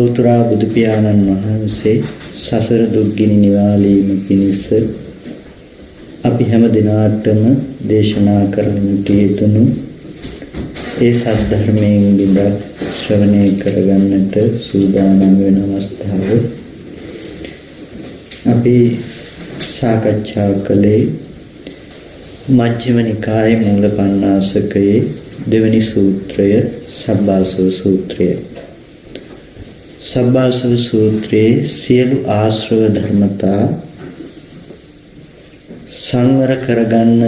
ලෝතර බුදු පියාණන් වහන්සේ සසර දුක්ගිනි නිවාලීම පිණිස අපි හැම දිනාටම දේශනා කරන්නට යෙදුණු ඒ සද්ධර්මයෙන් බිඳක් ශ්‍රවණය කරගන්නට සූදානම් වෙන අවස්ථාව අපි සාකච්ඡා කළේ මජ්ක්‍ධිම නිකායේ මූලපණ්ණාසකයේ දෙවැනි සූත්‍රය සබ්බාසව සූත්‍රය. සබ්බාසව සූත්‍රයේ සියලු ආශ්‍රව ධර්මතා සංවර කරගන්න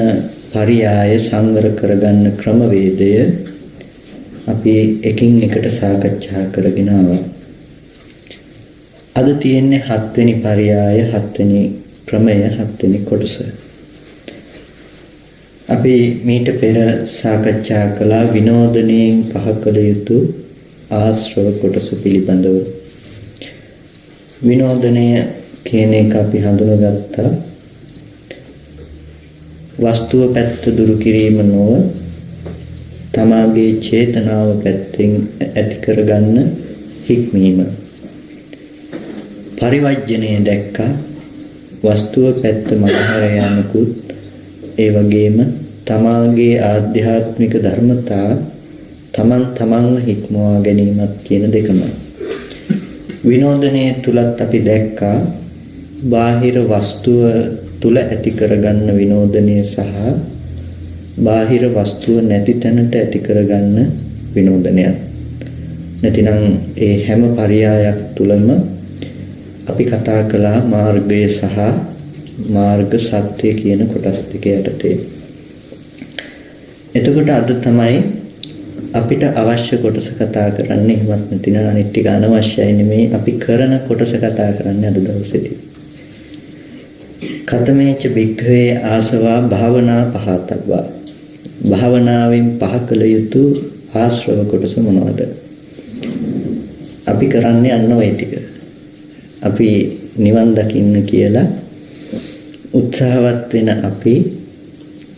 පරියාය සංවර කරගන්න ක්‍රමවේදය අපි එකින් එකට සාකච්ඡා කරගෙන ආවා. අද තියෙන්නේ 7 වෙනි පරියාය 7 වෙනි ක්‍රමය 7 වෙනි කොටස. අපි මීට පෙර සාකච්ඡා කළා විනෝදනයෙන් පහ කළ යුතු ආශ්‍රව කොටස පිළිබඳව. විනෝදනය කියන එක අපි හඳුනගත්තා වස්තුව පැත්ත දුරු කිරීම නොව තමාගේ චේතනාව පැත්තෙන් ඇති කරගන්න හික්මීම. පරිවර්ජණය දැක්කා වස්තුව පැත්ත මගහැර යනකුත් ඒ වගේම තමාගේ ආධ්‍යාත්මික ධර්මතා තමන්ව හික්මවා ගැනීමත් කියන දෙකම. විනෝදනයේ තුලත් අපි දැක්කා බාහිර වස්තුව තුල ඇති කරගන්න විනෝදනය සහ බාහිර වස්තුව නැති තැනට ඇති කරගන්න විනෝදනය. නැතිනම් ඒ හැම පරියායක් තුලම අපි කතා කළා මාර්ගය සහ මාර්ග සත්‍ය කියන කොටස් දෙක යටතේ. එතකොට අද තමයි අපිට අවශ්‍ය කොටස කතා කරන්නේ. එහෙමත් නැතිනම් අනිත් ටික අනවශ්‍යයි නෙමෙයි. අපි කරන කොටස කතා කරන්නේ අද දවසේදී. කතමේච භික්ඛවේ ආසවා භාවනා පහතබ්බා. භාවනාවෙන් පහ කළ යුතු ආශ්‍රව කොටස මොනවද? අපි කරන්නේ අන්න ඔය ටික. අපි නිවන් දකින්න කියලා උත්සාහවත් වෙන අපි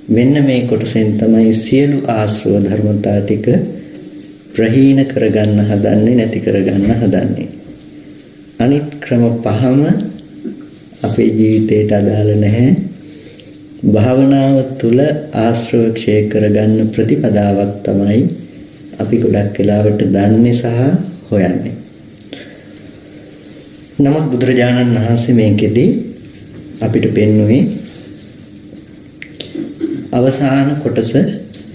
මෙන්න මේ කොටසෙන් තමයි සියලු ආශ්‍රව ධර්මතා ටික ප්‍රහීන කරගන්න හදන්නේ නැති කරගන්න හදන්නේ. අනිත් ක්‍රම පහම අපේ ජීවිතයට අදාළ නැහැ. භාවනාව තුළ ආශ්‍රව ක්ෂය කරගන්න ප්‍රතිපදාවක් තමයි අපි ගොඩක් වෙලාවට දන්නේ සහ හොයන්නේ. නමුත් බුදුරජාණන් වහන්සේ මේකෙදී අපිට පෙන්වුවේ අවසාන කොටස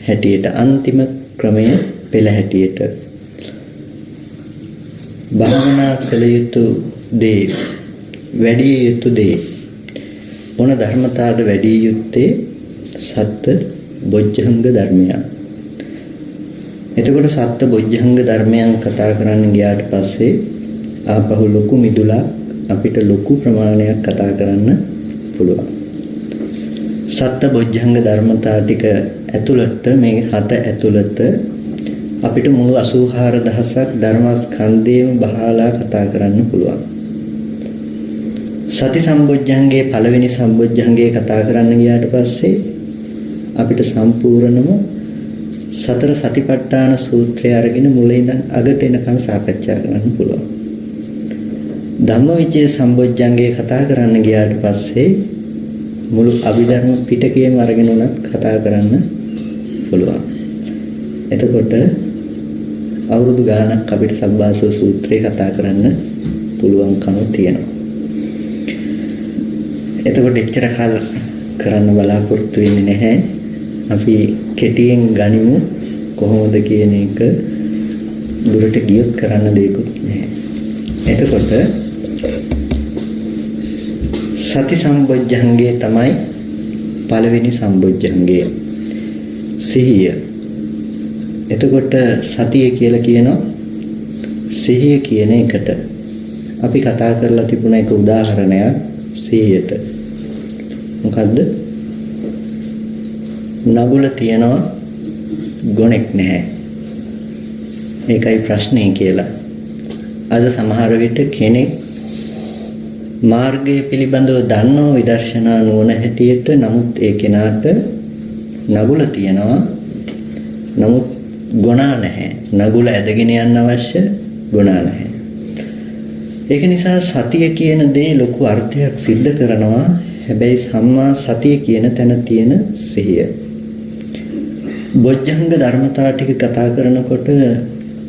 හැටියට අන්තිම ක්‍රමය පෙළ හැටියට භාවනා කළ යුතු දේ වැඩි යුතු දේ මොන ධර්මතාවද වැඩි යුත්තේ සත්‍ය බොජ්ජංග ධර්මයන්. එතකොට සත්‍ය බොජ්ජංග ධර්මයන් කතා කරන්න ගියාට පස්සේ ආපහු ලොකු මිදුලක් අපිට ලොකු ප්‍රමාණයක් කතා කරන්න පුළුවන්. සත්‍ය බොජ්ජංග ධර්මතා ටික ඇතුළත මේ 7 ඇතුළත අපිට මුළු 84000ක් ධර්මස්කන්ධයම බහලා කතා කරන්න පුළුවන්. සති සම්බොජ්ජංගේ පළවෙනි සම්බොජ්ජංගේ කතා කරන්න ගියාට පස්සේ අපිට සම්පූර්ණම සතර සතිපට්ඨාන සූත්‍රය අරගෙන මුලින් ඉඳන් අගට එනකන් සාකච්ඡා කරන්න පුළුවන්. ධම්මවිචේ සම්බොජ්ජංගේ කතා කරන්න ගියාට පස්සේ මුළු අභිධර්ම පිටකයම අරගෙන උනත් කතා කරන්න පුළුවන්. එතකොට අවුරුදු ගාණක් අපිට සබ්බාසව සූත්‍රය කතා කරන්න පුළුවන්කම තියෙනවා. එතකොට එච්චර කල් කරන්න බලාපොරොත්තු වෙන්නේ නැහැ. අපි කෙටියෙන් ගනිමු කොහොමද කියන එක. දුරට ගියොත් කරන්න දෙයක්වත් නැහැ. එතකොට සති සම්බොජ්ජංගේ තමයි පළවෙනි සම්බොජ්ජංගය. සිහිය. එතකොට සතිය කියලා කියනවා සිහිය කියන එකට. අපි කතා කරලා තිබුණ එක උදාහරණයක් සිහියට. මොකද්ද? නගුල තියනවා ගොනෙක් නැහැ. ඒකයි ප්‍රශ්නේ කියලා. අද සමහර විට කෙනෙක් මාර්ගය පිළිබඳව දන්නෝ විදර්ශනා නුවණ හැටියට, නමුත් ඒ කෙනාට නගුල තියනවා නමුත් ගොනා නැහැ. නගුල ඇදගෙන යන්න අවශ්‍ය ගොනා නැහැ. ඒක නිසා සතිය කියන දේ ලොකු අර්ථයක් සිද්ධ කරනවා. හැබැයි සම්මා සතිය කියන තැන තියෙන සිහිය. බොජ්ජංග ධර්මතා ටික කතා කරනකොට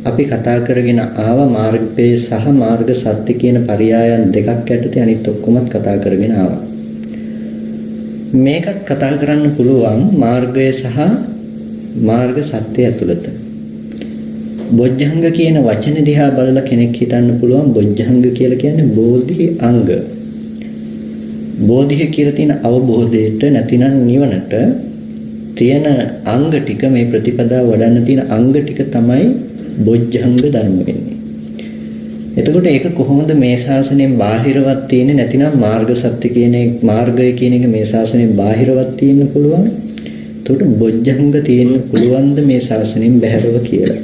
අපි කතා කරගෙන ආව මාර්ගපේ සහ මාර්ග සත්‍ය කියන පරයයන් දෙකක් යටතේ අනිත් ඔක්කොමත් කතා කරගෙන ආවා. මේකත් කතා කරන්න පුළුවන් මාර්ගය සහ මාර්ග සත්‍ය ඇතුළත. බොජ්ජංග කියන වචනේ දිහා බලලා කෙනෙක් හිතන්න පුළුවන් බොජ්ජංග කියලා කියන්නේ බෝධි අංග. බෝධිය කියලා තියෙන අවබෝධයට නැතිනම් නිවනට තියෙන අංග ටික මේ ප්‍රතිපදාව වඩන්න තියෙන අංග ටික තමයි බොජ්ජංග ධර්ම වෙන්නේ. එතකොට ඒක කොහොමද මේ ශාසනයෙන් බාහිරවත් තියෙන්නේ නැතිනම් මාර්ග සත්‍ය කියන මාර්ගය කියන එක මේ ශාසනයෙන් බාහිරවත් තියෙන්න පුළුවන්. එතකොට බොජ්ජංග තියෙන්න පුළුවන්ද මේ ශාසනයෙන් බැහැරව කියලා.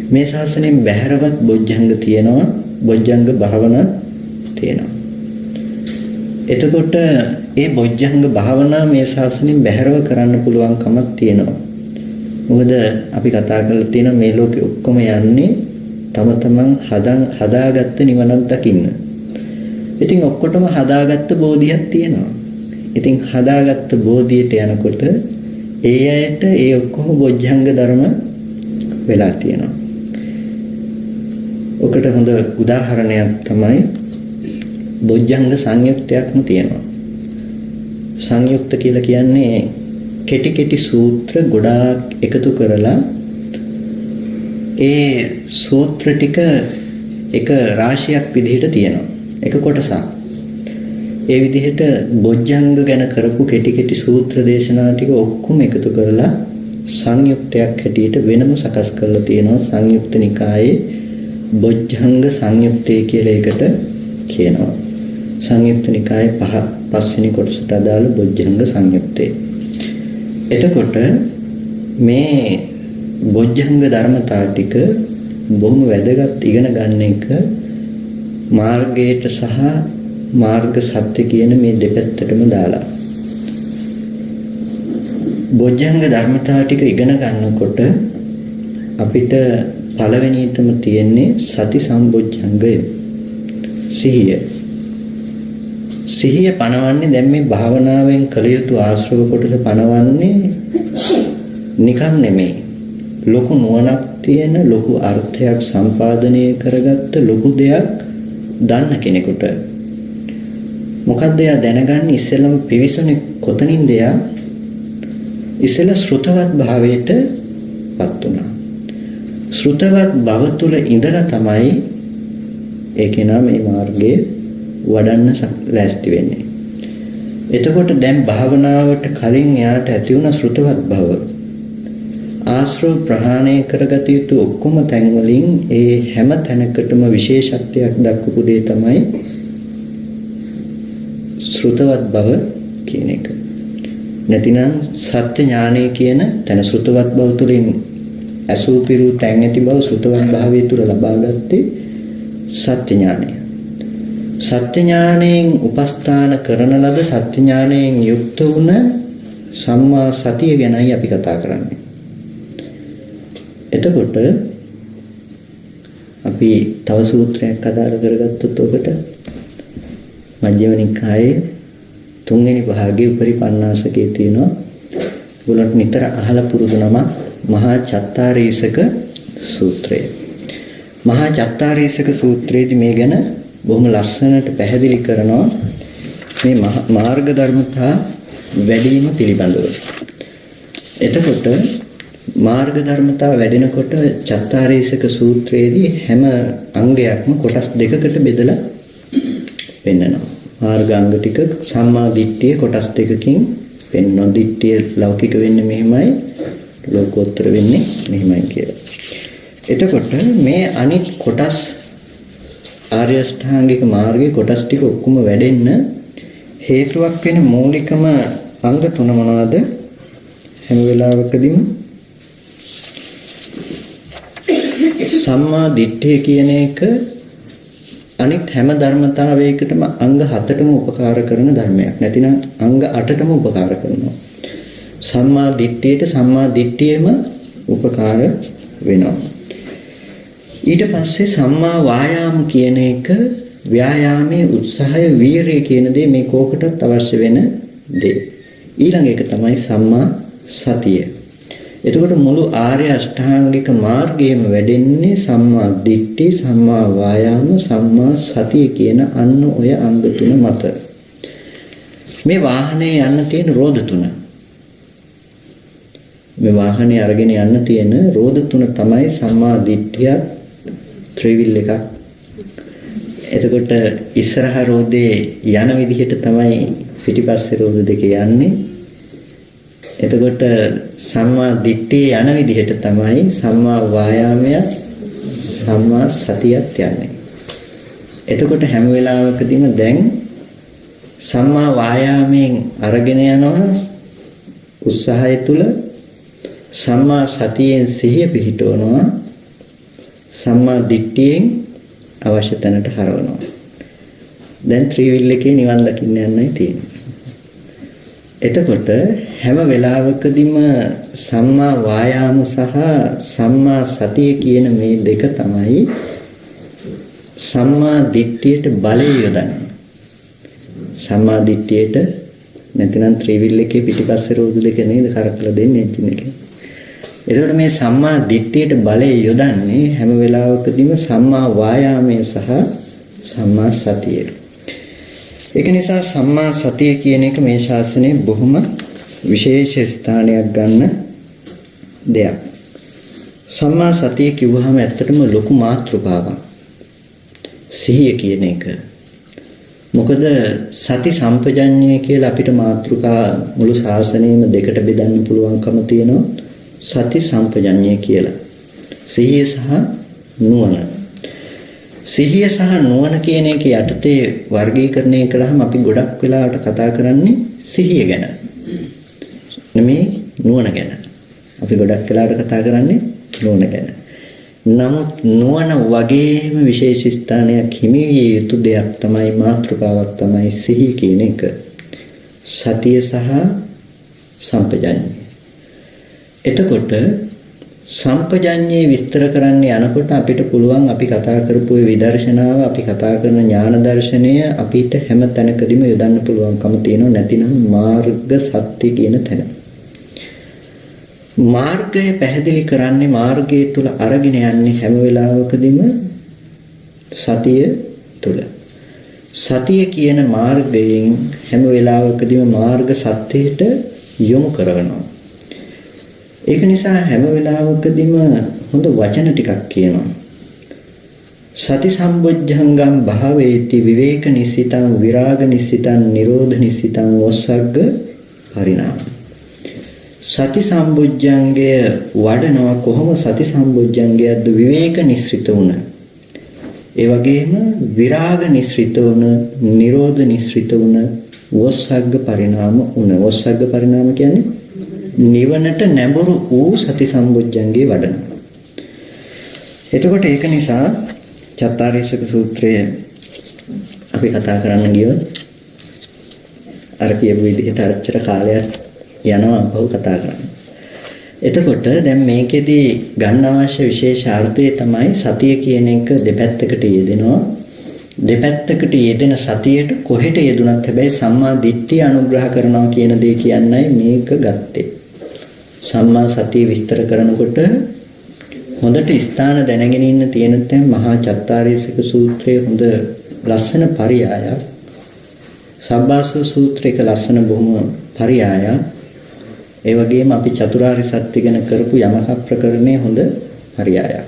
මේ ශාසනයෙන් බැහැරවත් බොජ්ජංග තියෙනවා. බොජ්ජංග භාවනා තියෙනවා. එතකොට ඒ බොජ්ජංග භාවනා මේ ශාසනයෙන් බැහැරව කරන්න පුළුවන් කමක් තියෙනවා. මොකද අපි කතා කරලා තියෙන මේ ලෝකෙ ඔක්කොම යන්නේ තම තමන් හදාගත්ත නිවනක් දකින්න. ඉතින් ඔක්කොටම හදාගත්ත බෝධියක් තියෙනවා. ඉතින් හදාගත්ත බෝධියට යනකොට ඒ අයට ඒ ඔක්කොම බොජ්ජංග ධර්ම වෙලා තියෙනවා. ඔකට හොඳ උදාහරණයක් තමයි බොජ්ජංග සංයුක්තයක්ම තියෙනවා. සංයුක්ත කියලා කියන්නේ කෙටි කෙටි සූත්‍ර ගොඩාක් එකතු කරලා ඒ සූත්‍ර ටික එක රාශියක් විදිහට තියෙනවා. එක කොටසක්. ඒ විදිහට බොජ්ජංග ගැන කරපු කෙටි කෙටි සූත්‍ර දේශනා ටික ඔක්කොම එකතු කරලා සංයුක්තයක් හැටියට වෙනම සකස් කරලා තියෙනවා. සංයුක්ත නිකායේ බොජ්ජංග සංයුක්තය කියලා එකට කියනවා. සංයුක්ත නිකායේ පස්වෙනි කොටසට අදාළ බොජ්ජංග සංයුක්තය. එතකොට මේ බොජ්ජංග ධර්මතා ටික බොහොම වැදගත් ඉගෙන ගන්න එක මාර්ගයට සහ මාර්ග සත්‍ය කියන මේ දෙපැත්තටම දාලා බොජ්ජංග ධර්මතා ටික ඉගෙන ගන්නකොට අපිට පළවෙනියටම තියෙන්නේ සති සම්බොජ්ජංගය. සිහිය පනවන්නේ දැන් මේ භාවනාවෙන් කළ යුතු ආශ්‍රව කොටස පනවන්නේ නිකන් නෙමෙයි. ලොකු නුවණක් තියෙන ලොකු අර්ථයක් සම්පාදනය කරගත්ත ලොකු දෙයක් දන්න කෙනෙකුට මොකද්ද එයා දැනගන්නේ ඉස්සෙල්ලම පිවිසුනේ කොතනින්ද එයා ඉස්සෙල්ලා ශ්‍රුතවත් භාවයට පත් වුණා. ශ්‍රුතවත් භව තුල ඉඳලා තමයි ඒ කෙනා මේ මාර්ගයේ වඩන්න ලෑස්ති වෙන්නේ. එතකොට දැන් භාවනාවට කලින් එයාට ඇති වුණ ශ්‍රුතවත් භව ආශ්‍රව ප්‍රහාණය කරගත යුතු ඔක්කොම තැන් වලින් ඒ හැම තැනකටම විශේෂත්වයක් දක්වපු දේ තමයි ශ්‍රුතවත් භව කියන එක. නැතිනම් සත්‍ය ඥානය කියන තැන ශ්‍රුතවත් භව තුළින් අසූපිරු තැන් ඇති බව ශ්‍රුතවත් භාවය තුළ ලබාගත්තේ සත්‍ය ඥානය. සත්‍ය ඥාණයෙන් උපස්ථාන කරන ලද සත්‍ය ඥාණයෙන් යුක්ත වුණ සම්මා සතිය ගැනයි අපි කතා කරන්නේ. එතකොට අපි තව සූත්‍රයක් අදාළ කරගත්තොත් ඔබට මජ්ක්‍ධිම නිකායේ තුන්වෙනි භාගයේ උපරිපන්නාසකයේ තියෙනවා. ඒගොල්ලන්ට නිතර අහලා පුරුදු නම මහා චත්තාරීසක සූත්‍රය. මහා චත්තාරීසක සූත්‍රයේදී මේ ගැන බොහොම ලස්සනට පැහැදිලි කරනවා මේ මාර්ග ධර්මතා වැඩිම පිළිබඳව. එතකොට මාර්ග ධර්මතා වැඩෙනකොට චත්තාරීසක සූත්‍රයේදී හැම අංගයක්ම කොටස් දෙකකට බෙදලා පෙන්නනවා. මාර්ගාංග ටික සම්මා දිට්ඨිය කොටස් දෙකකින් පෙන්වනවා. දිට්ඨිය ලෞකික වෙන්නේ මෙහෙමයි, ලෝකෝත්තර වෙන්නේ මෙහෙමයි කියලා. එතකොට මේ අනිත් කොටස් ආර්ය අෂ්ටාංගික මාර්ගයේ කොටස් ටික ඔක්කොම වැඩෙන්න හේතුවක් වෙන මූලිකම අංග තුන මොනවද? හැම වෙලාවකදීම සම්මා දිට්ඨිය කියන එක අනිත් හැම ධර්මතාවයකටම අංග 7ටම උපකාර කරන ධර්මයක්. නැතිනම් අංග 8ටම උපකාර කරනවා. සම්මා දිට්ඨියට සම්මා දිට්ඨියම උපකාර වෙනවා. ඊට පස්සේ සම්මා වායාම කියන එක ව්‍යායාමයේ උත්සාහය වීරිය කියන දේ මේ කෝකටත් අවශ්‍ය වෙන දේ. ඊළඟ එක තමයි සම්මා සතිය. එතකොට මුළු ආර්ය අෂ්ටාංගික මාර්ගයේම වැඩෙන්නේ සම්මා දිට්ඨි, සම්මා වායාම, සම්මා සතිය කියන අන්න ඔය අංග තුන මත. මේ වාහනේ යන්න තියෙන රෝද තුන. මේ වාහනේ අරගෙන යන්න තියෙන රෝද තුන තමයි සම්මා දිට්ඨිය, ත්‍රිවිල් එකක්. එතකොට ඉස්සරහ රෝදේ යන විදිහට තමයි පිටිපස්සේ රෝද දෙක යන්නේ. එතකොට සම්මා දිට්ඨිය යන විදිහට තමයි සම්මා වායාමය, සම්මා සතියත් යන්නේ. එතකොට හැම වෙලාවකදීම දැන් සම්මා වායාමයෙන් අරගෙන යනවා උත්සාහය තුල, සම්මා සතියෙන් සිහිය පිහිටවනවා, සම්මා දිට්ඨියෙන් අවශ්‍ය තැනට හරවනවා. දැන් ත්‍රිවිල් එකේ නිවන් දකින්න යන්නයි තියෙන්නේ. එතකොට හැම වෙලාවකදීම සම්මා වායාම සහ සම්මා සතිය කියන මේ දෙක තමයි සම්මා දිට්ඨියට බලය යොදන්නේ. සම්මා දිට්ඨියට නැතිනම් ත්‍රිවිල් එකේ පිටිපස්සේ රෝද දෙක නේද කරකලා දෙන්නේ එන්ජින් එකේ. එතකොට මේ සම්මා දිට්ඨියට බලය යොදන්නේ හැම වෙලාවකදීම සම්මා වායාමයේ සහ සම්මා සතියේ. ඒක නිසා සම්මා සතිය කියන එක මේ ශාසනයේ බොහොම විශේෂ ස්ථානයක් ගන්න දෙයක්. සම්මා සතිය කිව්වහම ඇත්තටම ලොකු මාතෘකාවක්. සිහිය කියන එක. මොකද සති සම්පජඤ්ඤය කියලා අපිට මාතෘකා මුළු ශාසනයෙම දෙකට බෙදන්න පුළුවන්කම තියෙනවා. සති සම්පජඤ්ඤය කියලා. සිහිය සහ නුවණ. සිහිය සහ නුවණ කියන එක යටතේ වර්ගීකරණය කළාම අපි ගොඩක් වෙලාවට කතා කරන්නේ සිහිය ගැන. නෙමෙයි නුවණ ගැන. අපි ගොඩක් වෙලාවට කතා කරන්නේ නුවණ ගැන. නමුත් නුවණ වගේම විශේෂ ස්ථානයක් හිමි විය යුතු දෙයක් තමයි මාතෘකාවක් තමයි සිහිය කියන එක. සතිය සහ සම්පජඤ්ඤය. එතකොට සම්පජඤ්ඤේ විස්තර කරන්න යනකොට අපිට පුළුවන් අපි කතා කරපු විදර්ශනාව, අපි කතා කරන ඥාන දර්ශනය අපිට හැම තැනකදීම යොදන්න පුළුවන්කම තියෙනවා. නැතිනම් මාර්ග සත්‍ය කියන තැන. මාර්ගය පැහැදිලි කරන්නේ මාර්ගය තුල අරගෙන යන්නේ හැම වෙලාවකදීම සතිය තුල. සතිය කියන මාර්ගයෙන් හැම වෙලාවකදීම මාර්ග සත්‍යයට යොමු කරනවා. ඒක නිසා හැම වෙලාවකදීම හොඳ වචන ටිකක් කියනවා. සති සම්බොජ්ජංගම් භාවේති විවේක නිසිතං විරාග නිසිතං නිරෝධ නිසිතං වස්සග්ග පරිණාම. සති සම්බොජ්ජංගය වඩනවා කොහොම සති සම්බොජ්ජංගයක්ද විවේක නිස්ෘත වුණ. ඒ වගේම විරාග නිස්ෘත වුණ, නිරෝධ නිස්ෘත වුණ, වස්සග්ග පරිණාම වුණ. වස්සග්ග පරිණාම කියන්නේ නිවනට නැඹුරු වූ සති සම්බොජ්ජංගේ වඩනවා. එතකොට ඒක නිසා චත්තාරීසක සූත්‍රය අපි කතා කරන්න ගියොත් අර කියපු විදිහට අරච්චර කාලයක් යනවා බහුව කතා කරන්න. එතකොට දැන් මේකෙදි ගන්න අවශ්‍ය විශේෂ අර්ථය තමයි සතිය කියන එක දෙපැත්තකට යෙදෙනවා. දෙපැත්තකට යෙදෙන සතියට කොහෙට යෙදුනත් හැබැයි සම්මා දිට්ඨිය අනුග්‍රහ කරනවා කියන දේ කියන්නයි මේක ගත්තේ. සම්මා සතිය විස්තර කරනකොට හොඳට ස්ථාන දැනගෙන ඉන්න තියෙන තැන් මහා චත්තාරීසක සූත්‍රයේ හොඳ ලස්සන පරියායක්. සබ්බාසව සූත්‍රයක ලස්සන බොහොම පරියායක්. ඒ වගේම අපි චතුරාර්ය සත්‍ය ගැන කරපු යමක ප්‍රකරණයේ හොඳ පරියායක්.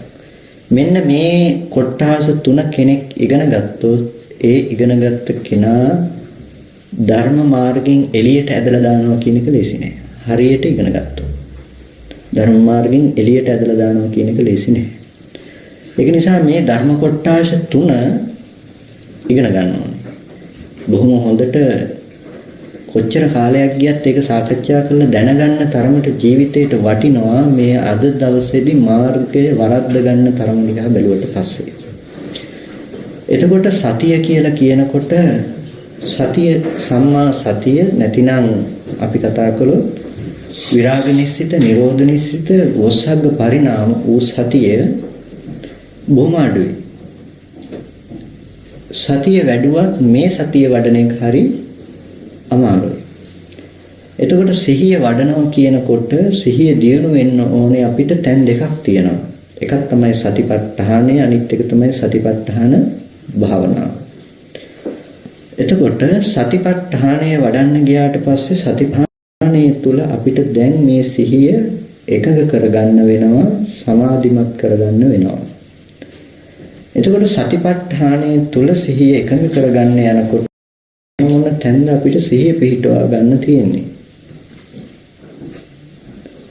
මෙන්න මේ කොට්ටාස තුන කෙනෙක් ඉගෙන ගත්තොත් ඒ ඉගෙනගත්ත කෙනා ධර්ම මාර්ගයෙන් එළියට ඇදලා දානවා කියන එක ලේසි නෑ. හරියට ඉගෙන ගත්තොත් ධර්ම මාර්ගයෙන් එළියට ඇදලා දානවා කියන එක ලේසි නෑ. ඒක නිසා මේ ධර්ම කොට්ටාස තුන ඉගෙන ගන්න ඕනේ. බොහොම හොඳට කොච්චර කාලයක් ගියත් ඒක සාකච්ඡා කරලා දැනගන්න තරමට ජීවිතේට වටිනවා මේ අද දවසේදී මාර්ගය වරද්ද ගන්න තරම දිහා බැලුවට පස්සේ. එතකොට සතිය කියලා කියනකොට සතිය සම්මා සතිය නැතිනම් අපි කතා කළොත් විරාග නිස්සිත, නිරෝධ නිස්සිත, වස්සග්ග පරිණාම වූ සතිය බොහොම අඩුයි. සතිය වැඩුවත් මේ සතිය වඩන එක හරි අමාරුයි. එතකොට සිහිය වඩනවා කියනකොට සිහිය දියුණු වෙන්න ඕනේ අපිට තැන් දෙකක් තියෙනවා. එකක් තමයි සතිපට්ඨානය, අනිත් එක තමයි සතිපට්ඨාන භාවනාව. එතකොට සතිපට්ඨානය වඩන්න ගියාට පස්සේ සතිපට්ඨානය තුල අපිට දැන් මේ සිහිය එකඟ කරගන්න වෙනවා, සමාධිමත් කරගන්න වෙනවා. එතකොට සතිපට්ඨානය තුල සිහිය එකඟ කරගන්න යනකොට මොන තැනද අපිට සිහිය පිහිටවා ගන්න තියෙන්නේ?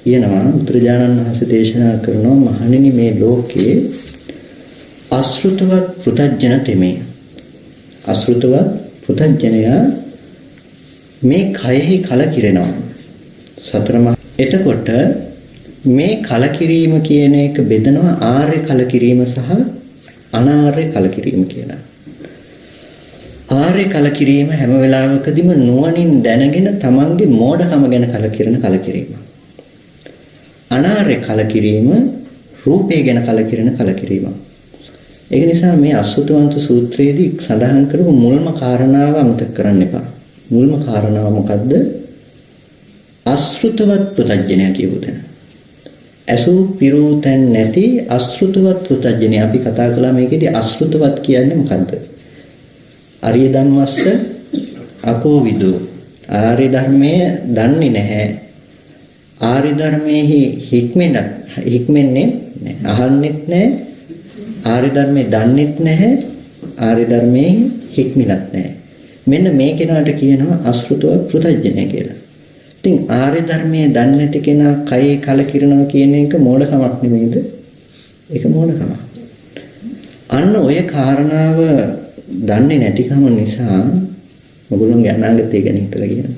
කියනවා බුදුරජාණන් වහන්සේ දේශනා කරනවා මහණෙනි මේ ලෝකේ අසෘතවත් පෘතජ්ජන තෙමේ. අසෘතවත් පෘතජ්ජනයා මේ කයෙහි කලකිරෙනවා. එතකොට මේ කලකිරීම කියන එක බෙදනවා ආර්ය කලකිරීම සහ අනාර්ය කලකිරීම කියලා. ආර්ය කලකිරීම හැම වෙලාවකදීම නුවණින් දැනගෙන තමන්ගේ මෝඩකම ගැන කලකිරෙන කලකිරීම. අනාර්ය කලකිරීම රූපේ ගැන කලකිරෙන කලකිරීම. ඒක නිසා මේ අසුතවන්ත සූත්‍රයේදී සඳහන් කරපු මුල්ම කාරණාව අමතක කරන්න එපා. මුල්ම කාරණාව මොකද්ද? අසෘතවත් පෘතජ්ජනය කියපු තැන. අසු පිරූතන් නැති අසෘතවත් පෘතජ්ජනය අපි කතා කළා මේකේදී අසෘතවත් කියන්නේ මොකද්ද? ආර්ය ධම්මස්ස අකෝවිදු. ආර්ය ධර්මයේ දන්නේ නැහැ. ආර්ය ධර්මයේ හික්මෙන්නේ නැහැ. අහන්නෙත් නැහැ. ආර්ය ධර්මයේ දන්නෙත් නැහැ. ආර්ය ධර්මයේ හික්මිලත් නැහැ. මෙන්න මේ කෙනාට කියනවා අසෘතවත් පෘතජ්ජනය කියලා. ඉතින් ආර්ය ධර්මයේ දන්නේ නැති කෙනා කයේ කලකිරනවා කියන එක මෝඩකමක් නෙමෙයිද? ඒක මෝඩකමක්. අන්න ඔය කාරණාව දන්නේ නැතිකම නිසා ඔයගොල්ලෝගේ අනාගතය ගැන හිතලා කියනවා.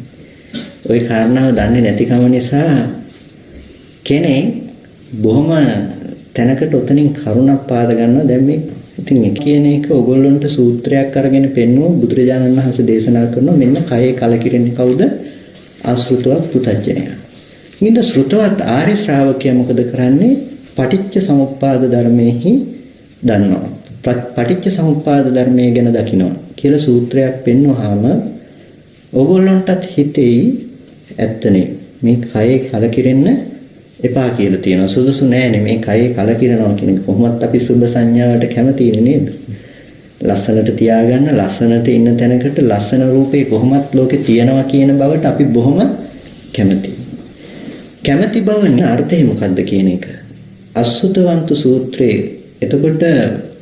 ওই කාරණාව දන්නේ නැතිකම නිසා කෙනෙක් බොහොම තැනකට උතනින් කරුණක් පාද ගන්නවා. දැන් මේ ඉතින් කියන එක ඔයගොල්ලන්ට සූත්‍රයක් අරගෙන පෙන්වුව බුදුරජාණන් වහන්සේ දේශනා කරනවා මෙන්න කයේ කලකිරෙන්නේ කවුද? අසෘතවත් පෘතජ්ජනයා. ඊට ශ්‍රුතවත් ආර්ය ශ්‍රාවකයා මොකද කරන්නේ? පටිච්ච සමුප්පාද ධර්මයේහි දන්නවා. පටිච්ච සමුප්පාද ධර්මයේ ගැන දකිනවා කියලා සූත්‍රයක් පෙන්වුවාම ඕගොල්ලන්ටත් හිතෙයි ඇත්තනේ මේ කයේ කලකිරෙන්න එපා කියලා තියෙනවා. සුදුසු නෑනේ මේ කයේ කලකිරෙනවා කියන එක. කොහොමත් අපි සුබ සංඥාවට කැමතිනේ නේද? ලස්සනට තියාගන්න, ලස්සනට ඉන්න තැනකට ලස්සන රූපේ කොහොමත් ලෝකේ තියෙනවා කියන බවට අපි බොහොම කැමතියි. කැමති බවනේ අර්ථය මොකද්ද කියන එක. අසෘතවන්ත සූත්‍රයේ එතකොට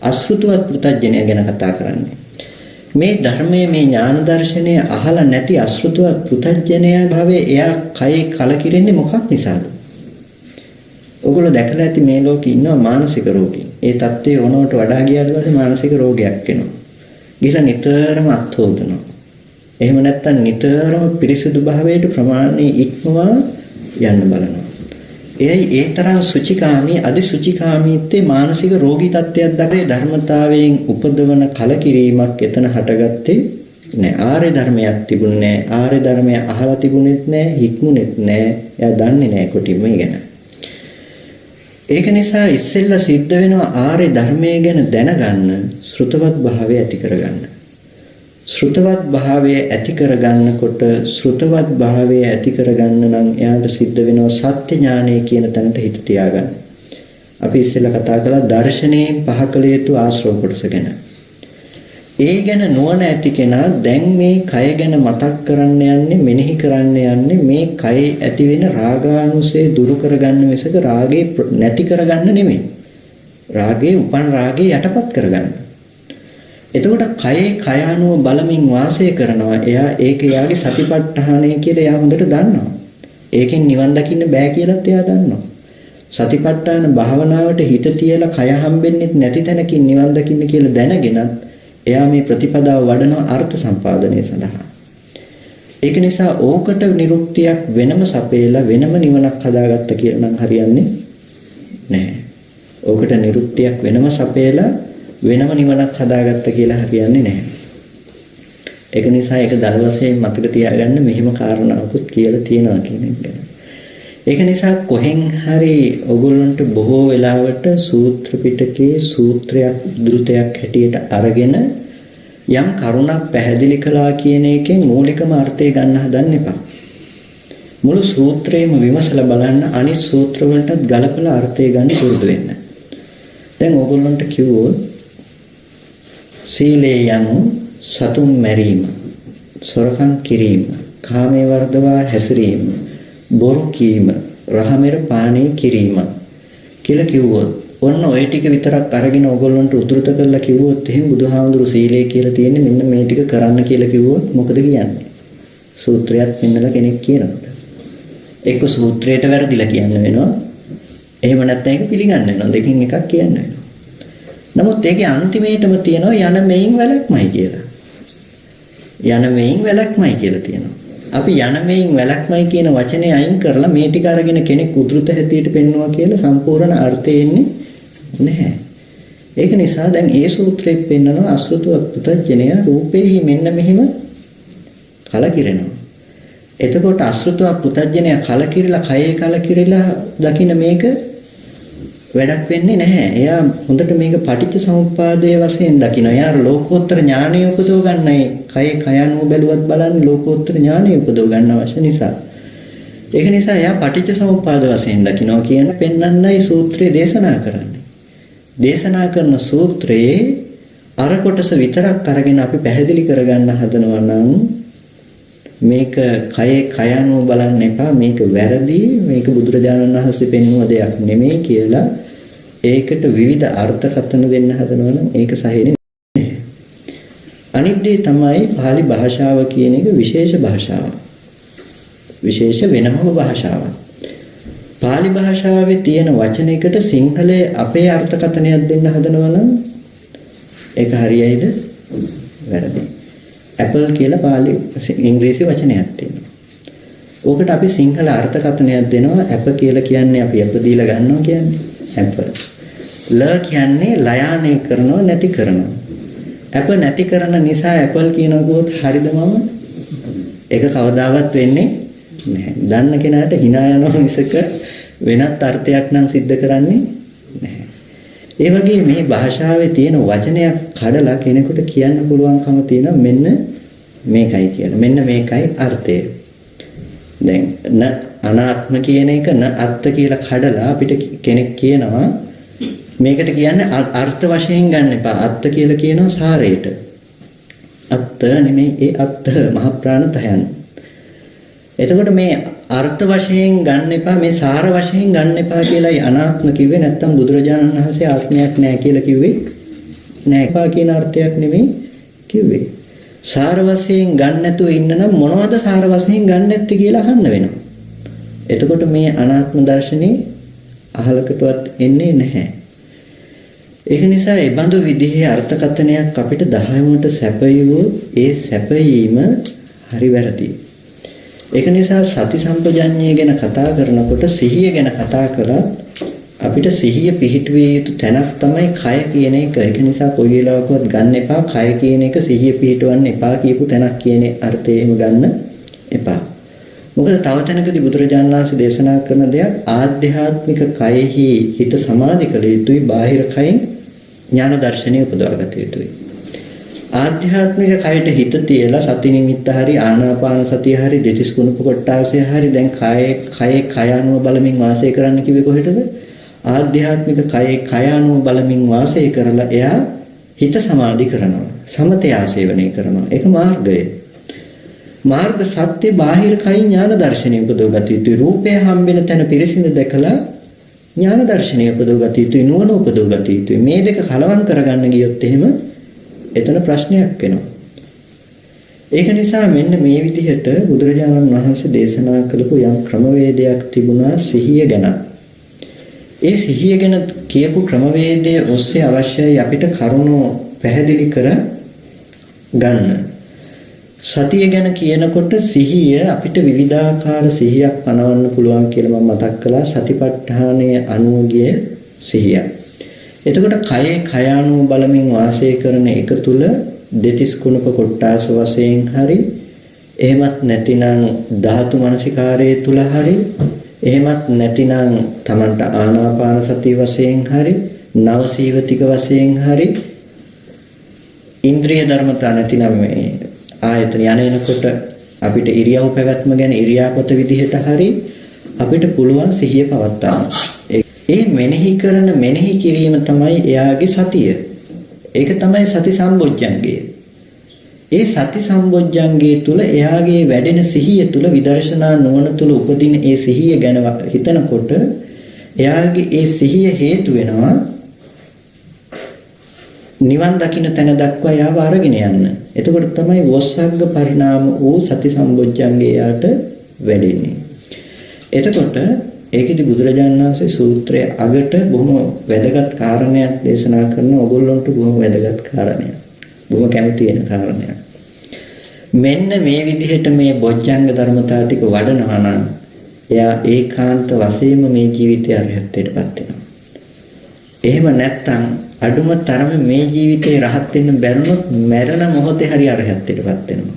අසෘතවත් පෘතජ්ජනය ගැන කතා කරන්නේ. මේ ධර්මයේ මේ ඥාන දර්ශනය අහලා නැති අසෘතවත් පෘතජ්ජනයා භාවයේ එයා කයේ කලකිරෙන්නේ මොකක් නිසාද? ඔයගොල්ලෝ දැකලා ඇති මේ ලෝකේ ඉන්නවා මානසික රෝගී. ඒ தත්ත්වය ඕනවට වඩා ගියාට පස්සේ මානසික රෝගයක් එනවා. ගිහලා නිතරම අත්හොදනවා. එහෙම නැත්නම් නිතරම පිරිසිදු භාවයට ප්‍රමාණී ඉක්මවා යන්න බලනවා. එයයි ඒ තරම් සුචිකාමී අධිසුචිකාමීත්වයේ මානසික රෝගී තත්ත්වයක් දක්වේ ධර්මතාවයෙන් උපදවන කලකිරීමක් එතන හටගත්තේ නෑ. ආර්ය ධර්මයක් තිබුණේ නෑ. ආර්ය ධර්මය අහලා තිබුණෙත් නෑ, හික්මුනෙත් නෑ. එයා දන්නේ නෑ කොටිම මේ ගැන. ඒක නිසා ඉස්සෙල්ලා සිද්ධ වෙනවා ආර්ය ධර්මයේ ගැන දැනගන්න, ශ්‍රුතවත් භාවය ඇති කරගන්න. ශ්‍රුතවත් භාවය ඇති කරගන්නකොට ශ්‍රුතවත් භාවය ඇති කරගන්න නම් එයාට සිද්ධ වෙනවා සත්‍ය ඥානය කියන තැනට හිත තියාගන්න. අපි ඉස්සෙල්ලා කතා කළා දර්ශනයෙන් පහ කළ යුතු ආශ්‍රව කොටස ගැන. ඒ ගැන නුවණ ඇති කෙනා දැන් මේ කය ගැන මතක් කරන්න යන්නේ, මෙනෙහි කරන්න යන්නේ මේ කයේ ඇති වෙන රාගානුසය දුරු කරගන්න මිසක රාගේ නැති කරගන්න නෙමෙයි. රාගේ උපන් රාගේ යටපත් කරගන්න. එතකොට කයේ කය අනුව බලමින් වාසය කරනවා. එයා ඒක එයාගේ සතිපට්ඨානය කියලා එයා හොඳට දන්නවා. ඒකෙන් නිවන් දකින්න බෑ කියලාත් එයා දන්නවා. සතිපට්ඨාන භාවනාවට හිත තියලා කය හම්බෙන්නේ නැති තැනකින් නිවන් දකින්න කියලා දැනගෙනත් එයා මේ ප්‍රතිපදාව වඩනවා අර්ථ සම්පාදනය සඳහා. ඒක නිසා ඕකට නිරුක්තියක් වෙනම සපේලා වෙනම නිවනක් හදාගත්ත කියලා නම් හරියන්නේ නැහැ. ඕකට නිරුක්තියක් වෙනම සපේලා වෙනම නිවනක් හදාගත්ත කියලා හරියන්නේ නැහැ. ඒක නිසා ඒක දල වශයෙන් මතක තියාගන්න මෙහෙම කාරණාවකුත් කියලා තියෙනවා කියන එක ගැන. ඒක නිසා කොහෙන් හරි ඔගොල්ලන්ට බොහෝ වෙලාවට සූත්‍ර පිටකයේ සූත්‍රයක් ධෘතයක් හැටියට අරගෙන යම් කරුණක් පැහැදිලි කළා කියන එකෙන් මූලිකම අර්ථය ගන්න හදන්න එපා. මුළු සූත්‍රයම විමසලා බලන්න අනිත් සූත්‍ර වලටත් ගලපලා අර්ථය ගන්න පුරුදු වෙන්න. දැන් ඕගොල්ලන්ට කිව්වොත් සීලේ යනු සතුන් මැරීම, සොරකම් කිරීම, කාමයේ වර්ධවා හැසිරීම, බොරු කීම, රහමෙර පානය කිරීම කියලා කිව්වොත් ඔන්න ඔය ටික විතරක් අරගෙන ඕගොල්ලන්ට උද්දෘත කරලා කිව්වොත් එහෙනම් බුදුහාමුදුරු සීලය කියලා තියෙන්නේ මෙන්න මේ ටික කරන්න කියලා කිව්වොත් මොකද කියන්නේ? සූත්‍රයක් පෙන්නලා කෙනෙක් කියනකොට එක්ක සූත්‍රයට වැරදිලා කියන්න වෙනවා. එහෙම නැත්නම් ඒක පිළිගන්න වෙනවා. දෙකින් එකක් කියන්න වෙනවා. නමුත් ඒකේ අන්තිමේටම තියෙනවා යන මෙයින් වැලක්මයි කියලා. යන මෙයින් වැලක්මයි කියලා තියෙනවා. අපි යන මෙයින් වැලක්මයි කියන වචනේ අයින් කරලා මේ ටික අරගෙන කෙනෙක් උද්දෘත හැටියට පෙන්නවා කියලා සම්පූර්ණ අර්ථය එන්නේ නැහැ. ඒක නිසා දැන් ඒ සූත්‍රයේ පෙන්නනවා අසෘතව පුතඥය රූපේහි මෙන්න මෙහිම කලකිරෙනවා. එතකොට අසෘතව පුතඥය කලකිරලා කයේ කලකිරලා දකින්න මේක වැඩක් වෙන්නේ නැහැ. එයා හොඳට මේක පටිච්ච සමුප්පාදයේ වශයෙන් දකින්න. එයා ලෝකෝත්තර ඥානය උපදව ගන්නයි. කයේ කයano බැලුවත් බලන්නේ ලෝකෝත්තර ඥානය උපදව ගන්න අවශ්‍ය නිසා. ඒක නිසා එයා පටිච්ච සමුප්පාද වශයෙන් දකින්නවා කියන පෙන්වන්නයි සූත්‍රය දේශනා කරන්නේ. දේශනා කරන සූත්‍රයේ අර කොටස විතරක් අරගෙන අපි පැහැදිලි කරගන්න හදනවා නම් මේක කයේ කයano බලන්න එපා. මේක වැරදි. මේක බුදුරජාණන් වහන්සේ පෙන්වුව දෙයක් නෙමෙයි කියලා ඒකට විවිධ අර්ථකථන දෙන්න හදනවා නම් ඒක සහිනේ නැහැ. අනිත් දේ තමයි pāli භාෂාව කියන එක විශේෂ භාෂාවක්. විශේෂ වෙනම භාෂාවක්. pāli භාෂාවේ තියෙන වචනයකට සිංහලයේ අපේ අර්ථකථනයක් දෙන්න හදනවා නම් ඒක හරියයිද? වැරදි. Apple කියලා pāli ඉංග්‍රීසි වචනයක් තියෙනවා. ඕකට අපි සිංහල අර්ථකථනයක් දෙනවා. app කියලා කියන්නේ අපි app දීලා ගන්නවා කියන්නේ. apple. ල කියන්නේ ලයාණය කරනවා නැති කරනවා. app නැති කරන නිසා apple කියනකොත් හරිද මම? ඒක කවදාවත් වෙන්නේ නැහැ. දන්න කෙනාට hina යනවා මිසක වෙනත් අර්ථයක් නම් सिद्ध කරන්නේ නැහැ. ඒ වගේ මේ භාෂාවේ තියෙන වචනයක් කඩලා කෙනෙකුට කියන්න පුළුවන්කම තියෙනවා මෙන්න මේකයි කියලා. මෙන්න මේකයි අර්ථය. දැන් න අනාත්ම කියන එක න අත්ත කියලා කඩලා අපිට කෙනෙක් කියනවා මේකට කියන්නේ අර්ථ වශයෙන් ගන්න එපා. අත්ත කියලා කියනවා සාරයට. අත්ත නෙමෙයි ඒ අත්ත මහ ප්‍රාණතයන්. එතකොට මේ අර්ථ වශයෙන් ගන්න එපා මේ සාර වශයෙන් ගන්න එපා කියලායි අනාත්ම කිව්වේ. නැත්තම් බුදුරජාණන් වහන්සේ ආත්මයක් නැහැ කියලා කිව්වේ නෑ. එපා කියන අර්ථයක් නෙමෙයි කිව්වේ. සාර වශයෙන් ගන්න නැතුව ඉන්න නම් මොනවද සාර වශයෙන් ගන්න නැත්තේ කියලා අහන්න වෙනවා. එතකොට මේ අනාත්ම දර්ශනේ අහලකටවත් එන්නේ නැහැ. ඒක නිසා ඒ බඳු විදිහේ අර්ථකථනයක් අපිට දහමට සැපයුවොත් ඒ සැපයීම හරි වැරදි. ඒක නිසා සති සම්පජඤ්ඤය ගැන කතා කරනකොට සිහිය ගැන කතා කරත් අපිට සිහිය පිහිටුවිය යුතු තැනක් තමයි කය කියන එක. ඒක නිසා කොයි වෙලාවකවත් ගන්න එපා කය කියන එක සිහිය පිහිටවන්න එපා කියපු තැනක් කියන අර්ථයෙම ගන්න එපා. මොකද තව තැනකදී බුදුරජාණන් වහන්සේ දේශනා කරන දෙයක් ආධ්‍යාත්මික කයෙහි හිත සමාධි කළ යුතුයි. බාහිර කයෙන් ඥාන දර්ශනය උපදවාගත යුතුයි. ආධ්‍යාත්මික කයට හිත තියලා සති නිමිත්ත හරි ආනාපාන සතිය හරි දෙතිස් කුණප කොටාසය හරි දැන් කයේ කය අනුව බලමින් වාසය කරන්න කිව්වේ කොහෙටද? ආධ්‍යාත්මික කයේ කය අනුව බලමින් වාසය කරලා එයා හිත සමාධි කරනවා. සමතය ආසේවනය කරනවා. ඒක මාර්ගය. මාර්ග සත්‍ය බාහිර කයි ඥාන දර්ශනය උපදවගත යුතුයි. රූපය හම්බෙන තැන පිරිසිඳ දැකලා ඥාන දර්ශනය උපදවගත යුතුයි. නුවණ උපදවගත යුතුයි. මේ දෙක කලවම් කරගන්න ගියොත් එහෙම එතන ප්‍රශ්නයක් වෙනවා. ඒක නිසා මෙන්න මේ විදිහට බුදුරජාණන් වහන්සේ දේශනා කළපු යම් ක්‍රමවේදයක් තිබුණා සිහිය ගැන. ඒ සිහිය ගැන කියපු ක්‍රමවේදයේ ඔස්සේ අවශ්‍යයි අපිට කරුණු පැහැදිලි කර ගන්න. සතිය ගැන කියනකොට සිහිය අපිට විවිධාකාර සිහියක් පනවන්න පුළුවන් කියලා මම මතක් කළා. සතිපට්ඨානයේ අනුගිය සිහිය. එතකොට කයේ කය අනුව බලමින් වාසය කරන එක තුල දෙතිස් කුණප කොට්ටාස වශයෙන් හරි එහෙමත් නැතිනම් ධාතු මනසිකාරයේ තුල හරි එහෙමත් නැතිනම් Tamanට ආනාපාන සතිය වශයෙන් හරි නවසීවතික වශයෙන් හරි ඉන්ද්‍රිය ධර්මතා නැතිනම් මේ ආයතන යන්නේනකොට අපිට ඉරියව් පැවැත්ම ගැන ඉරියාපත විදිහට හරි අපිට පුළුවන් සිහිය පවත්වා ගන්න. ඒ මෙනෙහි කිරීම තමයි එයාගේ සතිය. ඒක තමයි සති සම්බොජ්ජංගය. ඒ සති සම්බොජ්ජංගයේ තුල එයාගේ වැඩෙන සිහිය තුල විදර්ශනා නුවණ තුල උපදින ඒ සිහිය ගැන හිතනකොට එයාගේ ඒ සිහිය හේතු වෙනවා නිවන් දකින්න තැන දක්වා යාව අරගෙන යන්න. එතකොට තමයි වොස්සග්ග පරිණාම වූ සති සම්බොජ්ජංගේ යාට වැඩෙන්නේ. එතකොට ඒකෙදි බුදුරජාණන් වහන්සේ සූත්‍රයේ අගට බොහොම වැදගත් කාරණයක් දේශනා කරන ඕගොල්ලන්ට බොහොම වැදගත් කාරණයක්. බොහොම කැමති වෙන කාරණයක්. මෙන්න මේ විදිහට මේ බොජ්ජංග ධර්මතාව ටික වඩනවා නම් එයා ඒකාන්ත වශයෙන්ම මේ ජීවිතය අරහත්ත්වයටපත් වෙනවා. එහෙම නැත්නම් අඩුම තරමේ මේ ජීවිතේ රහත් වෙන්න බැරුණොත් මරණ මොහොතේ හරි අරහත්ත්වයටපත් වෙනවා.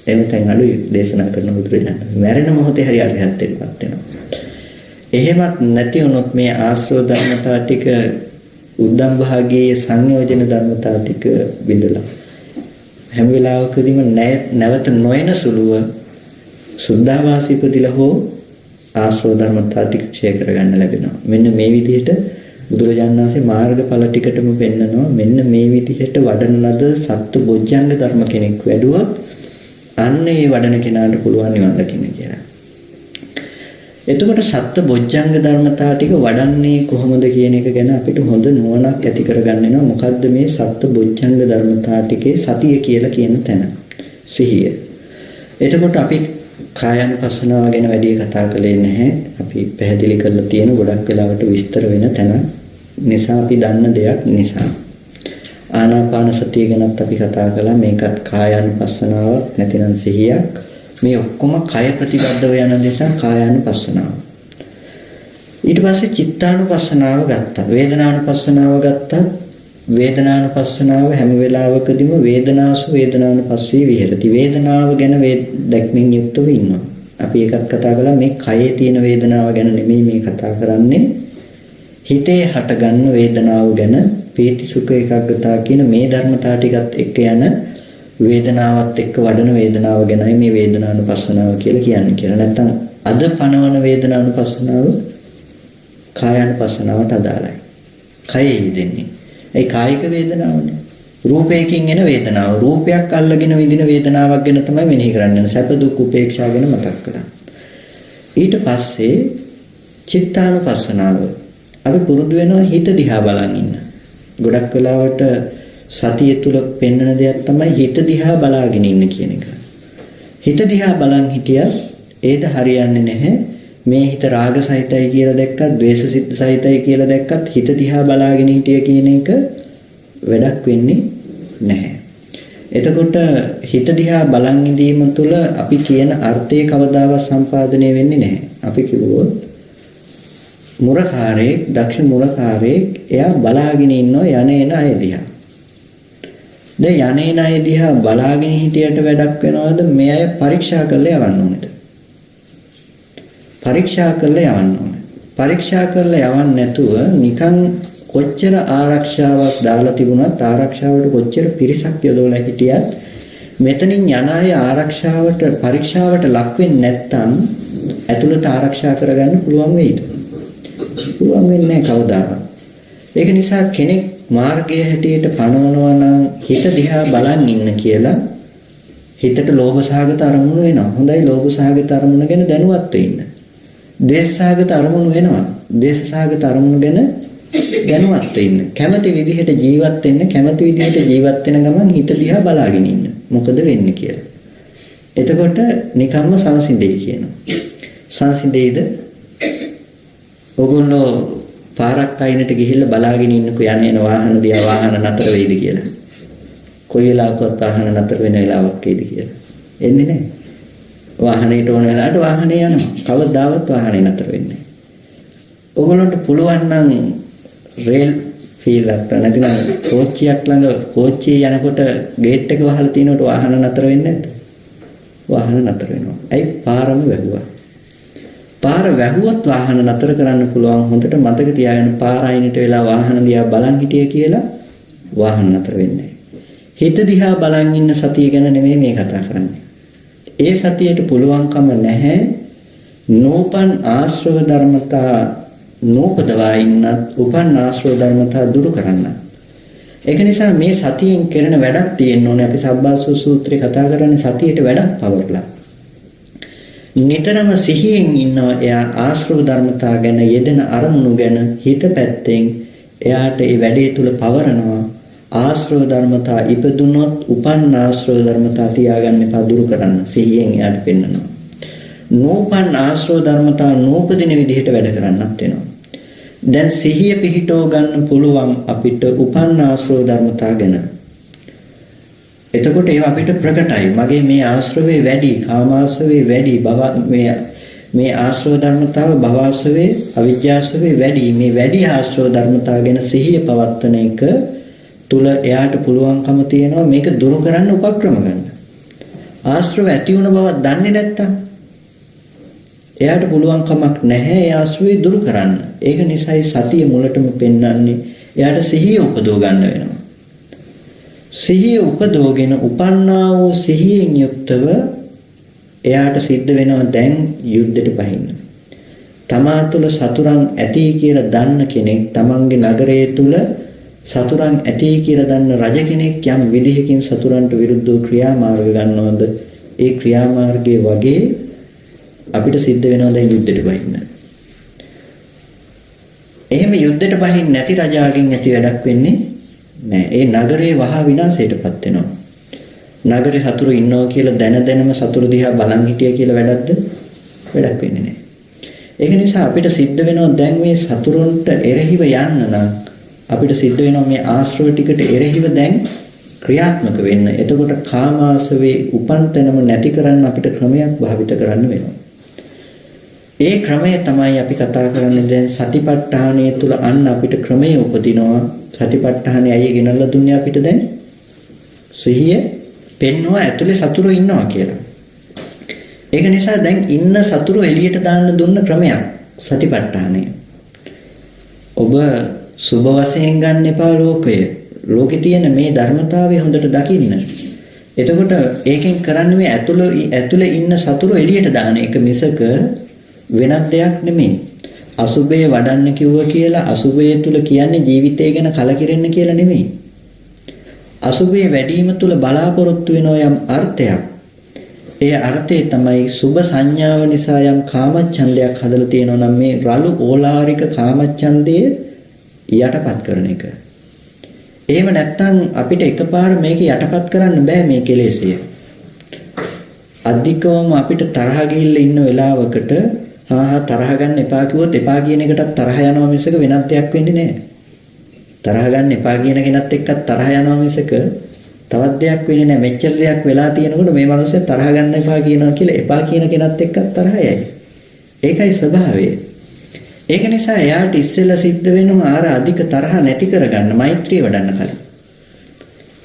එමෙතෙන් අඩුයි දේශනා කරන බුදුරජාණන්. මරණ මොහොතේ හරි අරහත්ත්වයටපත් වෙනවා. එහෙමත් නැති වුණොත් මේ ආශ්‍රව ධර්මතා ටික උද්දම් භාගයේ සංයෝජන ධර්මතා ටික බිඳලා හැම වෙලාවකදීම නැවත නොයන සුළුව සුද්ධාවාසී ඉපදිලා හෝ ආශ්‍රව ධර්මතා ටික ක්ෂය කරගන්න ලැබෙනවා. මෙන්න මේ විදිහට බුදුරජාණන් වහන්සේ මාර්ගඵල ටිකටම පෙන්නනවා. මෙන්න මේ විදිහට වඩන ලද සත්තු බොජ්ජංග ධර්ම කෙනෙක් වැඩුවොත් අන්න ඒ වඩන කෙනාට පුළුවන් නිවන් දකින්න කියලා. එතකොට සත්ත්ව බොජ්ජංග ධර්මතා ටික වඩන්නේ කොහොමද කියන එක ගැන අපිට හොඳ නුවණක් ඇති කරගන්න වෙනවා. මොකද්ද මේ සත්ත්ව බොජ්ජංග ධර්මතා ටිකේ සතිය කියලා කියන තැන? සිහිය. එතකොට අපි කායानुපස්සනාව ගැන වැඩි කතා කළේ නැහැ. අපි පැහැදිලි කරලා තියෙන ගොඩක් වෙලාවට විස්තර වෙන තැන නිසා අපි දන්න දෙයක් නිසා. ආනාපාන සතිය ගැනත් අපි කතා කළා. මේකත් කායानुපස්සනාවක් නැතිනම් සිහියක්. මේ ඔක්කොම කය ප්‍රතිබද්ධව යන නිසා කායानुපස්සනාව. ඊට පස්සේ චිත්තානුපස්සනාව ගත්තා. වේදනානුපස්සනාව ගත්තා. වේදනානුපස්සනාව හැම වෙලාවකදීම වේදනාසු වේදනානුපස්සී විහෙරති. වේදනාව ගැන දැක්මින් යුක්තව ඉන්නවා. අපි ඒකත් කතා කළා. මේ කයේ තියෙන වේදනාව ගැන නෙමෙයි මේ කතා කරන්නේ. හිතේ හටගන්න වේදනාව ගැන පීති සුඛ ඒකාග්‍රතාව කියන මේ ධර්මතා ටිකත් එක්ක යන වේදනාවත් එක්ක වඩන වේදනාව ගැනයි මේ වේදනානුපස්සනාව කියලා කියන්නේ කියලා. නැත්නම් අද පනවන වේදනානුපස්සනාව කායානුපස්සනාවට අදාළයි. කයෙහි දෙන්නේ. ඒ කායික වේදනාවනේ. රූපයකින් එන වේදනාව. රූපයක් අල්ලගෙන විඳින වේදනාවක් ගැන තමයි මෙනෙහි කරන්නේ. සැප දුක් උපේක්ෂා ගැන මතක් කළා. ඊට පස්සේ චිත්තානුපස්සනාව. අපි පුරුදු වෙනවා හිත දිහා බලන් ඉන්න. ගොඩක් වෙලාවට සතිය තුල පෙන්වන දෙයක් තමයි හිත දිහා බලාගෙන ඉන්න කියන එක. හිත දිහා බලන් හිටියත් ඒද හරියන්නේ නැහැ. මේ හිත රාග සහිතයි කියලා දැක්කත්, ද්වේෂ සහිතයි කියලා දැක්කත් හිත දිහා බලාගෙන හිටිය කියන එක වැඩක් වෙන්නේ නැහැ. එතකොට හිත දිහා බලන් ඉඳීම තුළ අපි කියන අර්ථය කවදාවත් සම්පාදනය වෙන්නේ නැහැ. අපි කිව්වොත් මුරකාරයෙක්, දක්ෂ මුරකාරයෙක් එයා බලාගෙන ඉන්නවා යන එන අය දිහා. දැන් යන එන අය දිහා බලාගෙන හිටියට වැඩක් වෙනවද? මේ අය පරීක්ෂා කරලා යවන්න ඕනේද? පරීක්ෂා කරලා යවන්න ඕනේ. පරීක්ෂා කරලා යවන්න නැතුව නිකන් කොච්චර ආරක්ෂාවක් දාලා තිබුණත් ආරක්ෂාවට කොච්චර පිරිසක් යොදවලා හිටියත් මෙතනින් යන අය ආරක්ෂාවට පරීක්ෂාවට ලක් වෙන්නේ නැත්නම් ඇතුළත ආරක්ෂා කරගන්න පුළුවන් වෙයිද? පුළුවන් වෙන්නේ නැහැ කවදාවත්. ඒක නිසා කෙනෙක් මාර්ගයේ හැටියට පනවනවා නම් හිත දිහා බලන් ඉන්න කියලා හිතට ලෝභ සහගත අරමුණු වෙනවා. හොඳයි ලෝභ සහගත අරමුණ ගැන දැනුවත් වෙන්න. ද්වේෂ සහගත අරමුණු වෙනවා. ද්වේෂ සහගත අරමුණු ගැන දැනුවත් වෙන්න. කැමති විදිහට ජීවත් වෙන්න, කැමති විදිහට ජීවත් වෙන ගමන් හිත දිහා බලාගෙන ඉන්න. මොකද වෙන්නේ කියලා. එතකොට නිකම්ම සංසිඳෙයි කියනවා. සංසිඳෙයිද? ඔගොල්ලෝ පාරක් අයිනට ගිහිල්ලා බලාගෙන ඉන්නකෝ යන්නේ යන වාහන දිහා වාහන නතර වෙයිද කියලා. කොයි වෙලාවකවත් වාහන නතර වෙන වෙලාවක් එයිද කියලා. එන්නේ නැහැ. වාහනේට ඕන වෙලාවට වාහනේ යනවා. කවදාවත් වාහනේ නතර වෙන්නේ නැහැ. ඔයගොල්ලන්ට පුළුවන් නම් රේල් ෆීල් එකක් නැතිනම් කෝච්චියක් ළඟ කෝච්චියේ යනකොට ගේට් එක වහලා තිනකොට වාහන නතර වෙන්නේ නැද්ද? වාහන නතර වෙනවා. ඇයි? පාරම වැහුවා. පාර වැහුවොත් වාහන නතර කරන්න පුළුවන්. හොඳට මතක තියාගන්න පාර අයිනට වෙලා වාහන දිහා බලන් හිටිය කියලා වාහන නතර වෙන්නේ නැහැ. හිත දිහා බලන් ඉන්න සතිය ගැන නෙමෙයි මේ කතා කරන්නේ. ඒ සතියට පුළුවන්කම නැහැ නෝපන් ආශ්‍රව ධර්මතා නෝපදවා ඉන්නත් උපන් ආශ්‍රව ධර්මතා දුරු කරන්න. ඒක නිසා මේ සතියෙන් කරන වැඩක් තියෙන්න ඕනේ. අපි සබ්බාසව සූත්‍රේ කතා කරන්නේ සතියට වැඩක් පවර්ලා. නිතරම සිහියෙන් ඉන්නවා එයා ආශ්‍රව ධර්මතා ගැන යෙදෙන අරමුණු ගැන හිත පැත්තෙන් එයාට ඒ වැඩේ තුල පවරනවා. ආශ්‍රව ධර්මතා ඉපදුනොත් උපන් ආශ්‍රව ධර්මතා තියාගන්න එපා දුරු කරන්න. සිහියෙන් එයාට පෙන්නනවා. නෝපන් ආශ්‍රව ධර්මතා නෝපදින විදිහට වැඩ කරන්නත් වෙනවා. දැන් සිහිය පිහිටව ගන්න පුළුවන් අපිට උපන් ආශ්‍රව ධර්මතා ගැන. එතකොට ඒවා අපිට ප්‍රකටයි. මගේ මේ ආශ්‍රවේ වැඩි, කාමාශ්‍රවේ වැඩි, භව මේ ආශ්‍රව ධර්මතාව භවශ්‍රවේ, අවිජ්ජාශ්‍රවේ වැඩි. මේ වැඩි ආශ්‍රව ධර්මතා ගැන සිහිය පවත්වන එක තුල එයාට පුළුවන්කම තියෙනවා මේක දුරු කරන්න උපක්‍රම ගන්න. ආශ්‍රව ඇති වුණ බව දන්නේ නැත්තම් එයාට පුළුවන් කමක් නැහැ ඒ ආශ්‍රවේ දුරු කරන්න. ඒක නිසායි සතිය මුලටම පෙන්වන්නේ එයාට සිහිය උපදව ගන්න වෙනවා. සිහිය උපදවගෙන උපන්නා වූ සිහියෙන් යුක්තව එයාට සිද්ධ වෙනවා දැන් යුද්ධෙට බහින්න. තමා තුළ සතුරන් ඇති කියලා දන්න කෙනෙක් තමන්ගේ නගරයේ තුල සතුරන් ඇති කියලා දන්න රජ කෙනෙක් යම් විදිහකින් සතුරන්ට විරුද්ධව ක්‍රියාමාර්ග ගන්නවද ඒ ක්‍රියාමාර්ගයේ වගේ අපිට සිද්ධ වෙනවා දැන් යුද්ධෙට බහින්න. එහෙම යුද්ධෙට බහින්න නැති රජාගෙන් ඇති වැඩක් වෙන්නේ නැහැ. ඒ නගරේ වහා විනාශයටපත් වෙනවා. නගරේ සතුරු ඉන්නවා කියලා දැනම සතුරු දිහා බලන් හිටිය කියලා වැඩක් වෙන්නේ නැහැ. ඒක නිසා අපිට සිද්ධ වෙනවා දැන් මේ සතුරුන්ට එරෙහිව යන්න නම් අපිට සිද්ධ වෙනවා මේ ආශ්‍රව ටිකට එරෙහිව දැන් ක්‍රියාත්මක වෙන්න. එතකොට කාමාශවේ උපන් තැනම නැති කරන්න අපිට ක්‍රමයක් භාවිත කරන්න වෙනවා. ඒ ක්‍රමය තමයි අපි කතා කරන්නේ දැන් සතිපට්ඨානය තුල අන්න අපිට ක්‍රමය උපදිනවා. සතිපට්ඨානය අයිය ගෙනල්ලා දුන්නේ අපිට දැන් සිහිය පෙන්නවා ඇතුලේ සතුරු ඉන්නවා කියලා. ඒක නිසා දැන් ඉන්න සතුරු එළියට දාන්න දුන්න ක්‍රමයක් සතිපට්ඨානය. ඔබ සුබ වශයෙන් ගන්න එපා ලෝකය. ලෝකේ තියෙන මේ ධර්මතාවය හොඳට දකින්න. එතකොට ඒකෙන් කරන්නේ මේ ඇතුලේ ඉන්න සතුරු එළියට දාන එක මිසක වෙනත් දෙයක් නෙමෙයි. අසුබය වඩන්න කිව්ව කියලා අසුබය තුල කියන්නේ ජීවිතය ගැන කලකිරෙන්න කියලා නෙමෙයි. අසුබය වැඩිම තුල බලාපොරොත්තු වෙන යම් අර්ථයක්. ඒ අර්ථය තමයි සුබ සංඥාව නිසා යම් කාමච්ඡන්දයක් හදලා තියෙනවා නම් මේ රළු ඕලාරික කාමච්ඡන්දය යටපත් කරන එක. එහෙම නැත්නම් අපිට එකපාර මේක යටපත් කරන්න බෑ මේ කෙලෙසිය. අධිකවම අපිට තරහ ගිහිල්ලා ඉන්න වෙලාවකට තරහ ගන්න එපා කිව්වොත් එපා කියන එකටත් තරහ යනවා මිසක වෙනත් දෙයක් වෙන්නේ නැහැ. තරහ ගන්න එපා කියන කෙනත් එක්කත් තරහ යනවා මිසක තවත් දෙයක් වෙන්නේ නැහැ. මෙච්චර දෙයක් වෙලා තියෙනකොට මේ මිනිස්සු තරහ ගන්න එපා කියනවා කියලා එපා කියන කෙනත් එක්කත් තරහයයි. ඒකයි ස්වභාවය. ඒක නිසා එයාට ඉස්සෙල්ලා සිද්ධ වෙනවා අර අධික තරහ නැති කරගන්න මෛත්‍රිය වඩන්න කලින්.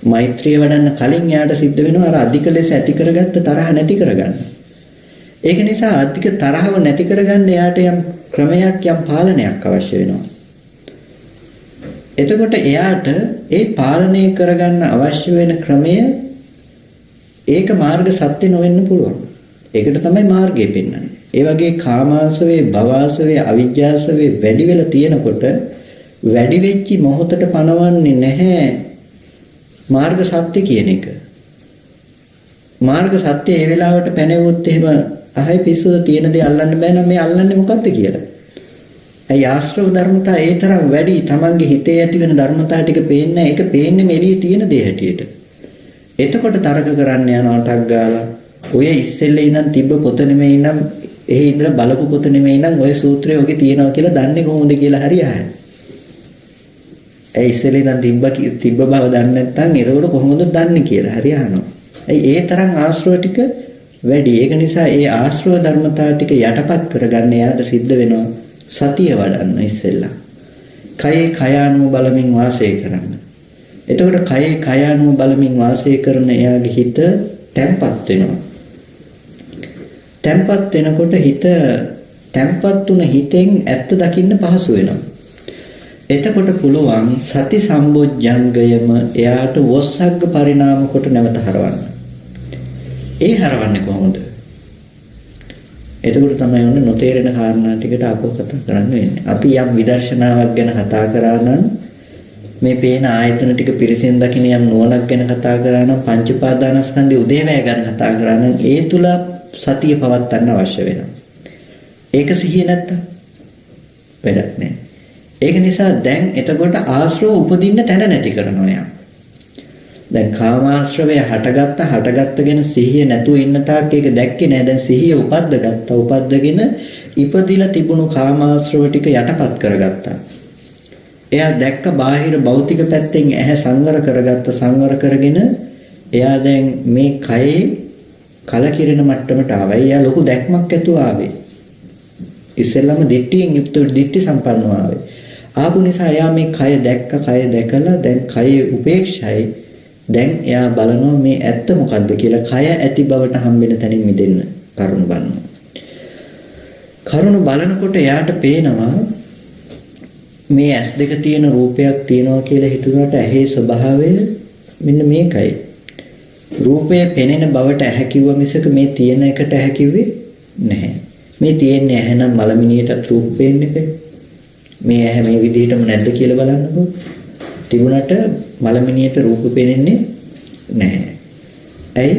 මෛත්‍රිය වඩන්න කලින් එයාට සිද්ධ වෙනවා අර අධික ලෙස ඇති කරගත්ත තරහ නැති කරගන්න. ඒක නිසා අධික තරහව නැති කරගන්න එයාට යම් ක්‍රමයක් යම් පාලනයක් අවශ්‍ය වෙනවා. එතකොට එයාට ඒ පාලනය කරගන්න අවශ්‍ය වෙන ක්‍රමය ඒක මාර්ග සත්‍ය නොවෙන්න පුළුවන්. ඒකට තමයි මාර්ගය පෙන්වන්නේ. ඒ වගේ කාමාශවේ, භවආශවේ, අවිජ්ජාශවේ වැඩි වෙලා තියෙනකොට වැඩි වෙච්චි මොහොතට පනවන්නේ නැහැ මාර්ග සත්‍ය කියන එක. මාර්ග සත්‍ය ඒ වෙලාවට පැනෙවුවොත් එහෙම අහයි පිස්සුද තියෙන දේ අල්ලන්න බෑ නම් මේ අල්ලන්නේ මොකද්ද කියලා. ඇයි ආශ්‍රව ධර්මතා ඒ තරම් වැඩි තමන්ගේ හිතේ ඇති වෙන ධර්මතා ටික පේන්නේ ඒක පේන්නේ මෙලියේ තියෙන දේ හැටියට. එතකොට තරක කරන්න යනවා ටක් ගාලා. ඔය ඉස්සෙල්ලේ ඉඳන් තිබ්බ පොත නෙමෙයි නම් එහි ඉඳලා බලපු පොත නෙමෙයි නම් ඔය සූත්‍රය ඔගේ තියෙනවා කියලා දන්නේ කොහොමද කියලා හරි අහයි. ඒ ඉස්සෙල්ලේ ඉඳන් තිබ්බ බව දන්නේ නැත්නම් ඒකෝට කොහොමද දන්නේ කියලා හරි අහනවා. ඒ තරම් ආශ්‍රව ටික වැඩි. ඒක නිසා ඒ ආශ්‍රව ධර්මතා ටික යටපත් කරගන්න යාට සිද්ධ වෙනවා සතිය වඩන්න ඉස්සෙල්ලා. කයේ කයානුව බලමින් වාසය කරන්න. එතකොට කයේ කයානුව බලමින් වාසය කරන එයාගේ හිත තැම්පත් වෙනවා. තැම්පත් වෙනකොට හිත තැම්පත් වුණ හිතෙන් ඇත්ත දකින්න පහසු වෙනවා. එතකොට පුළුවන් සති සම්බොජ්ජංගයම එයාට වොස්සග්ග පරිණාම කොට නැවත හරවන්න. ඒ හරවන්නේ කොහොමද? එතකොට තමයි ඔන්න නොතේරෙන කාරණා ටිකට ආපහු කතා කරන්න වෙන්නේ. අපි යම් විදර්ශනාවක් ගැන කතා කරා නම් මේ පේන ආයතන ටික පිරිසින් දකින්න යම් නුවණක් ගැන කතා කරා නම් පංච උපාදානස්කන්ධයේ උදේවැය ගැන කතා කරා නම් ඒ තුල සතිය පවත්වන්න අවශ්‍ය වෙනවා. ඒක සිහිය නැත්තම් වැඩක් නැහැ. ඒක නිසා දැන් එතකොට ආශ්‍රව උපදින්න තැන නැති කරනවා යා. දැන් කාමාශ්‍රවය හටගත්තගෙන සිහිය නැතුව ඉන්න තාක් ඒක දැක්කේ නෑ. දැන් සිහිය උපද්දගෙන ඉපදිලා තිබුණු කාමාශ්‍රව ටික යටපත් කරගත්තා. එයා දැක්ක බාහිර භෞතික පැත්තෙන් ඇහැ සංවර කරගෙන එයා දැන් මේ කයේ කලකිරෙන මට්ටමට ආවා. එයා ලොකු දැක්මක් ඇතුව ආවේ. ඉස්සෙල්ලාම දිට්ඨියෙන් යුක්ත දිට්ඨි සම්පන්නව ආවේ. ආපු නිසා එයා මේ කය දැකලා දැන් කයේ උපේක්ෂයි. දැන් එයා බලනවා මේ ඇත්ත මොකද්ද කියලා. කය ඇති බවට හම්බෙන තැනින් මිදෙන්න කරුණ බලනවා. කරුණ බලනකොට එයාට පේනවා මේ S2 තියෙන රූපයක් තියෙනවා කියලා හිතුනට ඇහි ස්වභාවය මෙන්න මේකයි. රූපය පෙනෙන බවට ඇහැ කිව්ව මිසක මේ තියෙන එකට ඇහැ කිව්වේ නැහැ. මේ තියෙන්නේ ඇහැ නම් මලමිනියටත් රූප පේන්නේ නැහැ. මේ ඇහැ මේ විදිහටම නැද්ද කියලා බලන්නකෝ. තිබුණට මලමිනියට රූප පේන්නේ නැහැ. ඇයි?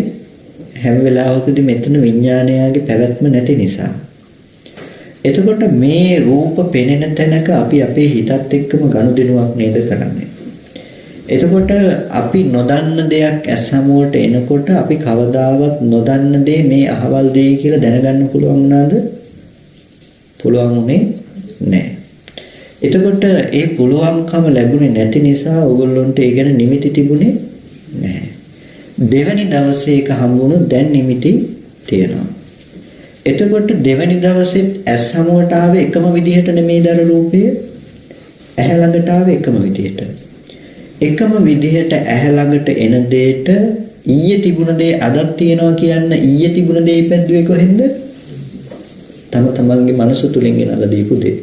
හැම වෙලාවකදී මෙතන විඥානයගේ පැවැත්ම නැති නිසා. එතකොට මේ රූප පෙනෙන තැනක අපි අපේ හිතත් එක්කම ගනුදෙනුවක් නේද කරන්නේ. එතකොට අපි නොදන්න දෙයක් ඇස් හමුවට එනකොට අපි කවදාවත් නොදන්න දේ මේ අහවල් දේ කියලා දැනගන්න පුළුවන් වුණාද? පුළුවන් උනේ නැහැ. එතකොට ඒ පුළුවන්කම ලැබුණේ නැති නිසා ඕගොල්ලන්ට ඒ ගැන නිමිති තිබුණේ නැහැ. දෙවැනි දවසේ එක හම්බුණොත් දැන් නිමිති තියෙනවා. එතකොට දෙවැනි දවසෙත් ඇස් හමුවට ආවේ එකම විදිහට නෙමෙයිද අර රූපය? ඇහැ ළඟට ආවේ එකම විදිහට. එකම විදිහට ඇහැ ළඟට එන දෙයට ඊයේ තිබුණ දේ අදත් තියෙනවා කියන්න ඊයේ තිබුණ දේ ඉපැද්දුවේ කොහෙන්ද? තමන්ගේ මනස තුලින් ගෙනල්ලා දීපු දේ.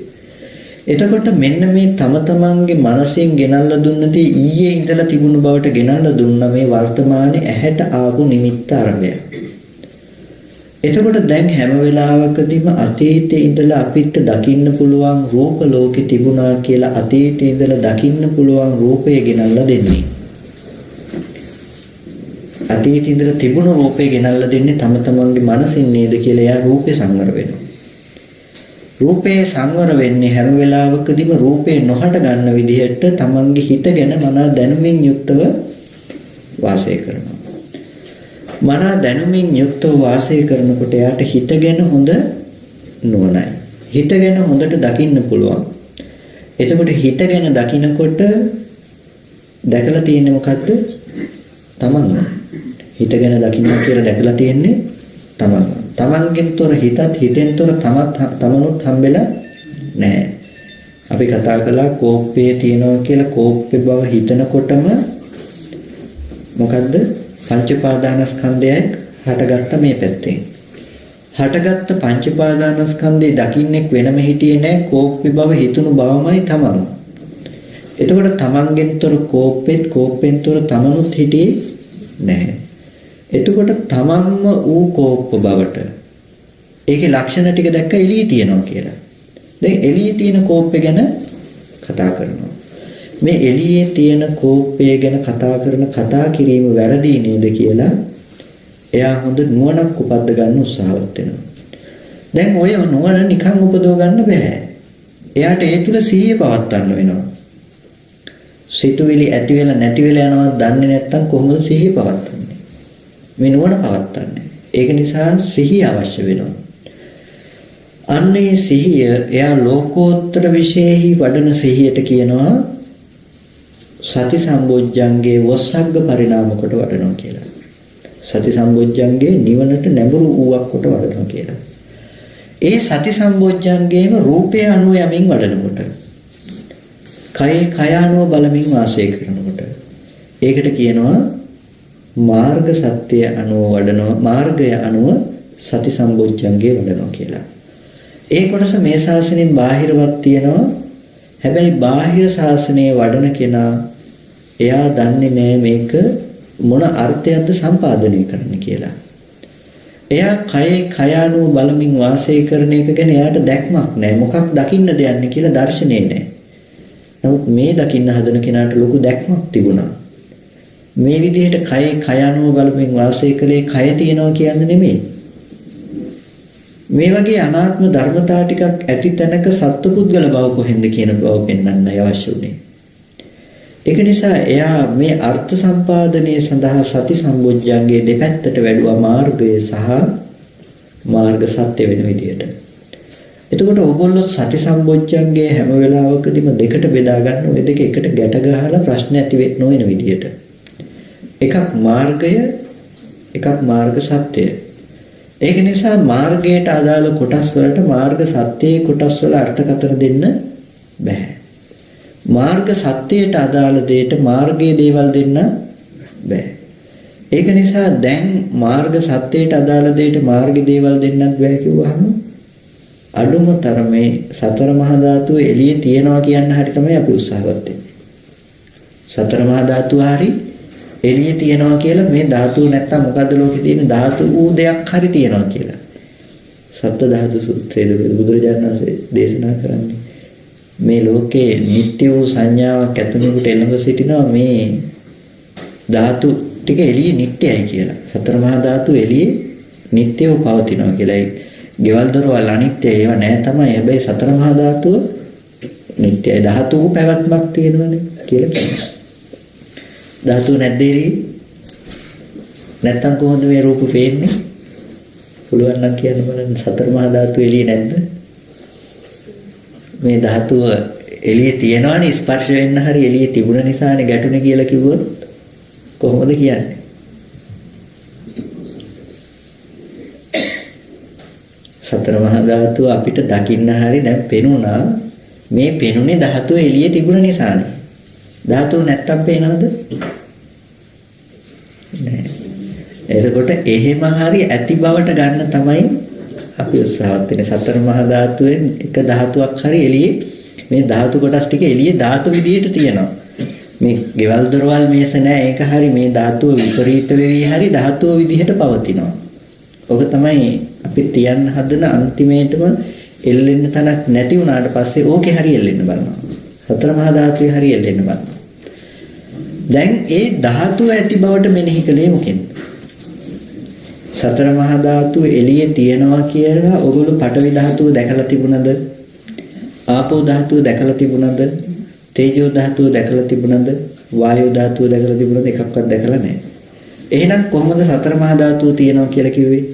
එතකොට මෙන්න මේ තමන්ගේ මනසෙන් ගෙනල්ලා දුන්න දේ ඊයේ ඉඳලා තිබුණු බවට ගෙනල්ලා දුන්න මේ වර්තමානයේ ඇහැට ආපු නිමිත්ත අරබය. එතකොට දැන් හැම වෙලාවකදීම අතීතයේ ඉඳලා අපිට දකින්න පුළුවන් රූප ලෝකේ තිබුණා කියලා අතීතයේ ඉඳලා දකින්න පුළුවන් රූපය ගෙනල්ලා දෙන්නේ. අතීතයේ ඉඳලා තිබුණු රූපය ගෙනල්ලා දෙන්නේ තමන්ගේ මනසින් නේද කියලා එයා රූපේ සංවර වෙනවා. රූපේ සංවර වෙන්නේ හැම වෙලාවකදීම රූපේ නොහට ගන්න විදිහට තමන්ගේ හිත ගැන මනා දැනුමින් යුක්තව වාසය කරනවා. මනා දැනුමින් යුක්තව වාසය කරනකොට එයාට හිත ගැන හොඳ නුවණයි. හිත ගැන හොඳට දකින්න පුළුවන්. එතකොට හිත ගැන දකිනකොට දැකලා තියෙන්නේ මොකද්ද? තමන්ව. හිත ගැන දකින්න කියලා දැකලා තියෙන්නේ තමන්ව. තමන්ගෙන් තොර හිතත් හිතෙන් තොර තමනුත් හම්බෙලා නැහැ. අපි කතා කළා කෝප්පේ තියෙනවා කියලා. කෝප්පේ බව හිතනකොටම මොකද්ද? පංච උපාදානස්කන්ධයයි හටගත්ත මේ පැත්තෙන්. හටගත්ත පංච උපාදානස්කන්ධේ දකින්නෙක් වෙනම හිටියේ නැහැ. කෝප්පේ බව හිතුණු බවමයි තමන්. එතකොට තමන්ගෙන්තර කෝප්පෙන්තර තමනුත් හිටියේ නැහැ. එතකොට තමන්ම ඌ කෝප්ප බවට ඒකේ ලක්ෂණ ටික දැක්ක එළියේ තියෙනවා කියලා. දැන් එළියේ තියෙන කෝප්පේ ගැන කතා කරනවා. මේ එළියේ තියෙන කෝප්පය ගැන කතා කරන කතා කිරීම වැරදි නේද කියලා එයා හොඳ නුවණක් උපද්ද ගන්න උත්සාහවත් වෙනවා. දැන් ඔය නුවණ නිකන් උපදව ගන්න බෑ. එයාට ඒ තුල සිහිය පවත්වන්න වෙනවා. සිතුවිලි ඇති වෙලා නැති වෙලා යනවා දන්නේ නැත්නම් කොහොමද සිහිය පවත්වන්නේ? මේ නුවණ පවත්වන්නේ. ඒක නිසා සිහිය අවශ්‍ය වෙනවා. අන්නේ සිහිය එයා ලෝකෝත්තර විශේෂයි වඩන සිහියට කියනවා සති සම්බොජ්ජංගේ වොස්සග්ග පරිණාම කොට වඩනවා කියලා. සති සම්බොජ්ජංගේ නිවනට නැඹුරු වූවක් කොට වඩනවා කියලා. ඒ සති සම්බොජ්ජංගේම රූපය අනුව යමින් වඩනකොට කය අනුව බලමින් වාසය කරනකොට ඒකට කියනවා මාර්ග සත්‍ය අනුව වඩනවා. මාර්ගය අනුව සති සම්බොජ්ජංගේ වඩනවා කියලා. ඒ කොටස මේ ශාසනයෙන් බාහිරවත් තියෙනවා. හැබැයි බාහිර ශාසනයේ වඩන කෙනා එයා දන්නේ නැහැ මේක මොන අර්ථයක්ද සම්පාදනය කරන්න කියලා. එයා කය අනුව බලමින් වාසය කරන එක ගැන එයාට දැක්මක් නැහැ. මොකක් දකින්නද යන්නේ කියලා දර්ශනේ නැහැ. නමුත් මේ දකින්න හදන කෙනාට ලොකු දැක්මක් තිබුණා. මේ විදිහට කය අනුව බලමින් වාසය කළේ කය තියනවා කියන්නේ නෙමෙයි. මේ වගේ අනාත්ම ධර්මතා ටිකක් ඇති තැනක සත්පුද්ගල බව කොහෙන්ද කියන බව පෙන්වන්නයි අවශ්‍ය උනේ. ඒක නිසා එයා මේ අර්ථ සම්පාදනයේ සඳහා සති සම්බොජ්ජංගයේ දෙපැත්තට වැඩුවා මාර්ගය සහ මාර්ග සත්‍ය වෙන විදියට. එතකොට ඕගොල්ලෝ සති සම්බොජ්ජංගයේ හැම වෙලාවකදීම දෙකට බෙදා ගන්න ඔය දෙක එකට ගැට ගහලා ප්‍රශ්න ඇති වෙන්න ඕන විදියට. එකක් මාර්ගය, එකක් මාර්ග සත්‍යය. ඒක නිසා මාර්ගයට අදාළ කොටස් වලට මාර්ග සත්‍යයේ කොටස් වල අර්ථකථන දෙන්න බෑ. මාර්ග සත්‍යයට අදාළ දෙයට මාර්ගයේ දේවල් දෙන්න බෑ. ඒක නිසා දැන් මාර්ග සත්‍යයට අදාළ දෙයට මාර්ගයේ දේවල් දෙන්නත් බෑ කිව්වහම අඩුම තරමේ සතර මහා ධාතුව එළියේ තියනවා කියන හැටි තමයි අපි උත්සාහවත් වෙන්නේ. සතර මහා ධාතුව හරි එළියේ තියනවා කියලා මේ ධාතුව නැත්තම් මොකද්ද ලෝකේ තියෙන ධාතු වූ දෙයක් හරි තියනවා කියලා. සත්‍ය ධාතු සූත්‍රයේ බුදුරජාණන් වහන්සේ දේශනා කරන්නේ මේ ලෝකේ නිට්ටය වූ සංඥාවක් ඇතුළෙකට එළඹ සිටිනවා මේ ධාතු ටික එළියේ නිට්ටයයි කියලා. සතර මහා ධාතු එළියේ නිට්ටයව පවතිනවා කියලා. ගෙවල් දොරවල් අනිත්‍යයි ඒවා නෑ තමයි. හැබැයි සතර මහා ධාතුව නිට්ටයයි. ධාතු පැවැත්මක් තියෙනවනේ කියලා කියනවා. ධාතු නැද්ද එළියේ? නැත්තම් කොහොමද මේ රූප පේන්නේ? පුළුවන් නම් කියන්න බලන්න සතර මහා ධාතු එළියේ නැද්ද? මේ ධාතුව එළියේ තියෙනවනේ ස්පර්ශ වෙන්න හරි එළියේ තිබුණ නිසානේ ගැටුනේ කියලා කිව්වොත් කොහොමද කියන්නේ? සතර මහා ධාතුව අපිට දකින්න හරි දැන් පෙනුණා. මේ පෙනුනේ ධාතුව එළියේ තිබුණ නිසානේ. ධාතුව නැත්තම් පේනවද? නෑ. එතකොට එහෙම හරි ඇති බවට ගන්න තමයි අපි උත්සාහවත් වෙන්නේ. සතර මහා ධාතුවෙන් එක ධාතුවක් හරි එළියේ මේ ධාතු කොටස් ටික එළියේ ධාතු විදියට තියෙනවා. මේ ගෙවල් දොරවල් මේස නෑ ඒක හරි මේ ධාතුව විපරීත වෙවි හරි ධාතුව විදිහට පවතිනවා. ඔක තමයි අපි තියන්න හදන අන්තිමේටම එල්ලෙන්න තනක් නැති වුණාට පස්සේ ඕකේ හරි එල්ලෙන්න බලනවා. සතර මහා ධාතුවේ හරි එල්ලෙන්න බලනවා. දැන් ඒ ධාතුව ඇති බවට මෙනෙහි කළේ මොකෙන්ද? සතර මහා ධාතුව එළියේ තියෙනවා කියලා ඔගොල්ලෝ පඨවි ධාතුව දැකලා තිබුණද? ආපෝ ධාතුව දැකලා තිබුණද? තේජෝ ධාතුව දැකලා තිබුණද? වායෝ ධාතුව දැකලා තිබුණද? එකක්වත් දැකලා නැහැ. එහෙනම් කොහොමද සතර මහා ධාතුව තියෙනවා කියලා කිව්වේ?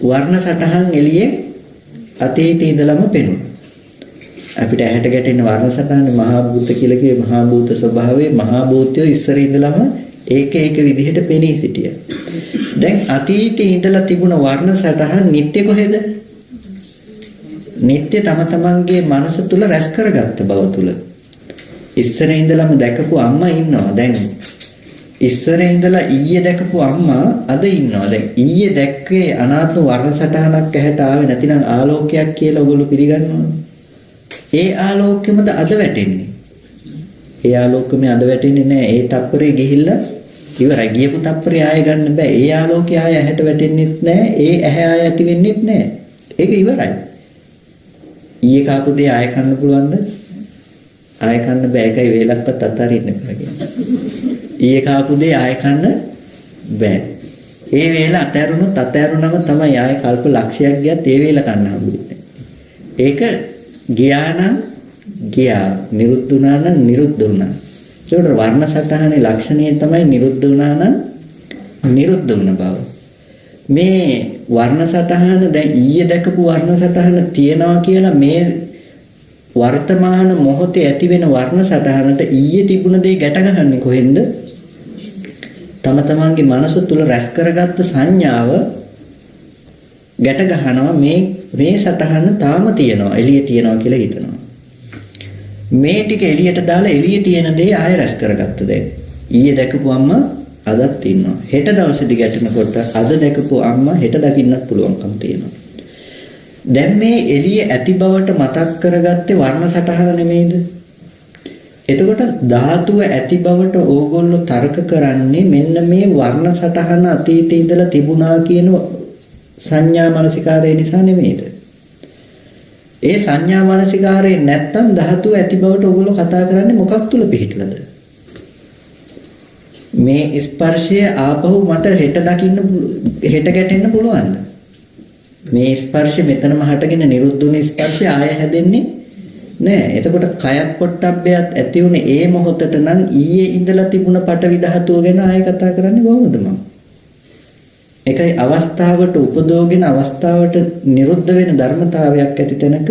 වර්ණ සටහන් එළියේ අතීතයේ ඉඳලම පෙනුණා. අපිට ඇහැට ගැටෙන වර්ණ සටහනේ මහා භූත කියලා කියේ මහා භූත ස්වභාවයේ මහා භූතය ඉස්සර ඉඳලම ඒක විදිහට පෙනී සිටියා. දැන් අතීතයේ ඉඳලා තිබුණ වර්ණ සටහන් නිත්‍ය කොහෙද? නිත්‍ය තම තමන්ගේ මනස තුල රැස් කරගත්ත බව තුල. ඉස්සර ඉඳලම දැකපු අම්මා ඉන්නවා. දැන් ඉස්සර ඉඳලා ඊයේ දැකපු අම්මා අද ඉන්නවා. දැන් ඊයේ දැක්කේ අනාත්ම වර්ණ සටහනක් ඇහැට ආවේ නැතිනම් ආලෝකයක් කියලා ඔයගොල්ලෝ පිළිගන්නවනේ. ඒ ආලෝකෙමද අද වැටෙන්නේ. ඒ ආලෝකෙම අද වැටෙන්නේ නැහැ. ඒ තප්පරේ ගිහිල්ලා ඉවරයි. ගියපු තප්පරේ ආයෙ ගන්න බෑ. ඒ ආලෝකය ආයෙ ඇහැට වැටෙන්නෙත් නැහැ. ඒ ඇහැ ආයෙ ඇති වෙන්නෙත් නැහැ. ඒක ඉවරයි. ඊයේ කාපු දේ ආයෙ කන්න පුළුවන්ද? ආයෙ කන්න බෑ. ඒකයි වේලක්වත් අතාරින්න බෑ කියන්නේ. ඊයේ කාපු දේ ආයෙ කන්න බෑ. ඒ වේල අතෑරුණම තමයි ආයෙ කල්ප ලක්ෂයක් ගියත් ඒ වේල කන්න හම්බුනේ. ඒක ගියා නම් ගියා, නිරුද්ධ වුණා නම් නිරුද්ධ වුණා. ඒකට වර්ණ සටහනේ ලක්ෂණය තමයි නිරුද්ධ වුණා නම් නිරුද්ධ වුණ බව. මේ වර්ණ සටහන දැන් ඊයේ දැකපු වර්ණ සටහන තියනවා කියලා මේ වර්තමාන මොහොතේ ඇති වෙන වර්ණ සටහනට ඊයේ තිබුණ දේ ගැට ගහන්නේ කොහෙන්ද? තම තමන්ගේ මනස තුල රැස් කරගත්ත සංඥාව ගැට ගහනවා. මේ සටහන තාම තියෙනවා, එළියේ තියෙනවා කියලා හිතනවා. මේ ටික එළියට දාලා එළියේ තියෙන දේ ආයෙ රැස් කරගත්ත දැන්. ඊයේ දැකපු අම්මා අදත් ඉන්නවා. හෙට දවසේදී ගැටෙනකොට අද දැකපු අම්මා හෙට දකින්නත් පුළුවන්කම තියෙනවා. දැන් මේ එළිය ඇති බවට මතක් කරගත්තේ වර්ණ සටහන නෙමෙයිද? එතකොට ධාතුව ඇති බවට ඕගොල්ලෝ තර්ක කරන්නේ මෙන්න මේ වර්ණ සටහන අතීතයේ ඉඳලා තිබුණා කියන සංඥා මානසිකාරය නිසා නෙමෙයිද? ඒ සංඥා මානසිකාරයෙන් නැත්තම් ධාතුව ඇති බවට ඕගොල්ලෝ කතා කරන්නේ මොකක් තුල පිහිටලද? මේ ස්පර්ශය ආපහු මට හෙට දකින්න හෙට ගැටෙන්න පුළුවන්ද? මේ ස්පර්ශය මෙතනම හටගෙන නිරුද්ධ වුණ ස්පර්ශය ආය හැදෙන්නේ නෑ. එතකොට කයත් පොට්ටබ්බයත් ඇති උනේ ඒ මොහොතට නම් ඊයේ ඉඳලා තිබුණ පටවි ධාතුව ගැන ආයෙ කතා කරන්නේ කොහොමද මම? ඒකයි අවස්ථාවට උපදෝගෙන අවස්ථාවට නිරුද්ධ වෙන ධර්මතාවයක් ඇති තැනක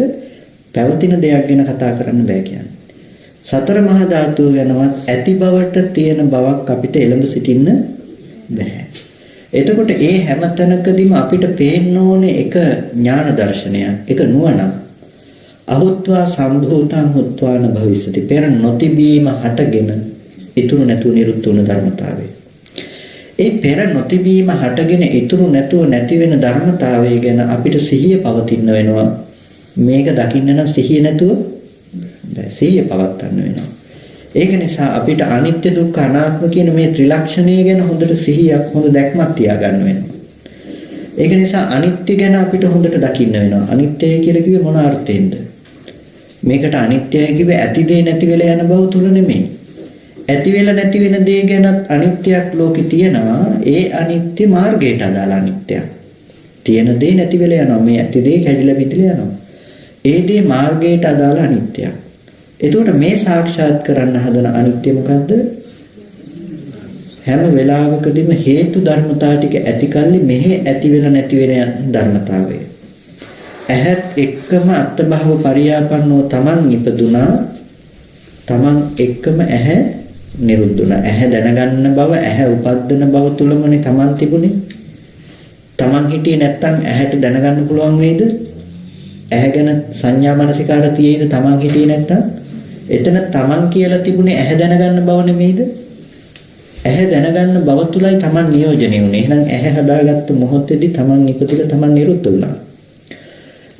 පැවතින දෙයක් ගැන කතා කරන්න බෑ කියන්නේ. සතර මහා ධාතුව ගැනවත් ඇති බවට තියෙන බවක් අපිට එළඹ සිටින්න බෑ. එතකොට ඒ හැම තැනකදීම අපිට පේන්න ඕනේ එක ඥාන දර්ශනයක්, එක නුවණක්. අහුත්වා සම්භූතං හුත්වාන භවිස්සති. පෙර නොතිබීම හටගෙන ඉතුරු නැතුව නිරුද්ධ වුණ ධර්මතාවය. ඒ පෙර නොතිබීම හටගෙන ඉතුරු නැතුව නැති වෙන ධර්මතාවය ගැන අපිට සිහිය පවතින්න වෙනවා. මේක දකින්න නම් සිහිය නැතුව බෑ. සිහිය පවත්වන්න වෙනවා. ඒක නිසා අපිට අනිත්‍ය දුක්ඛ අනාත්ම කියන මේ ත්‍රිලක්ෂණය ගැන හොඳට සිහියක් හොඳ දැක්මක් තියාගන්න වෙනවා. ඒක නිසා අනිත්‍ය ගැන අපිට හොඳට දකින්න වෙනවා. අනිත්‍යය කියලා කිව්වේ මොන අර්ථයෙන්ද? මේකට අනිත්‍යය කිව්වේ ඇති දේ නැති වෙලා යන බව තුල නෙමෙයි. ඇති වෙලා නැති වෙන දේ ගැනත් අනිත්‍යයක් ලෝකේ තියෙනවා. ඒ අනිත්‍ය මාර්ගයට අදාළ අනිත්‍යයක්. තියෙන දේ නැති වෙලා යනවා. මේ ඇති දේ කැඩිලා පිටිලා යනවා. ඒ දේ මාර්ගයට අදාළ අනිත්‍යයක්. එතකොට මේ සාක්ෂාත් කරන්න හදන අනිත්‍ය මොකද්ද? හැම වෙලාවකදීම හේතු ධර්මතා ටික ඇතිකල්ලි මෙහි ඇති වෙලා නැති වෙන ධර්මතාවය. ඇහත් එක්කම අත්භව පරියාපන්නෝ තමන් ඉපදුනා. තමන් එක්කම ඇහැ නිරුද්ධුණා. ඇහැ දැනගන්න බව, ඇහැ උපද්දන බව තුලමනේ තමන් තිබුණේ. තමන් හිටියේ නැත්තම් ඇහැට දැනගන්න පුළුවන් වේද? ඇහැ ගැන සංඥා මනසිකාර තියෙයිද තමන් හිටියේ නැත්තම්? එතන තමන් කියලා තිබුණේ ඇහැ දැනගන්න බව නෙමෙයිද? ඇහැ දැනගන්න බව තුලයි තමන් නියෝජනය වුනේ. එහෙනම් ඇහැ හදාගත්ත මොහොතේදී තමන් ඉපදිලා තමන් නිරුද්ධ වුණා.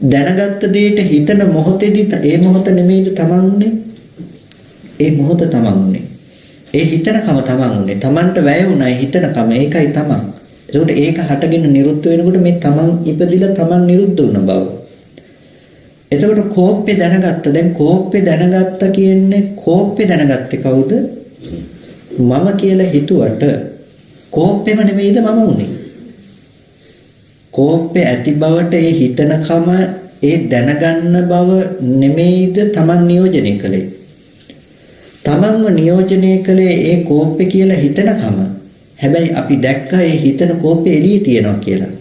දැනගත්ත දෙයට හිතන මොහොතේදී ඒ මොහොත නෙමෙයිද තමන් උනේ? ඒ මොහොත තමන් උනේ. ඒ හිතනකම තමන් උනේ. තමන්ට වැය වුණා හිතනකම. ඒකයි තමන්. ඒකට ඒක හටගෙන නිරුද්ධ වෙනකොට මේ තමන් ඉපදිලා තමන් නිරුද්ධ වුණ බව. එතකොට කෝප්පේ දැනගත්ත. දැන් කෝප්පේ දැනගත්ත කියන්නේ කෝප්පේ දැනගත්තේ කවුද? මම කියලා හිතුවට කෝප්පෙම නෙමෙයිද මම උනේ. කෝප්පේ ඇති බවට ඒ හිතනකම ඒ දැනගන්න බව නෙමෙයිද Taman නියෝජනය කළේ. Tamanව නියෝජනය කළේ ඒ කෝප්පේ කියලා හිතනකම. හැබැයි අපි දැක්කා ඒ හිතන කෝප්පේ එළියේ තියනවා කියලා.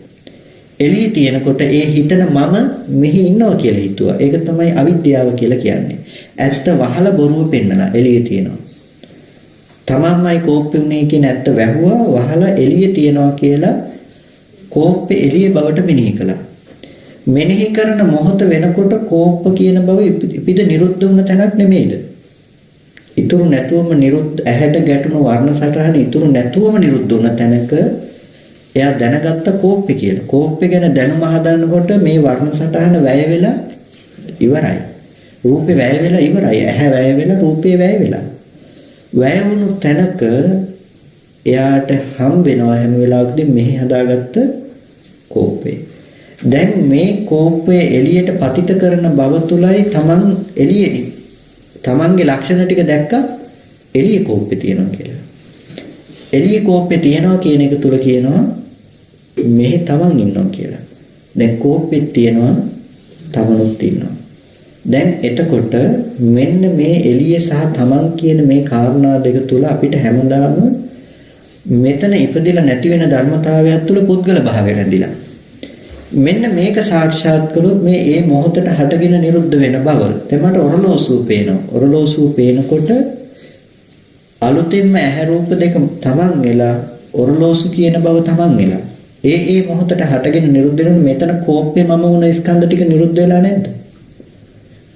එළියේ තියෙනකොට ඒ හිතන මම මෙහි ඉන්නවා කියලා හිතුවා. ඒක තමයි අවිද්‍යාව කියලා කියන්නේ. ඇත්ත වහලා බොරුව පෙන්නලා එළියේ තියෙනවා. තමන්මයි කෝප්පේ උනේ කියන ඇත්ත වැහුවා වහලා එළියේ තියනවා කියලා කෝප්පේ එළියේ බවට මෙනෙහි කළා. මෙනෙහි කරන මොහොත වෙනකොට කෝප්ප කියන බව ඉපිද නිරුද්ධ වුණ තැනක් නෙමෙයිද? ඉතුරු නැතුවම නිරුද්ධ ඇහැට ගැටුණු වර්ණ සටහන ඉතුරු නැතුවම නිරුද්ධ වුණ තැනක එයා දැනගත්ත කෝප්පේ කියලා. කෝප්පේ ගැන දැනුම හදනකොට මේ වර්ණ සටහන වැය වෙලා ඉවරයි. රූපේ වැය වෙලා ඉවරයි. ඇහැ වැය වෙලා රූපේ වැය වෙලා. වැය වුණු තැනක එයාට හම් වෙනවා හැම වෙලාවකදී මෙහි හදාගත්ත කෝපේ. දැන් මේ කෝපය එළියට පතිත කරන බව තුලයි Taman එළියේ Tamanගේ ලක්ෂණ ටික දැක්කා එළියේ කෝපේ තියෙනවා කියලා. එළියේ කෝපේ තියෙනවා කියන එක තුල කියනවා මෙහි Taman ඉන්නවා කියලා. දැන් කෝපෙත් තියෙනවා Tamanුත් ඉන්නවා. දැන් එතකොට මෙන්න මේ එළිය සහ Taman කියන මේ කාරණා දෙක තුල අපිට හැමදාම මෙතන ඉපදිලා නැති වෙන ධර්මතාවයක් තුල පුද්ගල භාවය රැඳිලා. මෙන්න මේක සාක්ෂාත් කළොත් මේ ඒ මොහොතට හටගෙන නිරුද්ධ වෙන බව. දැන් මට ඔරලෝසුව පේනවා. ඔරලෝසුව පේනකොට අලුතින්ම ඇහැ රූප දෙක Taman වෙලා ඔරලෝසු කියන බව Taman වෙලා. ඒ මොහොතට හටගෙන නිරුද්ධ වෙන මෙතන කෝප්පේ මම වුණ ස්කන්ධ ටික නිරුද්ධ වෙලා නැද්ද?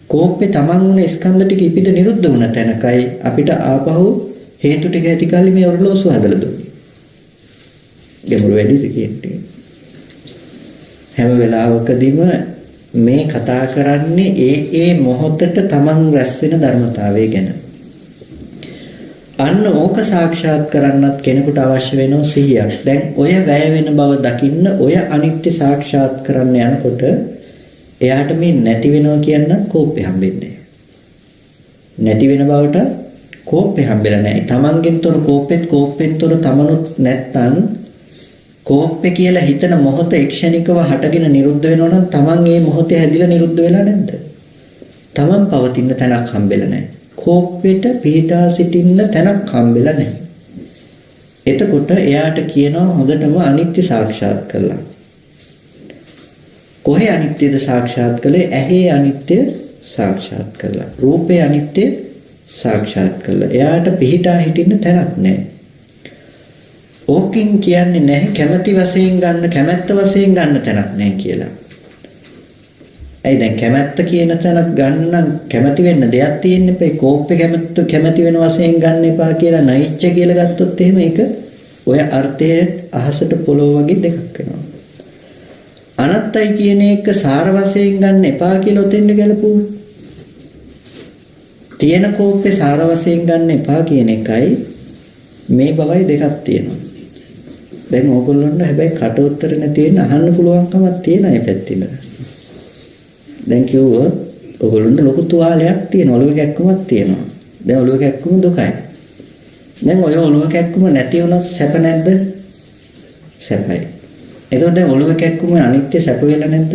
කෝප්පේ Taman වුණ ස්කන්ධ ටික ඉපිද නිරුද්ධ වුණ තැනකයි අපිට ආපහු හේතු ටික ඇති කල්ලි මේ ඔරලෝසුව හදලා දුන්නේ. ගැඹුරු වැඩිද කියන්නේ. හැම වෙලාවකදීම මේ කතා කරන්නේ ඒ මොහොතට තමන් රැස් වෙන ධර්මතාවය ගැන. අන්න ඕක සාක්ෂාත් කරන්නත් කෙනෙකුට අවශ්‍ය වෙනවා සිහියක්. දැන් ඔය වැය වෙන බව දකින්න ඔය අනිත්‍ය සාක්ෂාත් කරන්න යනකොට එයාට මේ නැති වෙනවා කියන්නත් කෝප්පේ හම්බෙන්නේ නැති වෙන බවට කෝප්පේ හම්බෙලා නැහැ. තමන්ගෙන් තොර කෝප්පෙන් තොර තමනුත් නැත්තම් කෝප්පේ කියලා හිතන මොහොත ක්ෂණිකව හටගෙන නිරුද්ධ වෙනවා නම් තමන් මේ මොහොතේ හැදිලා නිරුද්ධ වෙලා නැද්ද? තමන් පවතින තැනක් හම්බෙලා නැහැ. කෝප්පෙට පිටා සිටින්න තැනක් හම්බෙලා නැහැ. එතකොට එයාට කියනවා හොඳටම අනිත්‍ය සාක්ෂාත් කරලා. කොහේ අනිත්‍යද සාක්ෂාත් කළේ? ඇහි අනිත්‍ය සාක්ෂාත් කරලා. රූපේ අනිත්‍ය සාක්ෂාත් කළා. එයාට පිටා හිටින්න තැනක් නැහැ. ඕකින් කියන්නේ නැහැ කැමැති වශයෙන් ගන්න කැමැත්ත වශයෙන් ගන්න තැනක් නැහැ කියලා. ඇයි දැන් කැමැත්ත කියන තැනක් ගන්න නම් කැමැති වෙන්න දෙයක් තියෙන්න එපා. කෝප්පේ කැමැති වෙන වශයෙන් ගන්න එපා කියලා නයිච්ච කියලා ගත්තොත් එහෙම ඒක ඔය අර්ථයේ අහසට පොළොව වගේ දෙකක් වෙනවා. අනත්තයි කියන එක සාර වශයෙන් ගන්න එපා කියලා ඔතෙන්ද ගැලපුවා. තියෙන කෝප්පේ සාර වශයෙන් ගන්න එපා කියන එකයි මේ බවයි දෙකක් තියෙනවා. දැන් ඕගොල්ලොන්ට හැබැයි කට උතර නැති වෙන අහන්න පුළුවන්කමක් තියෙන අය පැත්තේ. දැන් කිව්වොත් ඔයගොල්ලන්ට ලොකු තුවාලයක් තියෙනවා, ඔළුව කැක්කමක් තියෙනවා. දැන් ඔළුව කැක්කම දුකයි. දැන් ඔය ඔළුව කැක්කම නැති වුණොත් සැප නැද්ද? සැපයි. එතකොට දැන් ඔළුව කැක්කම අනිත්‍ය සැප වෙලා නැද්ද?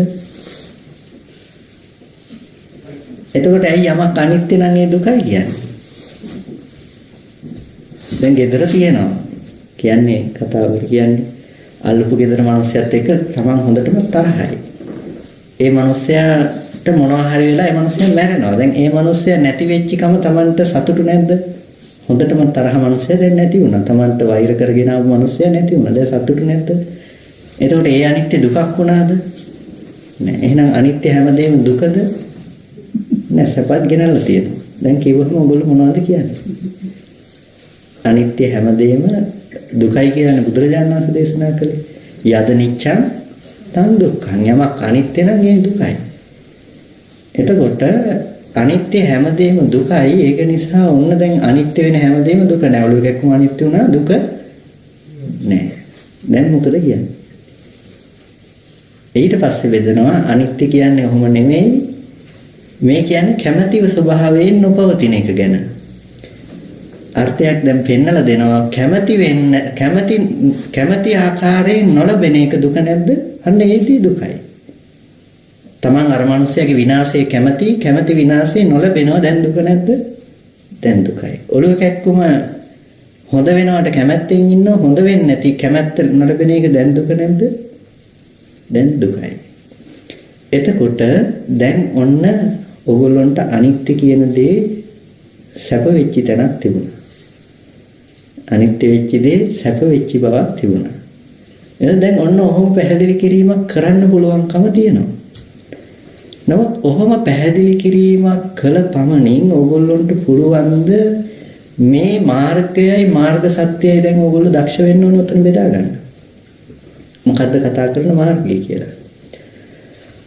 එතකොට ඇයි යමක් අනිත්‍ය නම් ඒ දුකයි කියන්නේ? දැන් ගෙදර තියෙනවා. කියන්නේ කතාවකට කියන්නේ අල්ලපු ගෙදර මිනිස්සුත් එක්ක තමන් හොඳටම තරහයි. ඒ මිනිස්සයාට මොනවා හරි වෙලා ඒ මිනිස්සයා මැරෙනවා. දැන් ඒ මිනිස්සයා නැති වෙච්ච කම තමන්ට සතුටු නැද්ද? හොඳටම තරහ මිනිස්සයා දැන් නැති වුණා. තමන්ට වෛර කරගෙන ආපු මිනිස්සයා නැති වුණා. දැන් සතුටු නැද්ද? එතකොට ඒ අනිත්‍ය දුකක් වුණාද? නෑ. එහෙනම් අනිත්‍ය හැමදේම දුකද? නෑ, සැපත් ගෙනල්ලා තියෙනවා. දැන් කිව්වොත් ඔයගොල්ලෝ මොනවද කියන්නේ? අනිත්‍ය හැමදේම දුකයි කියන්නේ බුදුරජාණන් වහන්සේ දේශනා කළේ. යද නිච්ඡං තන් දුක්ඛං. යමක් අනිත්‍ය නම් ඒ දුකයි. එතකොට අනිත්‍ය හැමදේම දුකයි. ඒක නිසා ඔන්න දැන් අනිත්‍ය වෙන හැමදේම දුක නෑ. ඔළුව කැක්කම අනිත්‍ය වුණා දුක නෑ. දැන් මොකද කියන්නේ? ඊට පස්සේ වේදනාව අනිත්‍ය කියන්නේ ඔහොම නෙමෙයි. මේ කියන්නේ කැමැතිව ස්වභාවයෙන් නොපවතින එක ගැන. අර්ථයක් දැන් පෙන්නලා දෙනවා. කැමැති ආකාරයෙන් නොලබෙන එක දුක නැද්ද? අන්න ඒදී දුකයි. තමන් අර මිනිස්යාගේ විනාශය කැමැති විනාශය නොලබෙනවා. දැන් දුක නැද්ද? දැන් දුකයි. ඔළුව කැක්කුම හොඳ වෙනවට කැමැත්තෙන් ඉන්නව, හොඳ වෙන්නේ නැති කැමැත්ත නොලබෙන එක දැන් දුක නැද්ද? දැන් දුකයි. එතකොට දැන් ඔන්න ඔයගොල්ලන්ට අනිත්‍ය කියන දේ සැප වෙච්ච තැනක් තිබුණා. අනිත්‍ය වෙච්ච දේ සැප වෙච්ච බවක් තිබුණා. එහෙනම් දැන් ඔන්න ඔහොම පැහැදිලි කිරීමක් කරන්න පුළුවන්කම තියෙනවා. නමුත් ඔහොම පැහැදිලි කිරීමක් කළ පමණින් ඕගොල්ලන්ට පුළුවන්ද මේ මාර්ගයයි මාර්ග සත්‍යයයි දැන් ඕගොල්ලෝ දක්ෂ වෙන්න ඕන උතන බෙදා ගන්න. මොකද්ද කතා කරන මාර්ගය කියලා.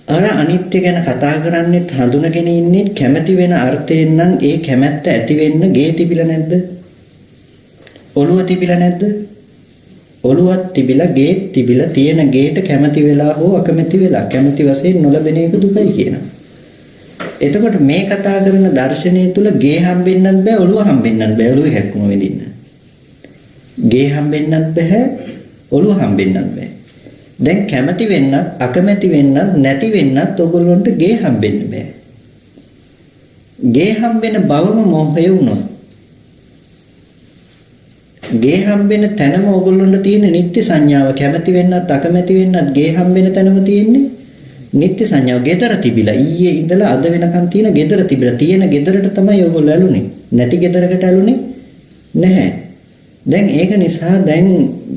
අර අනිත්‍ය ගැන කතා කරන්නේ හඳුනගෙන ඉන්නේ කැමැති වෙන අර්ථයෙන් නම් ඒ කැමැත්ත ඇති වෙන්න ගේ තිබිලා නැද්ද? ඔළුව තිබිලා නැද්ද? ඔළුවක් තිබිලා ගේත් තිබිලා තියෙන ගේට කැමැති වෙලා හෝ අකමැති වෙලා කැමැති වශයෙන් නොලබෙන එක දුකයි කියනවා. එතකොට මේ කතා කරන දර්ශනය තුල ගේ හම්බෙන්නත් බෑ, ඔළුව හම්බෙන්නත් බෑ. ඔළුවේ හැක්කුම වෙදින්න. ගේ හම්බෙන්නත් බෑ, ඔළුව හම්බෙන්නත් බෑ. දැන් කැමැති වෙන්නත් අකමැති වෙන්නත් නැති වෙන්නත් ඔයගොල්ලන්ට ගේ හම්බෙන්න බෑ. ගේ හම්බෙන බවම මොහය වුණොත් ගේ හම්බෙන තැනම ඔයගොල්ලන්ට තියෙන නිත්‍ය සංඥාව. කැමැති වෙන්නත් අකමැති වෙන්නත් ගේ හම්බෙන තැනම තියෙන්නේ නිත්‍ය සංඥාව. ගෙදර තිබිලා ඊයේ ඉඳලා අද වෙනකන් තියෙන ගෙදර තිබිලා තියෙන ගෙදරට තමයි ඔයගොල්ලෝ ඇලුනේ. නැති ගෙදරකට ඇලුනේ නැහැ. දැන් ඒක නිසා දැන්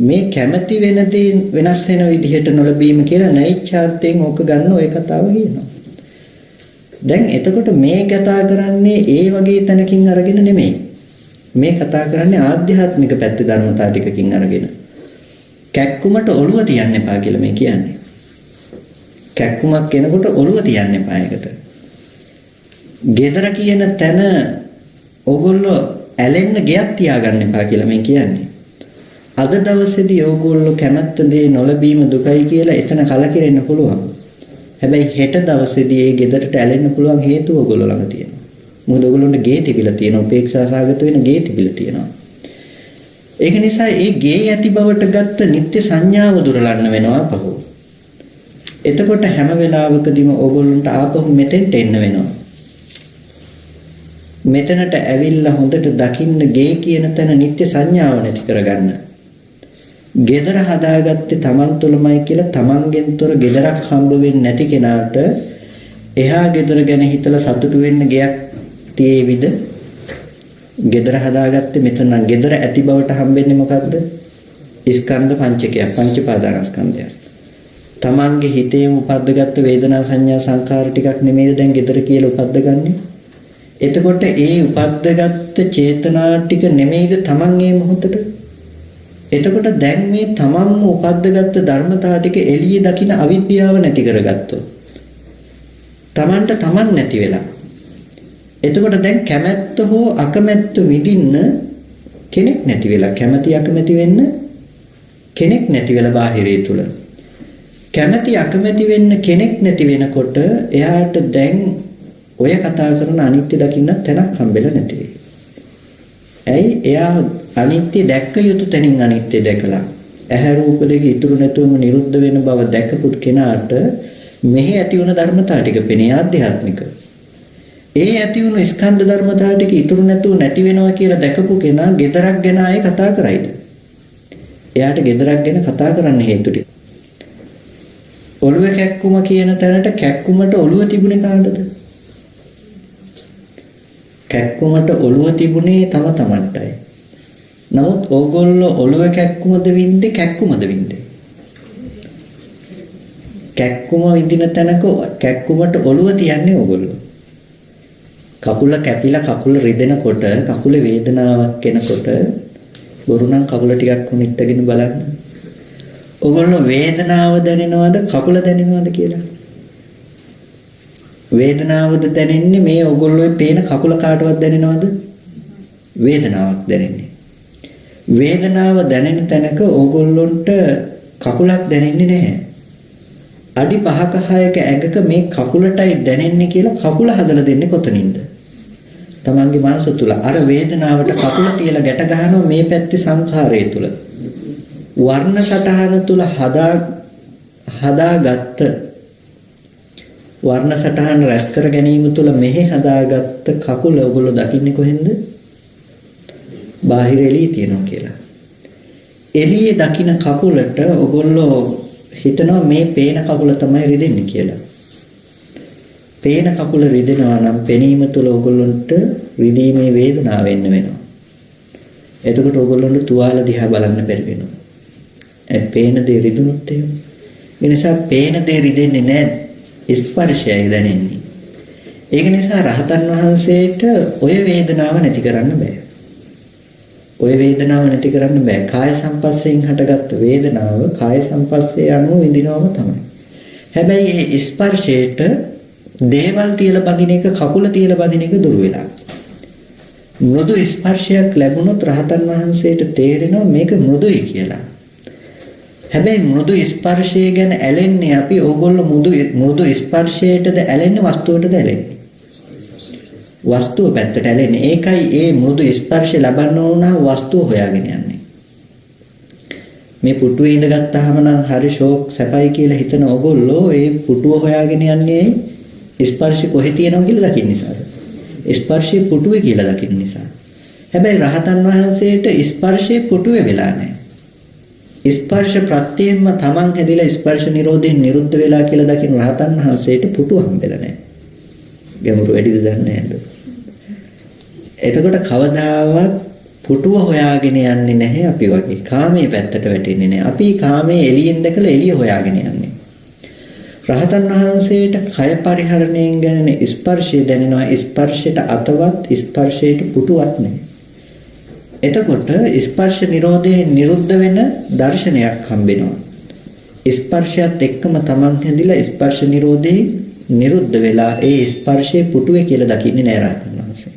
මේ කැමැති වෙන දේ වෙනස් වෙන විදිහට නොලබීම කියලා නෛච්ඡාර්ථයෙන් ඕක ගන්න ඔය කතාව කියනවා. දැන් එතකොට මේ කතා කරන්නේ ඒ වගේ තැනකින් අරගෙන නෙමෙයි. මේ කතා කරන්නේ ආධ්‍යාත්මික පැත්තේ ධර්මතාව ටිකකින් අරගෙන. කැක්කුමට ඔළුව තියන්න එපා කියලා මේ කියන්නේ. කැක්කුමක් එනකොට ඔළුව තියන්න එපා ඒකට. gedara කියන තැන ඕගොල්ලෝ ඇලෙන්න ගෙයක් තියාගන්න එපා කියලා මම කියන්නේ. අද දවසේදී ඕගොල්ලෝ කැමැත්ත දේ නොලැබීම දුකයි කියලා එතන කලකිරෙන්න පුළුවන්. හැබැයි හෙට දවසේදී ඒ ගෙදරට ඇලෙන්න පුළුවන් හේතුව ඕගොල්ලෝ ළඟ තියෙනවා. මොකද ඕගොල්ලොන්ට ගේ තිබිලා තියෙනවා, උපේක්ෂා සාගත වෙන ගේ තිබිලා තියෙනවා. ඒක නිසා ඒ ගේ ඇති බවට ගත්ත නිත්‍ය සංඥාව දුරලන්න වෙනවා පහු. එතකොට හැම වෙලාවකදීම ඕගොල්ලන්ට ආපහු මෙතෙන්ට එන්න වෙනවා. මෙතනට ඇවිල්ලා හොඳට දකින්න ගේ කියන තැන නිත්‍ය සංඥාව නැති කරගන්න. ගෙදර හදාගත්තේ Taman තුලමයි කියලා Tamanගෙන් තොර ගෙදරක් හම්බ වෙන්නේ නැති කෙනාට එහා ගෙදර ගැන හිතලා සතුටු වෙන්න ගයක් තියේවිද? ගෙදර හදාගත්තේ මෙතන නම් ගෙදර ඇති බවට හම්බෙන්නේ මොකද්ද? ස්කන්ධ පංචකය, පංචපාදානස්කන්ධය. Tamanගේ හිතේම උපද්දගත්ත වේදනා සංඥා සංකාර ටිකක් නෙමෙයිද දැන් ගෙදර කියලා උපද්දගන්නේ? එතකොට ඒ උපද්දගත්ත චේතනා ටික නෙමෙයිද Taman මේ මොහොතට? එතකොට දැන් මේ Tamanම උපද්දගත්ත ධර්මතාව ටික එළියේ දකින අවිද්‍යාව නැති කරගත්තොත් Tamanට Taman නැති වෙලා. එතකොට දැන් කැමැත්ත හෝ අකමැත්ත විඳින්න කෙනෙක් නැති වෙලා, කැමැති අකමැති වෙන්න කෙනෙක් නැති වෙලා බාහිරේ තුල. කැමැති අකමැති වෙන්න කෙනෙක් නැති වෙනකොට එයාට දැන් ඔය කතා කරන අනිත්‍ය දකින්න තැනක් හම්බෙලා නැති වෙයි. ඇයි? එයා අනිත්‍ය දැක්ක යුතු තැනින් අනිත්‍ය දැකලා ඇහැ රූප දෙක ඉතුරු නැතුවම නිරුද්ධ වෙන බව දැකපු කෙනාට මෙහි ඇති වුණ ධර්මතාව ටික පෙනේ ආධ්‍යාත්මික. ඒ ඇති වුණු ස්කන්ධ ධර්මතාව ටික ඉතුරු නැතුව නැති වෙනවා කියලා දැකපු කෙනා ගෙදරක් ගැන ආයේ කතා කරයිද? එයාට ගෙදරක් ගැන කතා කරන්න හේතු ටික. ඔළුව කැක්කුම කියන තැනට කැක්කුමට ඔළුව තිබුණේ කාටද? කැක්කුමට ඔළුව තිබුණේ තමන්ටයි. නමුත් ඕගොල්ලෝ ඔළුව කැක්කුමද වින්දේ කැක්කුමද වින්දේ? කැක්කුම විඳින තැනක කැක්කුමට ඔළුව තියන්නේ ඕගොල්ලෝ. කකුල කැපිලා කකුල රිදෙනකොට කකුලේ වේදනාවක් එනකොට බොරු නම් කකුල ටිකක් උනිටගෙන බලන්න. ඕගොල්ලෝ වේදනාව දැනෙනවද කකුල දැනෙනවද කියලා? වේදනාවද දැනෙන්නේ මේ ඕගොල්ලෝ පේන කකුල කාටවත් දැනෙනවද? වේදනාවක් දැනෙන්නේ. වේදනාව දැනෙන තැනක ඕගොල්ලොන්ට කකුලක් දැනෙන්නේ නැහැ. අඩි 5ක 6ක ඇඟක මේ කකුලටයි දැනෙන්නේ කියලා කකුල හදලා දෙන්නේ කොතනින්ද? තමන්ගේ මනස තුල. අර වේදනාවට කකුල තියලා ගැට ගන්නවා මේ පැත්තේ සංඛාරය තුල. වර්ණ සටහන තුල හදාගත්ත වර්ණ සටහන රැස් කර ගැනීම තුල මෙහි හදාගත්ත කකුල ඔයගොල්ලෝ දකින්නේ කොහෙන්ද? බාහිර එළියේ තියනවා කියලා. එළියේ දකින්න කකුලට ඔයගොල්ලෝ හිතනවා මේ පේන කකුල තමයි රිදෙන්නේ කියලා. පේන කකුල රිදෙනවා නම් පෙනීම තුළ ඕගොල්ලන්ට රිදීමේ වේදනාව එන්න වෙනවා. එතකොට ඕගොල්ලන්ට තුවාල දිහා බලන්න බැරි වෙනවා. ඒ පේන දේ රිදුනොත් එහෙම. ඒ නිසා පේන දේ රිදෙන්නේ නැහැ, ස්පර්ශයයි දැනෙන්නේ. ඒක නිසා රහතන් වහන්සේට ඔය වේදනාව නැති කරන්න බෑ. ඔය වේදනාව නැති කරන්න බෑ. කාය සංපස්සයෙන් හටගත්ත වේදනාව කාය සංපස්සේ අනුව විඳිනවම තමයි. හැබැයි මේ ස්පර්ශයට දේවල් තියලා බඳින එක, කකුල තියලා බඳින එක දුර වෙලා. මෘදු ස්පර්ශයක් ලැබුණොත් රහතන් වහන්සේට තේරෙනවා මේක මෘදුයි කියලා. හැබැයි මෘදු ස්පර්ශය ගැන ඇලෙන්නේ අපි ඕගොල්ලෝ මෘදු ස්පර්ශයටද ඇලෙන්නේ වස්තුවටද ඇලෙන්නේ? වස්තුව පැත්තට ඇලෙන්නේ. ඒකයි ඒ මෘදු ස්පර්ශය ලබන්න ඕන නම් වස්තුව හොයාගෙන යන්නේ. මේ පුටුවේ ඉඳගත්තාම නම් හරි ෂෝක් සැපයි කියලා හිතන ඕගොල්ලෝ ඒ පුටුව හොයාගෙන යන්නේ ස්පර්ශය කොහෙ තියෙනවද කියලා දකින්න නිසාද? ස්පර්ශය පුටුවේ කියලා දකින්න නිසා. හැබැයි රහතන් වහන්සේට ස්පර්ශය පුටුවේ වෙලා නැහැ. ස්පර්ශ ප්‍රත්‍යයෙන්ම තමන් හැදිලා ස්පර්ශ නිරෝධයෙන් නිරුද්ධ වෙලා කියලා දකින්න රහතන් වහන්සේට පුටුව හම්බෙලා නැහැ. ගැඹුරු වැඩිද දන්නේ නැහැ. එතකොට කවදාවත් පුටුව හොයාගෙන යන්නේ නැහැ අපි වගේ. කාමයේ පැත්තට වැටෙන්නේ නැහැ. අපි කාමයේ එළියෙන් දැකලා එළිය හොයාගෙන යන්නේ. රහතන් වහන්සේට කය පරිහරණයෙන් ගැනෙන ස්පර්ශය දැනෙනවා. ස්පර්ශයට අතවත්, ස්පර්ශයට පුටුවක් නැහැ. එතකොට ස්පර්ශ නිරෝධයෙන් නිරුද්ධ වෙන දර්ශනයක් හම්බෙනවා. ස්පර්ශයත් එක්කම තමන් හැදිලා ස්පර්ශ නිරෝධේ නිරුද්ධ වෙලා ඒ ස්පර්ශයේ පුටුවේ කියලා දකින්නේ නෑ රහතන් වහන්සේ.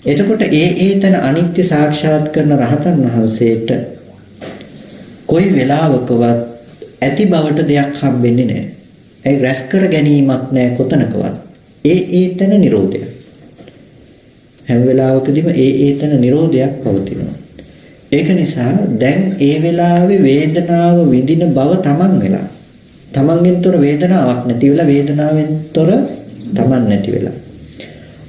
එතකොට ඒ තන අනිත්‍ය සාක්ෂාත් කරන රහතන් වහන්සේට කොයි වෙලාවකවත් ඇති බවට දෙයක් හම්බෙන්නේ නෑ. ඒ රැස් කර ගැනීමක් නෑ කොතනකවත්. ඒ තන නිරෝධය. හැම වෙලාවකදීම ඒ තන නිරෝධයක් පවතිනවා. ඒක නිසා දැන් ඒ වෙලාවේ වේදනාව විඳින බව තමන් වෙලා. තමන්ගෙන් තොර වේදනාවක් නැති වෙලා වේදනාවෙන් තොර තමන් නැති වෙලා.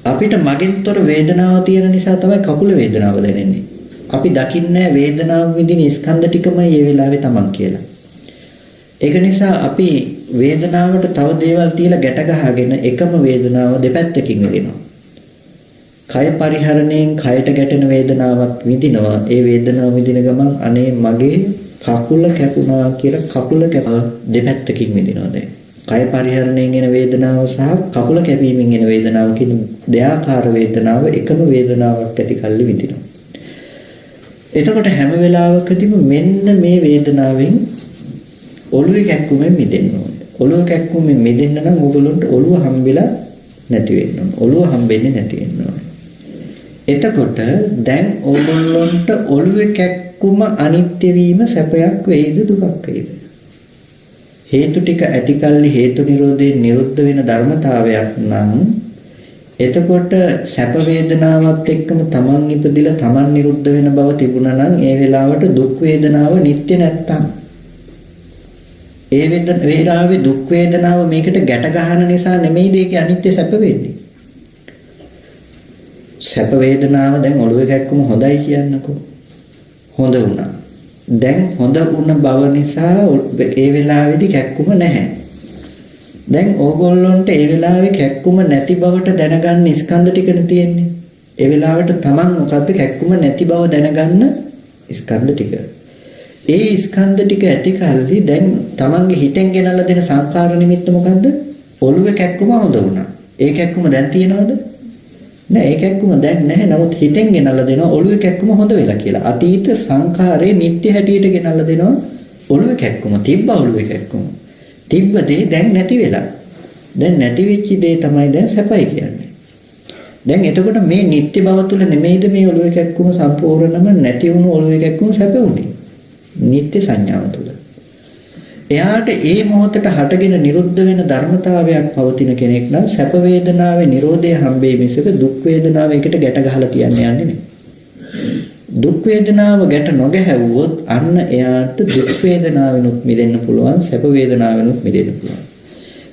අපිට මගෙන් තොර වේදනාව තියෙන නිසා තමයි කකුල වේදනාව දැනෙන්නේ. අපි දකින්නේ වේදනාව විඳින ස්කන්ධ ටිකමයි මේ වෙලාවේ තමන් කියලා. ඒක නිසා අපි වේදනාවට තව දේවල් තියලා ගැට ගහගෙන එකම වේදනාව දෙපැත්තකින් විඳිනවා. කය පරිහරණයෙන් කයට ගැටෙන වේදනාවක් විඳිනවා. ඒ වේදනාව විඳින ගමන් අනේ මගේ කකුල කැපුණා කියලා කකුල කැප දෙපැත්තකින් විඳිනවා දැන්. කය පරිහරණයෙන් එන වේදනාව සහ කකුල කැපීමෙන් එන වේදනාව කියන දෙආකාර වේදනාව එකම වේදනාවක් ඇති කල්ලි විඳිනවා. එතකොට හැම වෙලාවකදීම මෙන්න මේ වේදනාවෙන් ඔළුවේ කැක්කුමෙන් මිදෙන්න ඕනේ. ඔළුව කැක්කුමෙන් මිදෙන්න නම් ඕගොල්ලන්ට ඔළුව හම්බෙලා නැති වෙන්න ඕනේ. ඔළුව හම්බෙන්නේ නැති වෙන්න ඕනේ. එතකොට දැන් ඕගොල්ලන්ට ඔළුවේ කැක්කුම අනිත්‍ය වීම සැපයක් වේද දුකක් වේද? හේතු ටික ඇතිකල්ලි හේතු නිරෝධයෙන් නිරුද්ධ වෙන ධර්මතාවයක් නම් එතකොට සැප වේදනාවත් එක්කම තමන් ඉපදිලා තමන් නිරුද්ධ වෙන බව තිබුණා නම් ඒ වෙලාවට දුක් වේදනාව නිට්ටය නැත්තම් ඒ වේලාවේ දුක් වේදනාව මේකට ගැට ගන්න නිසා නෙමෙයිද ඒකේ අනිත්‍ය සැප වෙන්නේ. සැප වේදනාව දැන් ඔළුවේ කැක්කුම හොඳයි කියන්නකෝ. හොඳ වුණා. දැන් හොඳ වුණ බව නිසා ඒ වෙලාවේදී කැක්කුම නැහැ. දැන් ඕගොල්ලොන්ට ඒ වෙලාවේ කැක්කුම නැති බවට දැනගන්න ස්කන්ධ ටිකනේ තියෙන්නේ. ඒ වෙලාවට තමන් මොකද්ද කැක්කුම නැති බව දැනගන්න ස්කන්ධ ටික. ඒ ස්කන්ධ ටික ඇති කල්ලි දැන් තමන්ගේ හිතෙන් ගෙනල්ලා දෙන සංකාර නිමිත්ත මොකද්ද? ඔළුවේ කැක්කුම හොඳ වුණා. ඒ කැක්කුම දැන් තියනවද? නෑ ඒ කැක්කුම දැන් නැහැ. නමුත් හිතෙන් ගෙනල්ලා දෙනවා ඔළුවේ කැක්කුම හොඳ වෙලා කියලා. අතීත සංඛාරේ නිත්‍ය හැටියට ගෙනල්ලා දෙනවා ඔළුවේ කැක්කුම. තිබ්බ ඔළුවේ කැක්කුම. තිබ්බ දේ දැන් නැති වෙලා. දැන් නැති වෙච්ච දේ තමයි දැන් සැපයි කියන්නේ. දැන් එතකොට මේ නිත්‍ය බව තුළ නෙමෙයිද මේ ඔළුවේ කැක්කුම සම්පූර්ණම නැති වුණු ඔළුවේ කැක්කුම සැප උනේ. නිත්‍ය සංඥාව තුළ. එයාට ඒ මොහොතට හටගෙන නිරුද්ධ වෙන ධර්මතාවයක් පවතින කෙනෙක් නම් සැප වේදනාවේ Nirodhe හම්බෙයි මිසක දුක් වේදනාව එකට ගැට ගහලා තියන්නේ යන්නේ නැහැ. දුක් වේදනාව ගැට නොගැහුවොත් අන්න එයාට දුක් වේදනාවෙනුත් මිදෙන්න පුළුවන් සැප වේදනාවෙනුත් මිදෙන්න පුළුවන්.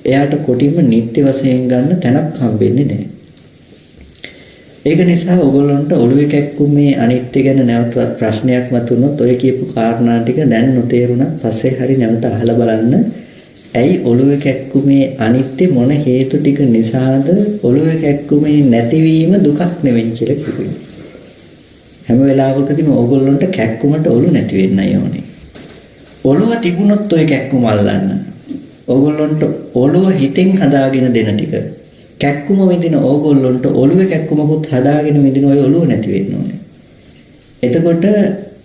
එයාට කොටින්ම නිත්‍ය වශයෙන් ගන්න තැනක් හම්බෙන්නේ නැහැ. ඒක නිසා ඔයගොල්ලන්ට ඔළුවේ කැක්කුමේ අනිත්‍ය ගැන නැවතත් ප්‍රශ්නයක් මතුනොත් ඔය කියපු කාරණා ටික දැන් නොතේරුණත් පස්සේ හරි නැවත අහලා බලන්න. ඇයි ඔළුවේ කැක්කුමේ අනිත්‍ය මොන හේතු ටික නිසාද ඔළුවේ කැක්කුමේ නැතිවීම දුකක් නෙවෙයි කියලා කිව්වේ. හැම වෙලාවකදීම ඕගොල්ලන්ට කැක්කුමට ඔළුව නැති වෙන්නයි ඕනේ. ඔළුව තිබුණොත් ඔය කැක්කුම අල්ලන්න. ඕගොල්ලන්ට ඔළුව හිතෙන් හදාගෙන දෙන ටික. කැක්කුම විඳින ඕගොල්ලන්ට ඔළුවේ කැක්කුමකුත් හදාගෙන විඳින ඔය ඔළුව නැති වෙන්න ඕනේ. එතකොට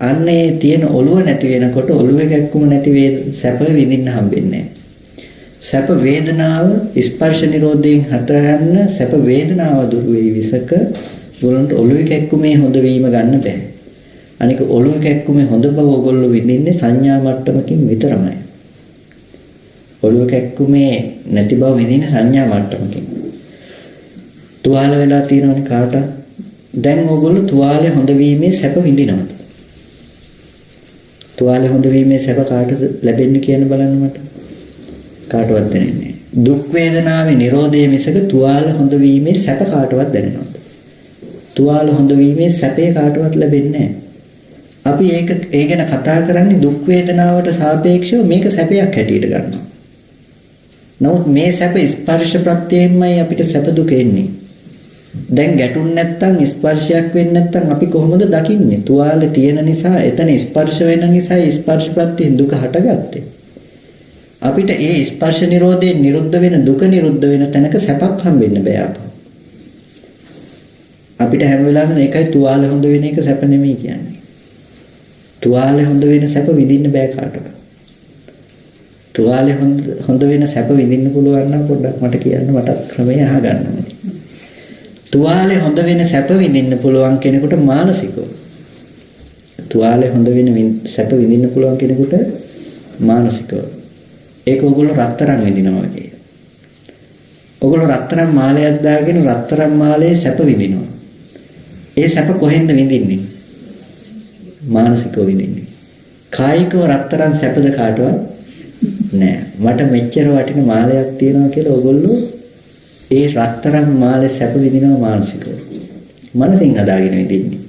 අන්නේ තියෙන ඔළුව නැති වෙනකොට ඔළුවේ කැක්කුම නැති සැප විඳින්න හම්බෙන්නේ නැහැ. සැප වේදනාව ස්පර්ශ නිරෝධයෙන් හටගන්න සැප වේදනාව දුරු වෙයි විසක ඔයගොල්ලන්ට ඔළුවේ කැක්කුමේ හොඳ වීම ගන්න බෑ. අනික ඔළුවේ කැක්කුමේ හොඳ බව ඔයගොල්ලෝ විඳින්නේ සංඥා මට්ටමකින් විතරමයි. ඔළුවේ කැක්කුමේ නැති බව විඳින්නේ සංඥා මට්ටමකින්. තුවාල වෙලා තියෙනවනේ කාට? දැන් ඕගොල්ලෝ තුවාලේ හොඳ වීමේ සැප විඳිනවද? තුවාලේ හොඳ වීමේ සැප කාටද ලැබෙන්නේ කියන බලන්න මට. කාටවත් දැනෙන්නේ නැහැ. දුක් වේදනාවේ Nirodhe මිසක තුවාල හොඳ වීමේ සැප කාටවත් දැනෙනවද? තුවාල හොඳ වීමේ සැපේ කාටවත් ලැබෙන්නේ නැහැ. අපි ඒ ගැන කතා කරන්නේ දුක් වේදනාවට සාපේක්ෂව මේක සැපයක් හැටියට ගන්නවා. නමුත් මේ සැප ස්පර්ශ ප්‍රත්‍යයෙන්මයි අපිට සැප දුක එන්නේ. දැන් ගැටුන් නැත්තම් ස්පර්ශයක් වෙන්නේ නැත්තම් අපි කොහොමද දකින්නේ? තුවාලේ තියෙන නිසා එතන ස්පර්ශ වෙන නිසා ස්පර්ශ ප්‍රත්‍යයෙන් දුක හටගත්තේ. අපිට ඒ ස්පර්ශ නිරෝධයෙන් නිරුද්ධ වෙන දුක නිරුද්ධ වෙන තැනක සැපක් හම්බෙන්න බෑ අපෝ. අපිට හැම වෙලාවෙම ඒකයි තුවාලේ හොඳ වෙන එක සැප නෙමෙයි කියන්නේ. තුවාලේ හොඳ වෙන සැප විඳින්න බෑ කාටවත්. තුවාලේ හොඳ වෙන සැප විඳින්න පුළුවන් නම් පොඩ්ඩක් මට කියන්න මට ක්‍රමය අහගන්න ඕනේ. තුවාලේ හොඳ වෙන සැප විඳින්න පුළුවන් කෙනෙකුට මානසිකව. තුවාලේ හොඳ වෙන සැප විඳින්න පුළුවන් කෙනෙකුට මානසිකව. ඒක ඕගොල්ලෝ රත්තරන් විඳිනවා වගේ. ඕගොල්ලෝ රත්තරන් මාලයක් දාගෙන රත්තරන් මාලයේ සැප විඳිනවා. ඒ සැප කොහෙන්ද විඳින්නේ? මානසිකව විඳින්නේ. කායිකව රත්තරන් සැපද කාටවත් නෑ. මට මෙච්චර වටින මාලයක් තියෙනවා කියලා ඕගොල්ලෝ ඒ රත්තරන් මාලේ සැප විඳිනවා මානසිකව. මනසින් හදාගෙන විඳින්නේ.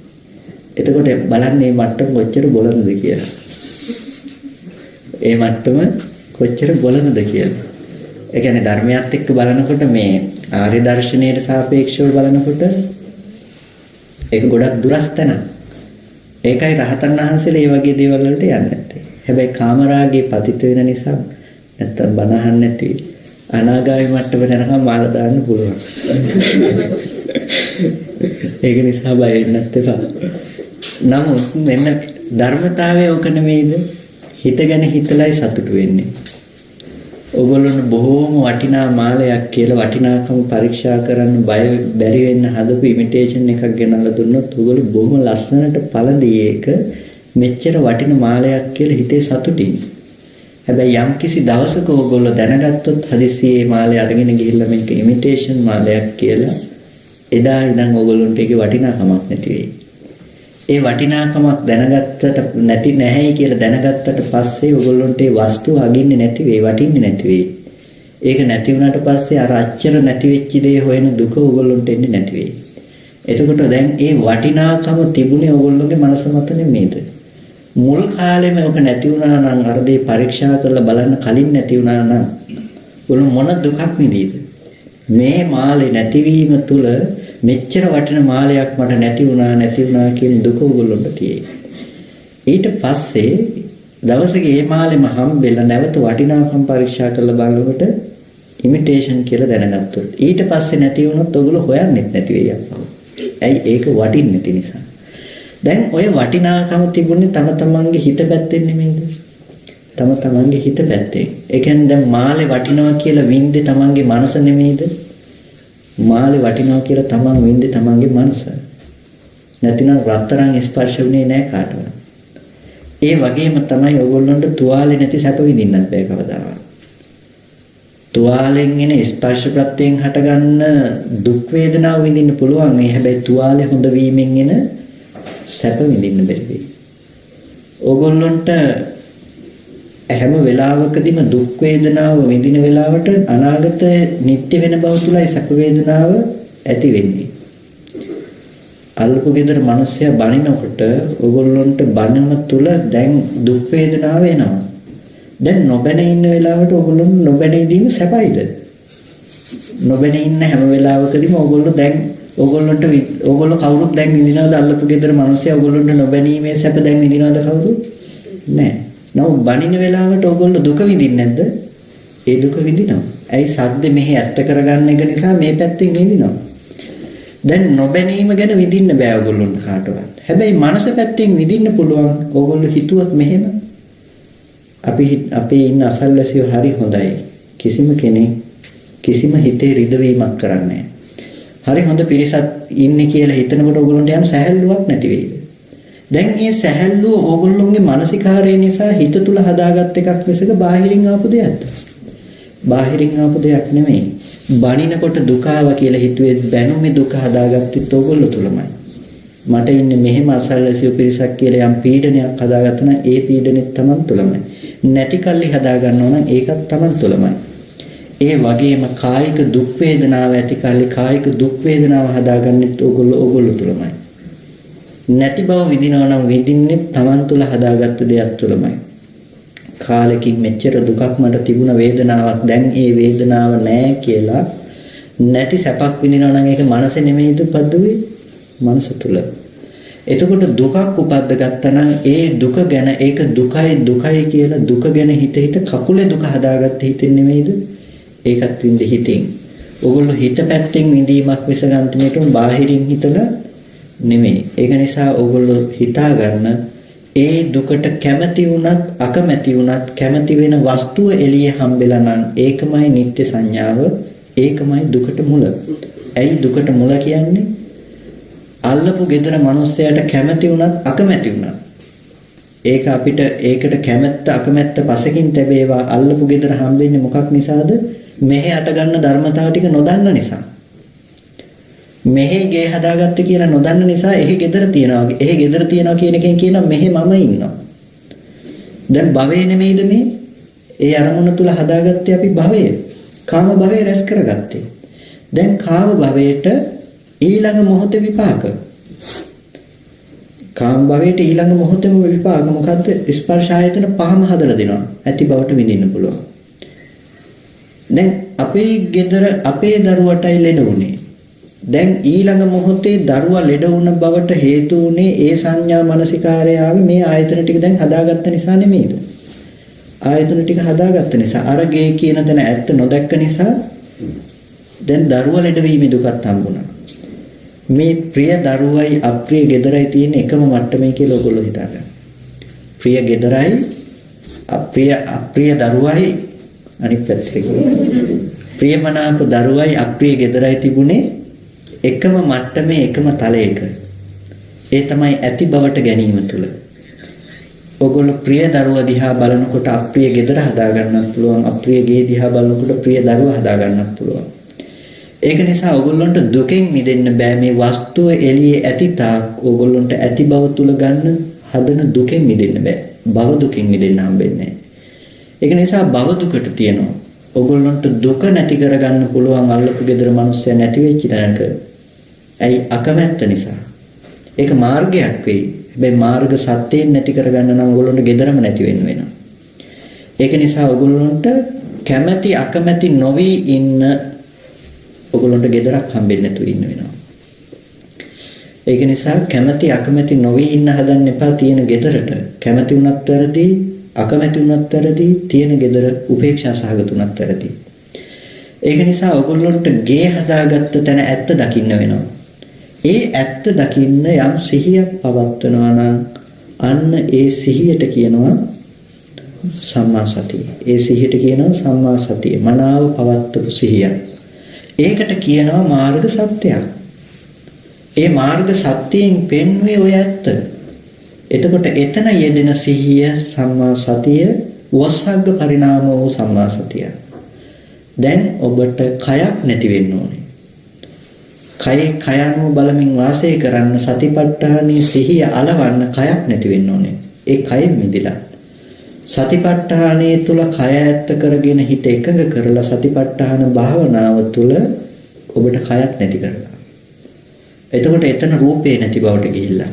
එතකොට බලන්න මේ මට්ටම කොච්චර බොළඳද කියලා. ඒ මට්ටම කොච්චර බොළඳද කියලා. ඒ කියන්නේ ධර්මයත් එක්ක බලනකොට මේ ආර්ය දර්ශනයට සාපේක්ෂව බලනකොට ඒක ගොඩක් දුරස්තන. ඒකයි රහතන් වහන්සේලා මේ වගේ දේවල් වලට යන්නේ නැත්තේ. හැබැයි කාමරාගේ පතිත වෙන නිසා නැත්තම් බණ අහන්න නැති අනාගාමී මට්ටමට යනකම් මාල දාන්න පුළුවන්. ඒක නිසා බය වෙන්නත් එපා. නමුත් මෙන්න ධර්මතාවය ඔක නෙමෙයිද? හිතගෙන හිතලයි සතුටු වෙන්නේ. ඕගොල්ලෝ බොහෝම වටිනා මාලයක් කියලා වටිනාකම පරීක්ෂා කරන්න බැරි වෙන්න හදපු ඉමිටේෂන් එකක් ගෙනල්ලා දුන්නොත් ඕගොල්ලෝ බොහොම ලස්සනට පළඳී ඒක මෙච්චර වටින මාලයක් කියලා හිතේ සතුටින්. හැබැයි යම් කිසි දවසක ඕගොල්ලෝ දැනගත්තොත් හදිස්සියේ මාලය අරගෙන ගිහිල්ලා මේක ඉමිටේෂන් මාලයක් කියලා එදා ඉඳන් ඕගොල්ලන්ට ඒකේ වටිනාකමක් නැති වෙයි. ඒ වටිනාකමක් දැනගත්තට නැති නැහැයි කියලා දැනගත්තට පස්සේ ඕගොල්ලන්ට ඒ වස්තුව අගින්නේ නැති වෙයි, වටින්නේ නැති වෙයි. ඒක නැති වුණාට පස්සේ අර අච්චර නැති වෙච්ච දේ හොයන දුක ඕගොල්ලන්ට එන්නේ නැති වෙයි. එතකොට දැන් ඒ වටිනාකම තිබුණේ ඕගොල්ලෝගේ මනස මත නෙමෙයිද? මුල් කාලෙම ඔක නැති වුණා නම් අර දේ පරීක්ෂා කරලා බලන්න කලින් නැති වුණා නම් ඕගොල්ලෝ මොන දුකක් විඳීද? මේ මාලේ නැතිවීම තුල මෙච්චර වටින මාලයක් මට නැති වුණා කියන දුක ඕගොල්ලොන්ට තියෙයි. ඊට පස්සේ දවසක මේ මාලෙම හම්බෙලා නැවත වටිනාකම් පරීක්ෂා කරලා බලනකොට ඉමිටේෂන් කියලා දැනගත්තොත් ඊට පස්සේ නැති වුණොත් ඕගොල්ලෝ හොයන්නෙත් නැති වෙයි අප්පා. ඇයි ඒක වටින්නේ නැති නිසා. දැන් ඔය වටිනාකම තිබුණේ තම තමන්ගේ හිත පැත්තෙන් නෙමෙයිද? තම තමන්ගේ හිත පැත්තෙන්. ඒ කියන්නේ දැන් මාලේ වටිනවා කියලා වින්දේ තමන්ගේ මනස නෙමෙයිද? මාලේ වටිනවා කියලා තමන් වින්දේ තමන්ගේ මනස. නැතිනම් රත්තරන් ස්පර්ශ වුණේ නැහැ කාටවත්. ඒ වගේම තමයි ඔයගොල්ලන්ට තුවාලේ නැති සැප විඳින්නත් බෑ කවදාවත්. තුවාලෙන් එන ස්පර්ශ ප්‍රත්‍යයෙන් හටගන්න දුක් වේදනාව විඳින්න පුළුවන්. ඒ හැබැයි තුවාලේ හොඳ වීමෙන් එන සැප විඳින්න බැරි වෙයි. ඕගොල්ලන්ට හැම වෙලාවකදීම දුක් වේදනාව විඳින වෙලාවට අනාගතයේ නිත්‍ය වෙන බව තුලයි සැප වේදනාව ඇති වෙන්නේ. අල්ප ගෙදර මිනිස්සයා බනිනකොට ඕගොල්ලන්ට බනම තුල දැන් දුක් වේදනාව එනවා. දැන් නොබැන ඉන්න වෙලාවට ඕගොල්ලොන්ට නොබැන ඉඳීම සැපයිද? නොබැන ඉන්න හැම වෙලාවකදීම ඕගොල්ලෝ දැන් ඕගොල්ලෝ කවුරුත් දැන් විඳිනවද අල්ලපු ගෙදර මිනිස්සයා ඕගොල්ලන්ට නොබැනීමේ සැප දැන් විඳිනවද කවුරුත්? නැහැ. නමුත් බනින වෙලාවට ඕගොල්ලෝ දුක විඳින්නේ නැද්ද? ඒ දුක විඳිනවා. ඇයි සද්ද මෙහි ඇත්ත කරගන්න එක නිසා මේ පැත්තෙන් විඳිනවා. දැන් නොබැනීම ගැන විඳින්න බෑ ඕගොල්ලොන්ට කාටවත්. හැබැයි මනස පැත්තෙන් විඳින්න පුළුවන්. ඕගොල්ලෝ හිතුවොත් මෙහෙම අපේ ඉන්න අසල්වැසියෝ හරි හොඳයි. කිසිම කෙනෙක් කිසිම හිතේ රිදවීමක් කරන්නේ නැහැ. හරි හොඳ පිරිසක් ඉන්නේ කියලා හිතනකොට ඕගොල්ලන්ට යන සැහැල්ලුවක් නැති වෙයිද? දැන් මේ සැහැල්ලුව ඕගොල්ලෝගේ මානසිකාරය නිසා හිත තුල හදාගත් එකක් මිසක බාහිරින් ආපු දෙයක්ද? බාහිරින් ආපු දෙයක් නෙමෙයි. බනිනකොට දුක ආවා කියලා හිතුවේ බැනුමේ දුක හදාගත්තෙත් ඕගොල්ලෝ තුලමයි. මට ඉන්නේ මෙහෙම අසල්වැසියෝ පිරිසක් කියලා යම් පීඩනයක් හදාගත්තා නම් ඒ පීඩනෙත් Taman තුලමයි. නැති කල්ලි හදා ගන්නවා නම් ඒකත් Taman තුලමයි. ඒ වගේම කායික දුක් වේදනාව ඇති කල්ලි කායික දුක් වේදනාව හදාගන්නෙත් ඕගොල්ලෝ තුලමයි. නැති බව විඳිනවා නම් විඳින්නේ Taman තුල හදාගත්ත දෙයක් තුලමයි. කාලෙකින් මෙච්චර දුකක් මට තිබුණ වේදනාවක් දැන් ඒ වේදනාව නැහැ කියලා නැති සැපක් විඳිනවා නම් ඒක මනස නෙමෙයිද පද්දුවේ? මනස තුල. එතකොට දුකක් උපද්ද ගත්තා නම් ඒ දුක ගැන ඒක දුකයි කියලා දුක ගැන හිත කකුලේ දුක හදාගත්ත හිතෙන් නෙමෙයිද? ඒකත් විඳ හිතින්. ඕගොල්ලෝ හිත පැත්තෙන් විඳීමක් විසගන්තිනේට බාහිරින් හිතලා නෙමෙයි. ඒක නිසා ඕගොල්ලෝ හිතා ගන්න ඒ දුකට කැමැති වුණත් අකමැති වුණත් කැමැති වෙන වස්තුව එළියේ හම්බෙලා නම් ඒකමයි නිත්‍ය සංඥාව, ඒකමයි දුකට මුල. ඇයි දුකට මුල කියන්නේ? අල්ලපු gedara මිනිස්සයාට කැමැති වුණත් අකමැති වුණත් ඒක අපිට ඒකට කැමැත්ත අකමැත්ත පසකින් තැබේවා. අල්ලපු gedara හම්බෙන්නේ මොකක් නිසාද? මෙහෙ අට ගන්න ධර්මතාව ටික නොදන්න නිසා. මෙහෙ ගේ හදාගත්තේ කියලා නොදන්න නිසා එහෙ gedara තියනවා. එහෙ gedara තියනවා කියන එකෙන් කියනවා මෙහෙ මම ඉන්නවා. දැන් භවය නෙමෙයිද මේ? ඒ අරමුණ තුල හදාගත්තේ අපි භවය. කාම භවය රැස් කරගත්තේ. දැන් කාම භවයට ඊළඟ මොහොතේ විපාක. කාම භවයට ඊළඟ මොහොතේම විපාක මොකද්ද? ස්පර්ශ ආයතන පහම හදලා දෙනවා. ඇති බවට විඳින්න පුළුවන්. දැන් අපේ ගෙදර අපේ දරුවටයි ලෙඩ වුනේ. දැන් ඊළඟ මොහොතේ දරුවා ලෙඩ වුණ බවට හේතු වුනේ ඒ සංඥා මනසිකාරය ආවේ මේ ආයතන ටික දැන් හදාගත්ත නිසා නෙමෙයිද? ආයතන ටික හදාගත්ත නිසා අර ගේ කියන තැන ඇත්ත නොදැක්ක නිසා දැන් දරුවා ලෙඩ වීමේ දුකත් හම්බුණා. මේ ප්‍රිය දරුවයි අප්‍රිය ගෙදරයි තියෙන එකම මට්ටමේ කියලා ඔයගොල්ලෝ හිතාගන්න. ප්‍රිය ගෙදරයි අප්‍රිය දරුවයි අනිත් පැත්තට ප්‍රියමනාප දරුවයි අප්‍රිය ගෙදරයි තිබුණේ එකම මට්ටමේ එකම තලයක. ඒ තමයි ඇති බවට ගැනීම තුල. ඔයගොල්ලෝ ප්‍රිය දරුවා දිහා බලනකොට අප්‍රිය ගෙදර හදා ගන්නත් පුළුවන්. අප්‍රිය ගේ දිහා බලනකොට ප්‍රිය දරුවා හදා ගන්නත් පුළුවන්. ඒක නිසා ඔයගොල්ලන්ට දුකෙන් මිදෙන්න බෑ. මේ වස්තුව එළියේ ඇති තාක් ඔයගොල්ලන්ට ඇති බව තුල ගන්න හදන දුකෙන් මිදෙන්න බෑ. භව දුකෙන් මිදෙන්න හම්බෙන්නේ නෑ. ඒක නිසා භව දුකට තියෙනවා. ඔයගොල්ලන්ට දුක නැති කරගන්න පුළුවන් අල්ලපු gedara මිනිස්සයා නැති වෙච්ච තැනක. ඇයි? අකමැත්ත නිසා. ඒක මාර්ගයක් වෙයි. හැබැයි මාර්ග සත්‍යයෙන් නැති කරගන්න නම් ඔයගොල්ලන්ට gedarම නැති වෙන්න වෙනවා. ඒක නිසා ඔයගොල්ලන්ට කැමැති අකමැති නොවි ඉන්න ඔයගොල්ලන්ට gedarak හම්බෙන්නේ නැතුව ඉන්න වෙනවා. ඒක නිසා කැමැති අකමැති නොවි ඉන්න හදන්න එපා. තියෙන gedarට කැමැති වුණත් වැරදි, අකමැති වුණත් වැරදි, තියෙන gedara උපේක්ෂා සහගත වුණත් වැරදි. ඒක නිසා ඔයගොල්ලන්ට ගේ හදාගත්ත තැන ඇත්ත දකින්න වෙනවා. ඒ ඇත්ත දකින්න යම් සිහියක් පවත්වනවා නම් අන්න ඒ සිහියට කියනවා සම්මා සතිය. ඒ සිහියට කියනවා සම්මා සතිය. මනාව පවත්වපු සිහිය. ඒකට කියනවා මාර්ග සත්‍යයක්. ඒ මාර්ග සත්‍යයෙන් පෙන්වේ ඔය ඇත්ත. එතකොට එතන යෙදෙන සිහිය සම්මා සතිය වස්සග්ග පරිණාම වූ සම්මා සතිය. දැන් ඔබට කයක් නැති වෙන්න ඕනේ. කයano බලමින් වාසය කරන්න සතිපට්ඨානයේ සිහිය අලවන්න කයක් නැති වෙන්න ඕනේ. ඒ කයෙන් මිදිලා සතිපට්ඨානයේ තුල කය ඇත්ත කරගෙන හිත එකඟ කරලා සතිපට්ඨාන භාවනාව තුල ඔබට කයක් නැති කරගන්න. එතකොට එතන රූපේ නැති බවට ගිහිල්ලා.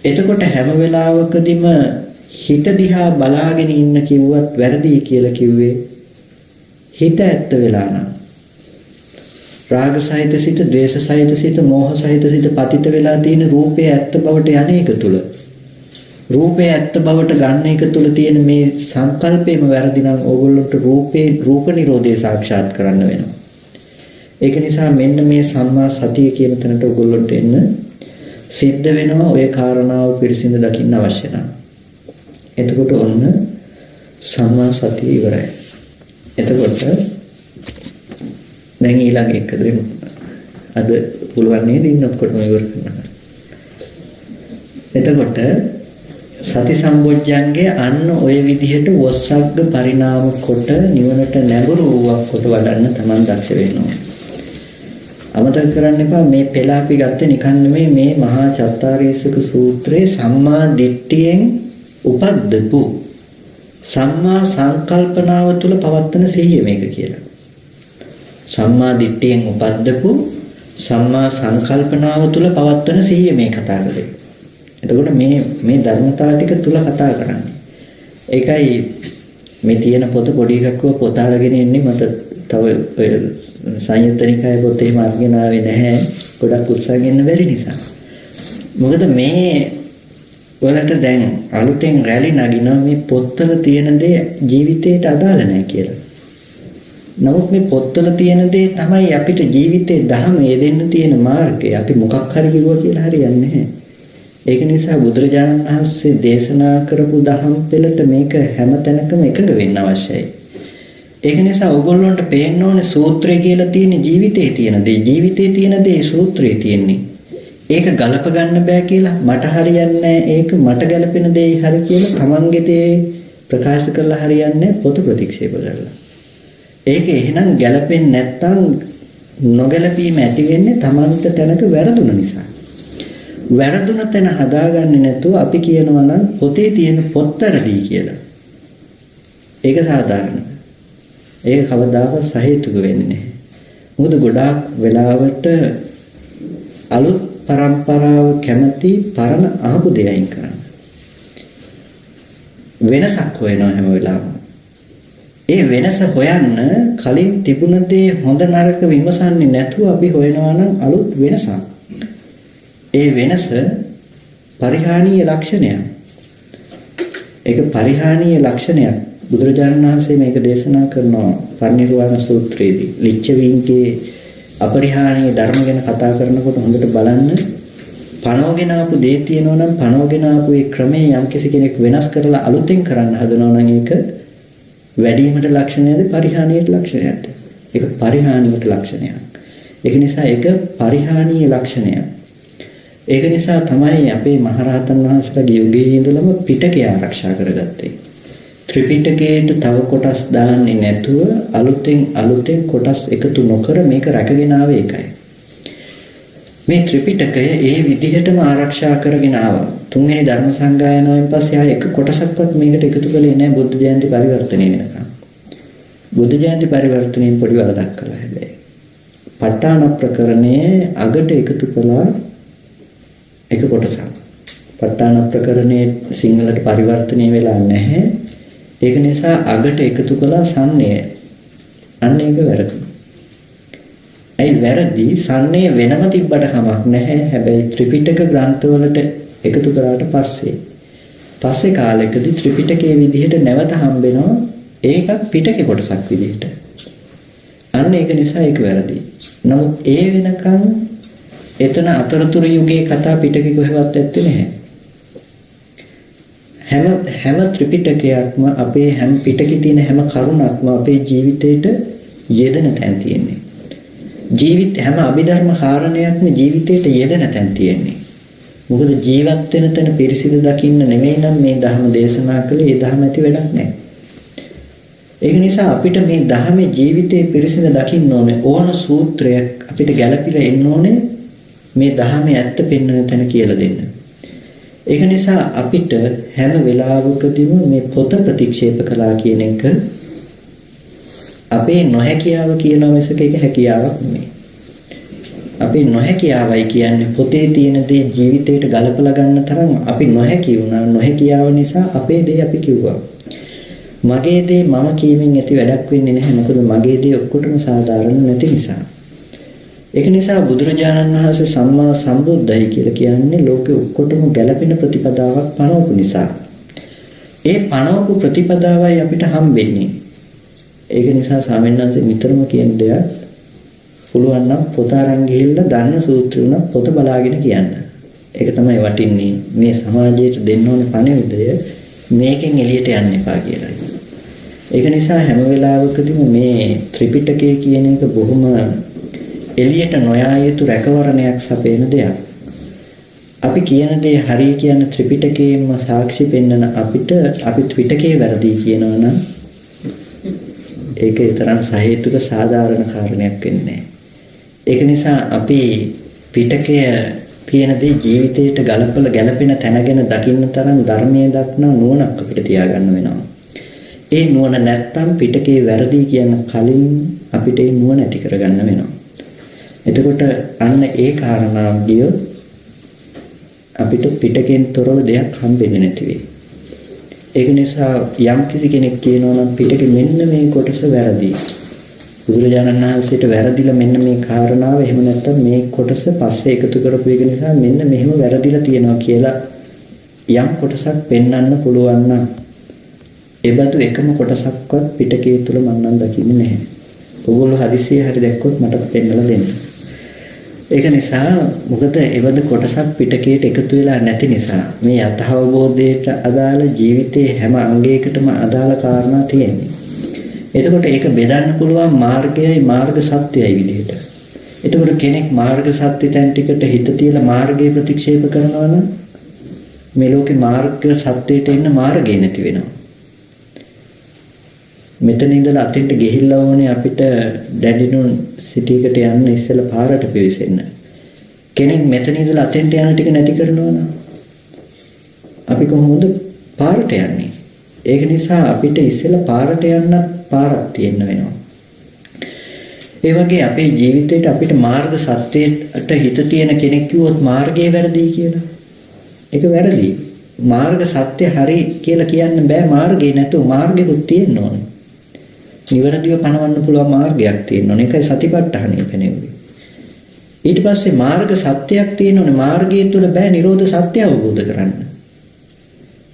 එතකොට හැම වෙලාවකදීම හිත දිහා බලාගෙන ඉන්න කිව්වත් වැරදි කියලා කිව්වේ හිත ඇත්ත වෙලා නම් රාග සහිත සිත, ද්වේෂ සහිත සිත, මෝහ සහිත සිත පතිත වෙලා තියෙන රූපේ ඇත්ත බවට යන්නේ එක තුල. රූපේ ඇත්ත බවට ගන්න එක තුල තියෙන මේ සංකල්පේම වැරදි නම් ඕගොල්ලන්ට රූප නිරෝධය සාක්ෂාත් කරන්න වෙනවා. ඒක නිසා මෙන්න මේ සම්මා සතිය කියන තැනට ඕගොල්ලන්ට එන්න සිද්ධ වෙනවා. ඔය කාරණාව පිරිසිඳ දකින්න අවශ්‍ය නම්. එතකොට ඔන්න සම්මා සතිය ඉවරයි. එතකොට දැන් ඊළඟ එක දෙමු. අද පුළුවන් නේද ඉන්න ඔක්කොටම ඉවර කරන්න. එතකොට සති සම්බොජ්ජංගේ අන්න ඔය විදිහට වස්සග්ග පරිණාම කොට නිවනට නැඹුරු වූවක් කොට වඩන්න Taman දක්ෂ වෙනවා. අමතක කරන්න එපා මේ පෙළ අපි ගත්තේ නිකන් නෙමෙයි මේ මහා චත්තාරීසක සූත්‍රයේ සම්මා දිට්ඨියෙන් උපද්දපු සම්මා සංකල්පනාව තුළ පවත්වන සිහිය මේක කියලා. සම්මා දිට්ඨියෙන් උපද්දපු සම්මා සංකල්පනාව තුළ පවත්වන සිහිය මේ කතා කරේ. එතකොට මේ ධර්මතාව ටික තුල කතා කරන්නේ. ඒකයි මේ තියෙන පොත පොඩි එකක් පොත අරගෙන ඉන්නේ මට තව සංයුත්ත නිකායේ පොත එහෙම අරගෙන ආවේ නැහැ. ගොඩක් උත්සාහයෙන් ඉන්න බැරි නිසා. මොකද මේ වලට දැන් අලුතෙන් රැලි නගිනවා මේ පොත්වල තියෙන දේ ජීවිතේට අදාළ නැහැ කියලා. නමුත් මේ පොත්වල තියෙන දේ තමයි අපිට ජීවිතේ ධර්ම යෙදෙන්න තියෙන මාර්ගය. අපි මොකක් හරි කිව්වා කියලා හරියන්නේ නැහැ. ඒක නිසා බුදුරජාණන් වහන්සේ දේශනා කරපු දහම් පෙළට මේක හැම තැනකම එකඟ වෙන්න අවශ්‍යයි. ඒක නිසා ඕගොල්ලන්ට පේන්න ඕනේ සූත්‍රය කියලා තියෙන ජීවිතේ තියෙන දේ. ජීවිතේ තියෙන දේ සූත්‍රයේ තියෙන්නේ. ඒක ගලප ගන්න බෑ කියලා මට හරියන්නේ ඒක මට ගැලපෙන දේ හරි කියලා තමන්ගේ දේ ප්‍රකාශ කරලා හරියන්නේ පොත ප්‍රතික්ෂේප කරලා. ඒක එහෙනම් ගැලපෙන්නේ නැත්තම් නොගැලපීම ඇති වෙන්නේ තමන්ට තැනක වැරදුන නිසා. වැරදුන තැන හදාගන්නේ නැතුව අපි කියනවා නම් පොතේ තියෙන පොත්තරදී කියලා. ඒක සාධාරණයි. ඒක කවදාකවත් සහේතුක වෙන්නේ නැහැ. මොකද ගොඩාක් වෙලාවට අලුත් පරම්පරාව කැමති පරණ ආපු දෙයයින් කරන්න. වෙනසක් හොයනවා හැම වෙලාවෙම. ඒ වෙනස හොයන්න කලින් තිබුණ දේ හොඳ නරක විමසන්නේ නැතුව අපි හොයනවා නම් අලුත් වෙනසක්. ඒ වෙනස පරිහානීය ලක්ෂණයක්. ඒක පරිහානීය ලක්ෂණයක්. බුදුරජාණන් වහන්සේ මේක දේශනා කරනවා පරිනිර්වාණ සූත්‍රයේදී. ලිච්ඡවීන්ගේ අපරිහානීය ධර්ම ගැන කතා කරනකොට හොඳට බලන්න පණවගෙන ආපු දේ තියෙනවා නම් පණවගෙන ආපු ඒ ක්‍රමයේ යම්කිසි කෙනෙක් වෙනස් කරලා අලුතෙන් කරන්න හදනවා නම් ඒක වැඩිවීමට ලක්ෂණයද පරිහානියට ලක්ෂණයක්ද? ඒක පරිහානියට ලක්ෂණයක්. ඒක නිසා ඒක පරිහානීය ලක්ෂණයක්. ඒක නිසා තමයි අපේ මහරහතන් වහන්සේලාගේ යුගයේ ඉඳලම පිටකය ආරක්ෂා කරගත්තේ. ත්‍රිපිටකයට තව කොටස් දාන්නේ නැතුව අලුතෙන් කොටස් එකතු නොකර මේක රැකගෙන ආවේ ඒකයි. මේ ත්‍රිපිටකය ඒ විදිහටම ආරක්ෂා කරගෙන ආවා. තුන්වෙනි ධර්ම සංගායනාවෙන් පස්සේ ආයෙ එක කොටසක්වත් මේකට එකතු කළේ නැහැ බුද්ධ ජයන්ති පරිවර්තනය වෙනකම්. බුද්ධ ජයන්ති පරිවර්තනයෙන් පොඩි වරදක් කළා හැබැයි. ප ဋ ාණ ප්‍රකරණයේ අගට එකතු කළා එක කොටසක්. ප ဋ ාණ ප්‍රකරණයේ සිංහලට පරිවර්තනය වෙලා නැහැ. ඒක නිසා අගට එකතු කළා සම්ණය. අන්න ඒක වැරදි. ඒ වැරදි සම්ණය වෙනම තිබ්බට කමක් නැහැ. හැබැයි ත්‍රිපිටක ග්‍රන්ථවලට එකතු කරාට පස්සේ කාලෙකදී ත්‍රිපිටකයේ විදිහට නැවත හම්බෙනවා ඒක පිටකේ කොටසක් විදිහට. අන්න ඒක නිසා ඒක වැරදි. නමුත් ඒ වෙනකන් එතන අතරතුර යුගයේ කතා පිටකේ කොහෙවත් ඇත්තේ නැහැ. හැම ත්‍රිපිටකයක්ම අපේ හැම පිටකේ තියෙන හැම කරුණක්ම අපේ ජීවිතේට යෙදෙන තැන් තියෙන්නේ. හැම අභිධර්ම කාරණයක්ම ජීවිතේට යෙදෙන තැන් තියෙන්නේ. මොකද ජීවත් වෙන තැන පිරිසිදු දකින්න නෙමෙයි නම් මේ ධර්ම දේශනා කළේ ඒ ධර්ම ඇති වැඩක් නැහැ. ඒක නිසා අපිට මේ ධර්මයේ ජීවිතේ පිරිසිදු දකින්න ඕනේ. ඕන සූත්‍රයක් අපිට ගැළපිලා එන්න ඕනේ මේ ධර්මයේ ඇත්ත පෙන්වන තැන කියලා දෙන්න. ඒක නිසා අපිට හැම වෙලාවකදීම මේ පොත ප්‍රතික්ෂේප කළා කියන එක අපේ නොහැකියාව කියනවා මිසක ඒක හැකියාවක් නෙමෙයි. අපේ නොහැකියාවයි කියන්නේ පොතේ තියෙන දේ ජීවිතේට ගලපලා ගන්න තරම් අපි නොහැකි වුණා. නොහැකියාව නිසා අපේ දේ අපි කිව්වා. මගේ දේ මම කීමෙන් ඇති වැඩක් වෙන්නේ නැහැ. මොකද මගේ දේ ඔක්කොටම සාධාරණ නැති නිසා. ඒක නිසා බුදුරජාණන් වහන්සේ සම්මා සම්බුද්දයි කියලා කියන්නේ ලෝකෙ ඔක්කොටම ගැළපෙන ප්‍රතිපදාවක් පනවපු නිසා. ඒ පනවපු ප්‍රතිපදාවයි අපිට හම්බෙන්නේ. ඒක නිසා ස්වාමීන් වහන්සේ නිතරම කියන දෙයක් පුළුවන් නම් පොත අරන් ගිහිල්ලා දන්න සූත්‍ර උනත් පොත බලාගෙන කියන්න. ඒක තමයි වටින්නේ. මේ සමාජයට දෙන්න ඕන පණිවිඩය මේකෙන් එළියට යන්න එපා කියලා. ඒක නිසා හැම වෙලාවකදීම මේ ත්‍රිපිටකය කියන එක බොහොම එළියට නොයා යුතු රැකවරණයක් සපයන දෙයක්. අපි කියන දේ හරිය කියන ත්‍රිපිටකයෙන්ම සාක්ෂි පෙන්වන අපිට අපි ත්‍රිපිටකේ වැරදි කියනවා නම් ඒක තරම් සහේතුක සාධාරණ කාරණයක් වෙන්නේ නැහැ. ඒක නිසා අපි පිටකය තියෙන දේ ජීවිතයට ගලපලා ගැලපෙන තැනගෙන දකින්න තරම් ධර්මයේ දක්නා නුවණක් අපිට තියාගන්න වෙනවා. ඒ නුවණ නැත්තම් පිටකේ වැරදි කියන කලින් අපිට ඒ නුවණ ඇති කරගන්න වෙනවා. එතකොට අන්න ඒ කාරණාව ගියොත් අපිට පිටකෙන් තොරව දෙයක් හම්බෙන්නේ නැති වෙයි. ඒක නිසා යම් කිසි කෙනෙක් කියනවා නම් පිටකේ මෙන්න මේ කොටස වැරදි. බුදුරජාණන් වහන්සේට වැරදිලා මෙන්න මේ කාරණාව එහෙම නැත්නම් මේ කොටස පස්සේ එකතු කරපු එක නිසා මෙන්න මෙහෙම වැරදිලා තියෙනවා කියලා යම් කොටසක් පෙන්වන්න පුළුවන් නම් ඒබඳු එකම කොටසක්වත් පිටකයේ තුල මම නම් දකින්නේ නැහැ. ඔයගොල්ලෝ හදිසියෙ හරි දැක්කොත් මටත් පෙන්නලා දෙන්න. ඒක නිසා මොකද ඒවද කොටසක් පිටකයට එකතු වෙලා නැති නිසා මේ යථාබෝධයට අදාළ ජීවිතයේ හැම අංගයකටම අදාළ කාරණා තියෙන්නේ. එතකොට ඒක බෙදන්න පුළුවන් මාර්ගයයි මාර්ග සත්‍යයයි විදිහට. එතකොට කෙනෙක් මාර්ග සත්‍ය තැන් ටිකට හිත තියලා මාර්ගය ප්‍රතික්ෂේප කරනවා නම් මේ ලෝකේ මාර්ග සත්‍යයට එන්න මාර්ගය නැති වෙනවා. මෙතන ඉඳලා අතෙන්ට ගිහිල්ලා ඕනේ අපිට දැඩිනුන් සිටියකට යන්න ඉස්සෙල්ලා පාරට පිවිසෙන්න. කෙනෙක් මෙතන ඉඳලා අතෙන්ට යන ටික නැති කරනවා නම් අපි කොහොමද පාරට යන්නේ? ඒක නිසා අපිට ඉස්සෙල්ලා පාරට යන්න පාරක් තියෙන්න වෙනවා. ඒ වගේ අපේ ජීවිතේට අපිට මාර්ග සත්‍යයට හිත තියෙන කෙනෙක් කිව්වොත් මාර්ගය වැරදි කියලා. ඒක වැරදි. මාර්ග සත්‍ය හරි කියලා කියන්න බෑ මාර්ගේ නැතුව මාර්ගෙකුත් තියෙන්න ඕනේ. නිවැරදිව පණවන්න පුළුවන් මාර්ගයක් තියෙන්න ඕනේ. ඒකයි සතිපට්ඨානය පෙනෙන්නේ. ඊට පස්සේ මාර්ග සත්‍යයක් තියෙන්න ඕනේ. මාර්ගය තුල බෑ නිරෝධ සත්‍ය අවබෝධ කරන්න.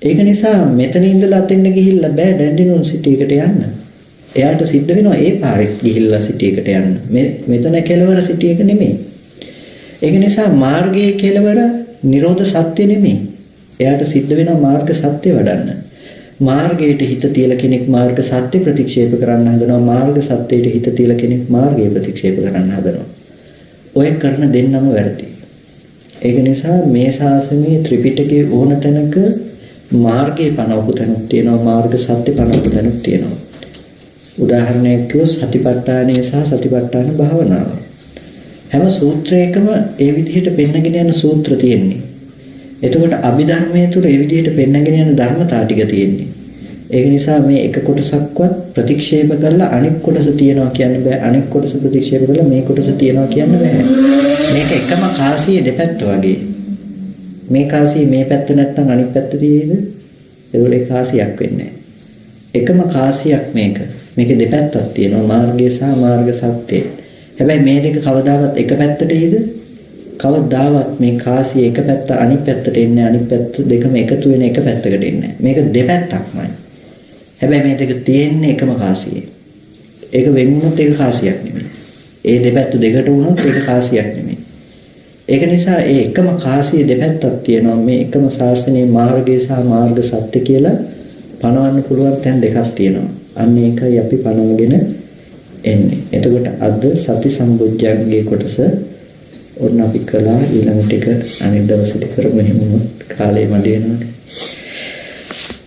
ඒක නිසා මෙතන ඉඳලා අතෙන්ට ගිහිල්ලා බෑ දැඩිනුන් සිටියකට යන්න. එයාට සිද්ධ වෙනවා ඒ පාරෙත් ගිහිල්ලා සිටියකට යන්න. මෙතන කෙලවර සිටියක නෙමෙයි. ඒක නිසා මාර්ගයේ කෙලවර නිරෝධ සත්‍ය නෙමෙයි. එයාට සිද්ධ වෙනවා මාර්ග සත්‍ය වඩන්න. මාර්ගයට හිත තියලා කෙනෙක් මාර්ග සත්‍ය ප්‍රතික්ෂේප කරන්න හදනවා. මාර්ග සත්‍යයට හිත තියලා කෙනෙක් මාර්ගය ප්‍රතික්ෂේප කරන්න හදනවා. ඔය කරන දෙන්නම වැරදි. ඒක නිසා මේ ශාසනයේ ත්‍රිපිටකයේ ඕන තැනක මාර්ගයේ පනවපු තැනක් තියෙනවා. මාර්ග සත්‍ය පනවපු තැනක් තියෙනවා. උදාහරණයක් කිව්වොත් සතිපට්ඨානය සහ සතිපට්ඨාන භාවනාව. හැම සූත්‍රයකම ඒ විදිහට පෙන්නගෙන යන සූත්‍ර තියෙන්නේ. එතකොට අභිධර්මයේ තුල ඒ විදිහට පෙන්නගෙන යන ධර්මතා ටික තියෙන්නේ. ඒක නිසා මේ එක කොටසක්වත් ප්‍රතික්ෂේප කරලා අනෙක් කොටස තියනවා කියන්න බෑ. අනෙක් කොටස ප්‍රතික්ෂේප කරලා මේ කොටස තියනවා කියන්න බෑ. මේක එකම කාසියේ දෙපැත්ත වගේ. මේ කාසියේ මේ පැත්ත නැත්නම් අනිත් පැත්ත තියෙයිද? ඒවලේ කාසියක් වෙන්නේ නැහැ. එකම කාසියක් මේක. මේකේ දෙපැත්තක් තියෙනවා මාර්ගය සහ මාර්ග සත්‍යය. හැබැයි මේ දෙක කවදාවත් එක පැත්තට එයිද? කවදාවත් මේ කාසිය එක පැත්ත අනිත් පැත්තට එන්නේ අනිත් පැත්ත දෙකම එකතු වෙන එක පැත්තකට එන්නේ. මේක දෙපැත්තක්මයි. හැබැයි මේ දෙක තියෙන්නේ එකම කාසියේ. ඒක වෙන් වුණොත් ඒක කාසියක් නෙමෙයි. ඒ දෙපැත්ත දෙකට වුණොත් ඒක කාසියක් නෙමෙයි. ඒක නිසා ඒ එකම කාසියේ දෙපැත්තක් තියෙනවා. මේ එකම ශාසනයේ මාර්ගය සහ මාර්ග සත්‍ය කියලා පනවන්න පුළුවන් තැන් දෙකක් තියෙනවා. අන්න ඒකයි අපි පනවගෙන එන්නේ. එතකොට අද සති සම්බුද්ධයන්ගේ කොටස ඔන්න අපි කළා. ඊළඟ ටික අනිත් දවසට කරමු. එහෙම කාලේ මදි වෙනවනේ.